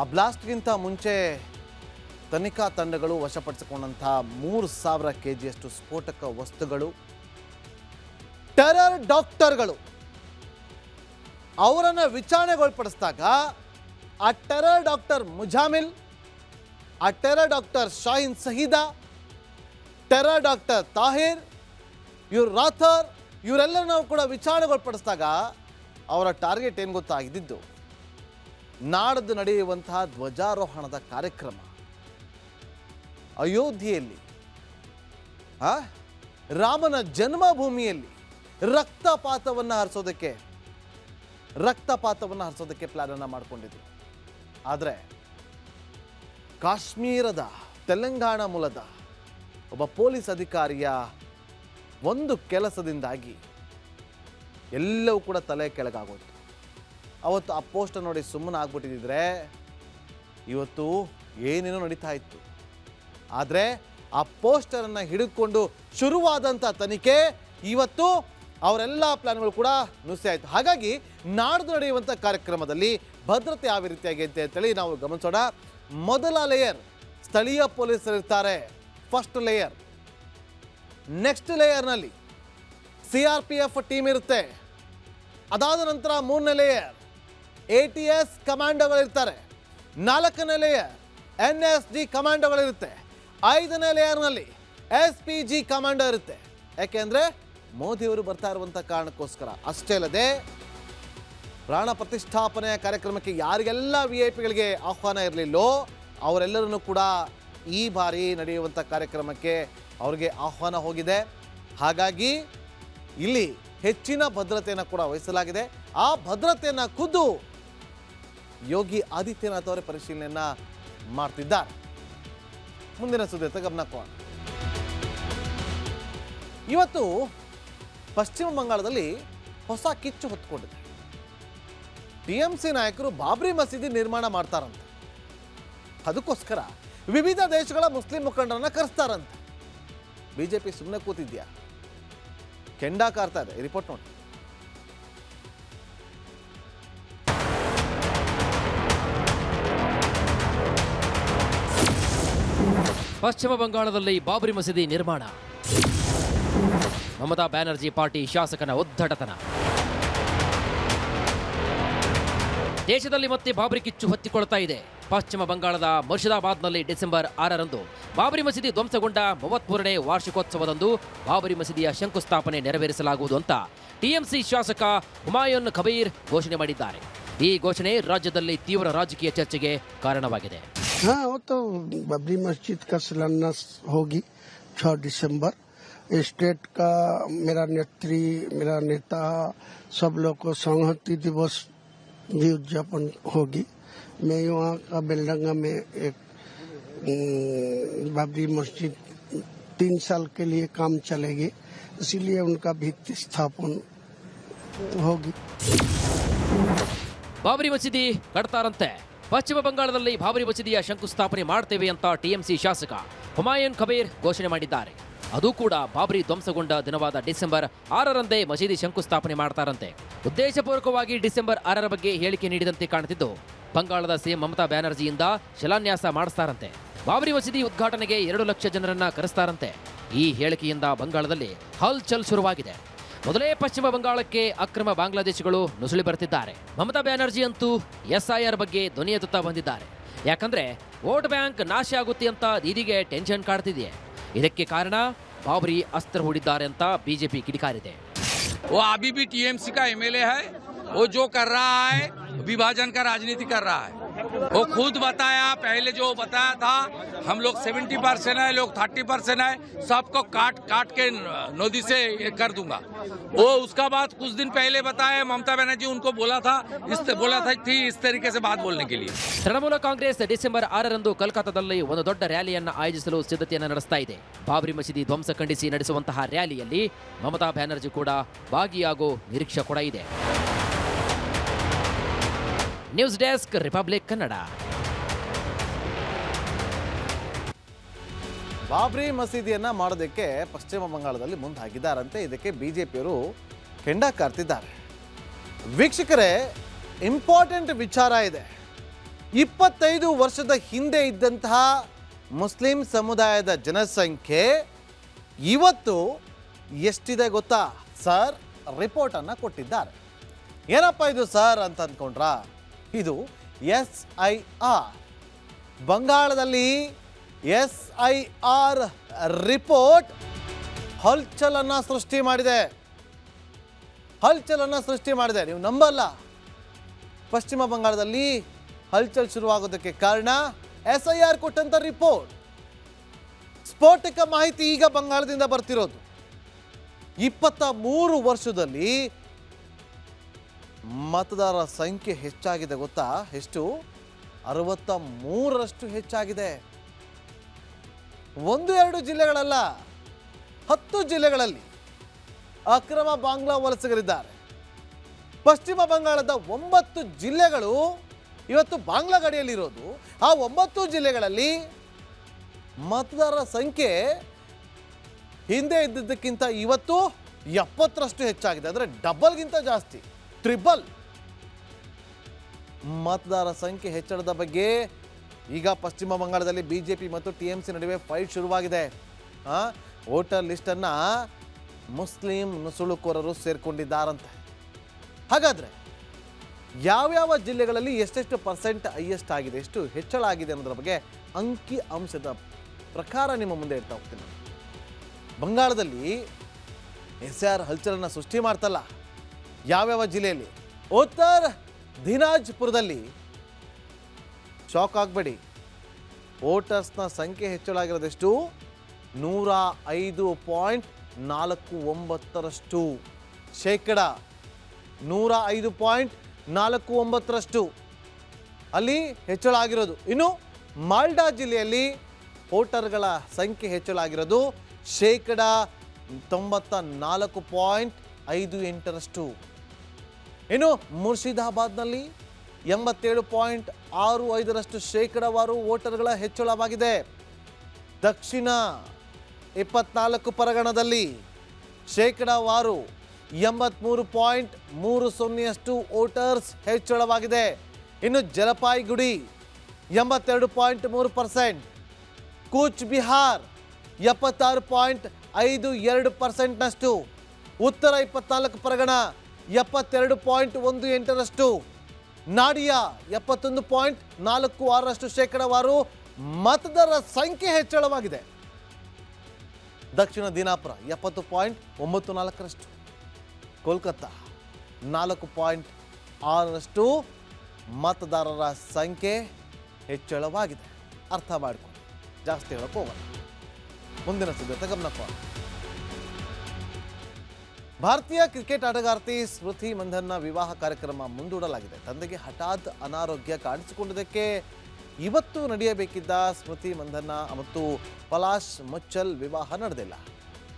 ಆ ಬ್ಲಾಸ್ಟ್ಗಿಂತ ಮುಂಚೆ ತನಿಖಾ ತಂಡಗಳು ವಶಪಡಿಸಿಕೊಂಡಂತಹ 3000 kgಯಷ್ಟು ಸ್ಫೋಟಕ ವಸ್ತುಗಳು, ಟೆರರ್ ಡಾಕ್ಟರ್ಗಳು ಅವರನ್ನು ವಿಚಾರಣೆಗೊಳಪಡಿಸಿದಾಗ ಆ ಟೆರರ್ ಡಾಕ್ಟರ್ ಮುಜಾಮಿಲ್, ಆ terror doctor Shaheen Saheeda, terror doctor Tahir, ಇವ್ರು ರಾಥರ್, ಇವರೆಲ್ಲರೂ ಕೂಡ ವಿಚಾರಣೆಗೊಳಪಡಿಸಿದಾಗ ಅವರ ಟಾರ್ಗೆಟ್ ಏನು ಗೊತ್ತಾಗಿದ್ದು, ನಾಡದ್ದು ನಡೆಯುವಂತಹ ಧ್ವಜಾರೋಹಣದ ಕಾರ್ಯಕ್ರಮ ಅಯೋಧ್ಯೆಯಲ್ಲಿ, ರಾಮನ ಜನ್ಮಭೂಮಿಯಲ್ಲಿ ರಕ್ತಪಾತವನ್ನು ಹರಿಸೋದಕ್ಕೆ ಪ್ಲಾನ್ ಅನ್ನು ಮಾಡಿಕೊಂಡಿದ್ರು. ಆದರೆ ಕಾಶ್ಮೀರದ ತೆಲಂಗಾಣ ಮೂಲದ ಒಬ್ಬ ಪೊಲೀಸ್ ಅಧಿಕಾರಿಯ ಒಂದು ಕೆಲಸದಿಂದಾಗಿ ಎಲ್ಲವೂ ಕೂಡ ತಲೆ ಕೆಳಗಾಗೋಯ್ತು. ಅವತ್ತು ಆ ಪೋಸ್ಟ್ ನೋಡಿ ಸುಮ್ಮನೆ ಆಗ್ಬಿಟ್ಟಿದ್ರೆ ಇವತ್ತು ಏನೇನೋ ನಡೀತಾ ಇತ್ತು. ಆದರೆ ಆ ಪೋಸ್ಟರನ್ನು ಹಿಡಿದುಕೊಂಡು ಶುರುವಾದಂಥ ತನಿಖೆ ಇವತ್ತು ಅವರೆಲ್ಲ ಪ್ಲಾನ್ಗಳು ಕೂಡ ನುಸಿ ಆಯಿತು. ಹಾಗಾಗಿ ನಾಡ್ದು ನಡೆಯುವಂಥ ಕಾರ್ಯಕ್ರಮದಲ್ಲಿ ಭದ್ರತೆ ಯಾವ ರೀತಿಯಾಗಿದೆ ಅಂತೇಳಿ ನಾವು ಗಮನಿಸೋಣ. ಮೊದಲ ಲೇಯರ್ ಸ್ಥಳೀಯ ಪೊಲೀಸರು ಇರ್ತಾರೆ, ಫಸ್ಟ್ ಲೇಯರ್. ನೆಕ್ಸ್ಟ್ ಲೇಯರ್ನಲ್ಲಿ CRPF ಟೀಮ್ ಇರುತ್ತೆ. ಅದಾದ ನಂತರ 3ನೇ ಲೇಯರ್ ATS ಕಮಾಂಡೋಗಳಿರ್ತಾರೆ. 4ನೇ ಲೇಯರ್ NSG ಕಮಾಂಡೋಗಳಿರುತ್ತೆ. 5ನೇ ಲೇಯರ್ನಲ್ಲಿ SPG ಕಮಾಂಡೋ ಇರುತ್ತೆ. ಯಾಕೆಂದರೆ ಮೋದಿಯವರು ಬರ್ತಾ ಇರುವಂಥ ಕಾರಣಕ್ಕೋಸ್ಕರ. ಅಷ್ಟೇ ಅಲ್ಲದೆ ಪ್ರಾಣ ಪ್ರತಿಷ್ಠಾಪನೆಯ ಕಾರ್ಯಕ್ರಮಕ್ಕೆ ಯಾರಿಗೆಲ್ಲ VIP-ಗಳಿಗೆ ಆಹ್ವಾನ ಇರಲಿಲ್ಲೋ ಅವರೆಲ್ಲರನ್ನು ಕೂಡ ಈ ಬಾರಿ ನಡೆಯುವಂಥ ಕಾರ್ಯಕ್ರಮಕ್ಕೆ ಅವರಿಗೆ ಆಹ್ವಾನ ಹೋಗಿದೆ. ಹಾಗಾಗಿ ಇಲ್ಲಿ ಹೆಚ್ಚಿನ ಭದ್ರತೆಯನ್ನು ಕೂಡ ವಹಿಸಲಾಗಿದೆ. ಆ ಭದ್ರತೆಯನ್ನು ಖುದ್ದು ಯೋಗಿ ಆದಿತ್ಯನಾಥ್ ಅವರೇ ಪರಿಶೀಲನೆಯನ್ನು ಮಾಡ್ತಿದ್ದಾರೆ. ಮುಂದಿನ ಸುದ್ದಿ ಗಮನ ಕೊಡೋಣ. ಇವತ್ತು ಪಶ್ಚಿಮ ಬಂಗಾಳದಲ್ಲಿ ಹೊಸ ಕಿಚ್ಚು ಹೊತ್ಕೊಂಡಿದೆ. TMC ನಾಯಕರು ಬಾಬ್ರಿ ಮಸೀದಿ ನಿರ್ಮಾಣ ಮಾಡ್ತಾರಂತೆ. ಅದಕ್ಕೋಸ್ಕರ ವಿವಿಧ ದೇಶಗಳ ಮುಸ್ಲಿಂ ಮುಖಂಡರನ್ನ ಕರೆಸ್ತಾರಂತೆ. BJP ಸುಮ್ಮನೆ ಕೂತಿದ್ಯಾ? ಕೆಂಡ ಕಾರ್ತಾ ಇದೆ. ಈ ರಿಪೋರ್ಟ್ ನೋಡಿ. ಪಶ್ಚಿಮ ಬಂಗಾಳದಲ್ಲಿ ಬಾಬರಿ ಮಸೀದಿ ನಿರ್ಮಾಣ, ಮಮತಾ ಬ್ಯಾನರ್ಜಿ ಪಾರ್ಟಿ ಶಾಸಕನ ಉದ್ದಟತನ. ದೇಶದಲ್ಲಿ ಮತ್ತೆ ಬಾಬರಿ ಕಿಚ್ಚು ಹೊತ್ತಿಕೊಳ್ತಾ ಇದೆ. ಪಶ್ಚಿಮ ಬಂಗಾಳದ ಮುರ್ಷಿದಾಬಾದ್ನಲ್ಲಿ ಡಿಸೆಂಬರ್ 6ರಂದು ಬಾಬರಿ ಮಸೀದಿ ಧ್ವಂಸಗೊಂಡ 33ನೇ ವಾರ್ಷಿಕೋತ್ಸವದಂದು ಬಾಬರಿ ಮಸೀದಿಯ ಶಂಕುಸ್ಥಾಪನೆ ನೆರವೇರಿಸಲಾಗುವುದು ಅಂತ ಟಿಎಂಸಿ ಶಾಸಕ ಹುಮಾಯೂನ್ ಕಬೀರ್ ಘೋಷಣೆ ಮಾಡಿದ್ದಾರೆ. ಈ ಘೋಷಣೆ ರಾಜ್ಯದಲ್ಲಿ ತೀವ್ರ ರಾಜಕೀಯ ಚರ್ಚೆಗೆ ಕಾರಣವಾಗಿದೆ. हाँ, वो तो बाबरी मस्जिद का शिलान्यास होगी 6 दिसंबर। स्टेट का मेरा नेता सब लोग को संहति दिवस भी उद्यापन होगी। मैं यहाँ का बेलडंगा में एक बाबरी मस्जिद 3 साल के लिए काम चलेगी, इसीलिए उनका भित्ति स्थापन होगी। ಬಾಬರಿ ಮಸೀದಿ ಕಟ್ತಾರಂತೆ. ಪಶ್ಚಿಮ ಬಂಗಾಳದಲ್ಲಿ ಬಾಬರಿ ಮಸೀದಿಯ ಶಂಕುಸ್ಥಾಪನೆ ಮಾಡ್ತೇವೆ ಅಂತ ಟಿಎಂಸಿ ಶಾಸಕ ಹುಮಾಯೂನ್ ಕಬೀರ್ ಘೋಷಣೆ ಮಾಡಿದ್ದಾರೆ. ಅದು ಕೂಡ ಬಾಬರಿ ಧ್ವಂಸಗೊಂಡ ದಿನವಾದ ಡಿಸೆಂಬರ್ 6ರಂದೇ ಮಸೀದಿ ಶಂಕುಸ್ಥಾಪನೆ ಮಾಡ್ತಾರಂತೆ. ಉದ್ದೇಶಪೂರ್ವಕವಾಗಿ ಡಿಸೆಂಬರ್ 6ರ ಬಗ್ಗೆ ಹೇಳಿಕೆ ನೀಡಿದಂತೆ ಕಾಣುತ್ತಿದ್ದು, ಬಂಗಾಳದ ಸಿಎಂ ಮಮತಾ ಬ್ಯಾನರ್ಜಿಯಿಂದ ಶಿಲಾನ್ಯಾಸ ಮಾಡಿಸ್ತಾರಂತೆ. ಬಾಬರಿ ಮಸೀದಿ ಉದ್ಘಾಟನೆಗೆ 2 ಲಕ್ಷ ಜನರನ್ನ ಕರೆಸ್ತಾರಂತೆ. ಈ ಹೇಳಿಕೆಯಿಂದ ಬಂಗಾಳದಲ್ಲಿ ಹಲ್ಚಲ್ ಶುರುವಾಗಿದೆ. ಮೊದಲೇ ಪಶ್ಚಿಮ ಬಂಗಾಳಕ್ಕೆ ಅಕ್ರಮ ಬಾಂಗ್ಲಾದೇಶಿಗಳು ನುಸುಳಿ ಬರ್ತಿದ್ದಾರೆ. ಮಮತಾ ಬ್ಯಾನರ್ಜಿ ಅಂತೂ SIR ಬಗ್ಗೆ ಧ್ವನಿ ಎತ್ತುತ್ತಾ ಬಂದಿದ್ದಾರೆ. ಯಾಕಂದ್ರೆ ವೋಟ್ ಬ್ಯಾಂಕ್ ನಾಶ ಆಗುತ್ತೆ ಅಂತ ದೀದಿಗೆ ಟೆನ್ಷನ್ ಕಾಡ್ತಿದೆ. ಇದಕ್ಕೆ ಕಾರಣ ಬಾಬರಿ ಅಸ್ತ್ರ ಹೂಡಿದ್ದಾರೆ ಅಂತ ಬಿಜೆಪಿ ಕಿಡಿಕಾರಿದೆ. वो अभी भी टीएमसी का एमएलए है। वो जो कर रहा है विभाजन का राजनीति कर रहा है। वो खुद बताया, पहले जो बताया था हम लोग 70% है, लोग 30% है, सबको काट काट के नदी से कर दूंगा। वो उसका बाद कुछ दिन पहले बताया ममता बनर्जी उनको बोला था इस तरीके से बात बोलने के लिए। ತೃಣಮೂಲ ಕಾಂಗ್ರೆಸ್ ಡಿಸೆಂಬರ್ 6ರಂದು ಕೋಲ್ಕತ್ತಾದಲ್ಲಿ ಒಂದು ದೊಡ್ಡ ರ್ಯಾಲಿಯನ್ನು ಆಯೋಜಿಸಲು ಸಿದ್ಧತೆಯನ್ನು ನಡೆಸ್ತಾ ಇದೆ. ಬಾಬರಿ ಮಸೀದಿ ಧ್ವಂಸ ಖಂಡಿಸಿ ನಡೆಸುವಂತಹ ರ್ಯಾಲಿಯಲ್ಲಿ ಮಮತಾ ಬ್ಯಾನರ್ಜಿ ಕೂಡ ಭಾಗಿಯಾಗೋ ನಿರೀಕ್ಷೆ ಕೂಡ ಇದೆ. News desk, Republic Kannada. Babri ಮಸೀದಿಯನ್ನ ಮಾಡೋದಕ್ಕೆ ಪಶ್ಚಿಮ ಬಂಗಾಳದಲ್ಲಿ ಮುಂದಾಗಿದ್ದಾರಂತೆ. ಇದಕ್ಕೆ ಬಿಜೆಪಿಯವರು ಕೆಂಡ ಕಾರ್ತಿದ್ದಾರೆ. ವೀಕ್ಷಕರೇ, ಇಂಪಾರ್ಟೆಂಟ್ ವಿಚಾರ ಇದೆ. 25 ವರ್ಷದ ಹಿಂದೆ ಇದ್ದಂತಹ ಮುಸ್ಲಿಂ ಸಮುದಾಯದ ಜನಸಂಖ್ಯೆ ಇವತ್ತು ಎಷ್ಟಿದೆ ಗೊತ್ತಾ? ಸರ್ ರಿಪೋರ್ಟ್ ಅನ್ನ ಕೊಟ್ಟಿದ್ದಾರೆ. ಏನಪ್ಪ ಇದು ಸರ್ ಅಂತ ಅಂದ್ಕೊಂಡ್ರಾ? ಇದು SIR. ಬಂಗಾಳದಲ್ಲಿ SIR ರಿಪೋರ್ಟ್ ಹಲ್ಚಲನ್ನು ಸೃಷ್ಟಿ ಮಾಡಿದೆ. ನೀವು ನಂಬಲ್ಲ. ಪಶ್ಚಿಮ ಬಂಗಾಳದಲ್ಲಿ ಹಲ್ಚಲ್ ಶುರುವಾಗೋದಕ್ಕೆ ಕಾರಣ SIR ಕೊಟ್ಟಂತ ರಿಪೋರ್ಟ್. ಸ್ಫೋಟಕ ಮಾಹಿತಿ ಈಗ ಬಂಗಾಳದಿಂದ ಬರ್ತಿರೋದು. 23 ವರ್ಷದಲ್ಲಿ ಮತದಾರರ ಸಂಖ್ಯೆ ಹೆಚ್ಚಾಗಿದೆ ಗೊತ್ತಾ? ಎಷ್ಟು? 63ರಷ್ಟು ಹೆಚ್ಚಾಗಿದೆ. 1-2 ಜಿಲ್ಲೆಗಳಲ್ಲ, 10 ಜಿಲ್ಲೆಗಳಲ್ಲಿ ಅಕ್ರಮ ಬಾಂಗ್ಲಾ ವಲಸಿಗರಿದ್ದಾರೆ. ಪಶ್ಚಿಮ ಬಂಗಾಳದ 9 ಜಿಲ್ಲೆಗಳು ಇವತ್ತು ಬಾಂಗ್ಲಾ ಗಡಿಯಲ್ಲಿರೋದು. ಆ 9 ಜಿಲ್ಲೆಗಳಲ್ಲಿ ಮತದಾರರ ಸಂಖ್ಯೆ ಹಿಂದೆ ಇದ್ದಿದ್ದಕ್ಕಿಂತ ಇವತ್ತು 70ರಷ್ಟು ಹೆಚ್ಚಾಗಿದೆ. ಅಂದರೆ ಡಬಲ್ಗಿಂತ ಜಾಸ್ತಿ, ಟ್ರಿಬಲ್. ಮತದಾರರ ಸಂಖ್ಯೆ ಹೆಚ್ಚಳದ ಬಗ್ಗೆ ಈಗ ಪಶ್ಚಿಮ ಬಂಗಾಳದಲ್ಲಿ ಬಿಜೆಪಿ ಮತ್ತು ಟಿಎಂಸಿ ನಡುವೆ ಫೈಟ್ ಶುರುವಾಗಿದೆ. ವೋಟರ್ ಲಿಸ್ಟನ್ನು ಮುಸ್ಲಿಂ ನುಸುಳುಕೋರರು ಸೇರ್ಕೊಂಡಿದ್ದಾರಂತೆ. ಹಾಗಾದರೆ ಯಾವ್ಯಾವ ಜಿಲ್ಲೆಗಳಲ್ಲಿ ಎಷ್ಟೆಷ್ಟು ಪರ್ಸೆಂಟ್ ಹೈಯೆಸ್ಟ್ ಆಗಿದೆ, ಎಷ್ಟು ಹೆಚ್ಚಳ ಆಗಿದೆ ಅನ್ನೋದ್ರ ಬಗ್ಗೆ ಅಂಕಿ ಅಂಶದ ಪ್ರಕಾರ ನಿಮ್ಮ ಮುಂದೆ ಇಡ್ತಾ ಹೋಗ್ತೀನಿ. ಬಂಗಾಳದಲ್ಲಿ SIR ಹಲ್ಚಲನ್ನು ಸೃಷ್ಟಿ ಮಾಡ್ತಲ್ಲ. ಯಾವ್ಯಾವ ಜಿಲ್ಲೆಯಲ್ಲಿ? ಉತ್ತರ ದಿನಾಜ್ಪುರದಲ್ಲಿ ಶಾಕ್ ಆಗಬೇಡಿ, ವೋಟರ್ಸ್ನ ಸಂಖ್ಯೆ ಹೆಚ್ಚಳಾಗಿರೋದೆಷ್ಟು? 105.49ರಷ್ಟು, ಶೇಕಡ 105.49ರಷ್ಟು ಅಲ್ಲಿ ಹೆಚ್ಚಳ ಆಗಿರೋದು. ಇನ್ನು ಮಾಲ್ಡಾ ಜಿಲ್ಲೆಯಲ್ಲಿ ವೋಟರ್ಗಳ ಸಂಖ್ಯೆ ಹೆಚ್ಚಳಾಗಿರೋದು ಶೇಕಡ 94.58ರಷ್ಟು. ಇನ್ನು ಮುರ್ಷಿದಾಬಾದ್ನಲ್ಲಿ 87.65ರಷ್ಟು ಶೇಕಡವಾರು ವೋಟರ್ಗಳ ಹೆಚ್ಚಳವಾಗಿದೆ. ದಕ್ಷಿಣ 24 ಪರಗಣದಲ್ಲಿ ಶೇಕಡಾವಾರು 83.30% ವೋಟರ್ಸ್ ಹೆಚ್ಚಳವಾಗಿದೆ. ಇನ್ನು ಜಲಪಾಯಿಗುಡಿ 82.3%, ಕೂಚ್ ಬಿಹಾರ್ 76.52%ನಷ್ಟು, ಉತ್ತರ 24 ಪರಗಣ 72.18%, ನಾಡಿಯಾ 71.46% ಶೇಕಡಾವಾರು ಮತದಾರರ ಸಂಖ್ಯೆ ಹೆಚ್ಚಳವಾಗಿದೆ. ದಕ್ಷಿಣ ದಿನಾಪುರ 70.94%, ಕೋಲ್ಕತ್ತಾ 4.6% ಮತದಾರರ ಸಂಖ್ಯೆ ಹೆಚ್ಚಳವಾಗಿದೆ. ಅರ್ಥ ಮಾಡಿಕೊಂಡು ಜಾಸ್ತಿ ಹೇಳಕ್ಕೆ ಹೋಗೋಣ. ಮುಂದಿನ ಸಿದ್ಧತೆ ಗಮನಕ್ಕೆ. ಭಾರತೀಯ ಕ್ರಿಕೆಟ್ ಆಟಗಾರ್ತಿ ಸ್ಮೃತಿ ಮಂಧನ್ನ ವಿವಾಹ ಕಾರ್ಯಕ್ರಮ ಮುಂದೂಡಲಾಗಿದೆ. ತಂದೆಗೆ ಹಠಾತ್ ಅನಾರೋಗ್ಯ ಕಾಣಿಸಿಕೊಂಡಿದ್ದಕ್ಕೆ ಇವತ್ತು ನಡೆಯಬೇಕಿದ್ದ ಸ್ಮೃತಿ ಮಂಧನ್ನ ಮತ್ತು ಪಲಾಶ್ ಮುಚ್ಚಲ್ ವಿವಾಹ ನಡೆದಿಲ್ಲ.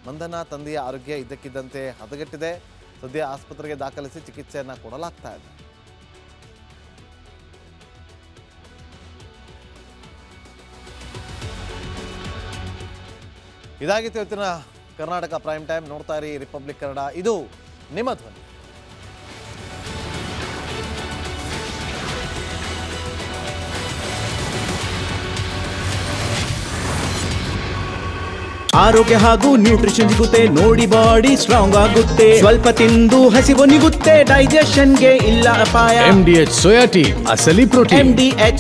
ಮಂಧನ್ನ ತಂದೆಯ ಆರೋಗ್ಯ ಇದ್ದಕ್ಕಿದ್ದಂತೆ ಹದಗೆಟ್ಟಿದೆ. ಸದ್ಯ ಆಸ್ಪತ್ರೆಗೆ ದಾಖಲಿಸಿ ಚಿಕಿತ್ಸೆಯನ್ನು ಕೊಡಲಾಗ್ತಾ ಇದೆ. ಇದಾಗಿತ್ತು ಇವತ್ತಿನ ಕರ್ನಾಟಕ ಪ್ರೈಮ್ ಟೈಮ್. ನೋಡ್ತಾ ಇರಿ ರಿಪಬ್ಲಿಕ್ ಕನ್ನಡ, ಇದು ನಿಮ್ಮ ಧ್ವನಿ. ಆರೋಗ್ಯ ಹಾಗೂ ನ್ಯೂಟ್ರಿಷನ್ ಸಿಗುತ್ತೆ ನೋಡಿ, ಬಾಡಿ ಸ್ಟ್ರಾಂಗ್ ಆಗುತ್ತೆ. ಸ್ವಲ್ಪ ತಿಂದು ಹಸಿವು ನಿಗುತ್ತೆ, ಡೈಜೆಷನ್ಗೆ ಇಲ್ಲ ಅಪಾಯ. MDH ಸೋಯಾಟಿ ಅಸಲಿ ಪ್ರೋಟೀನ್. MDH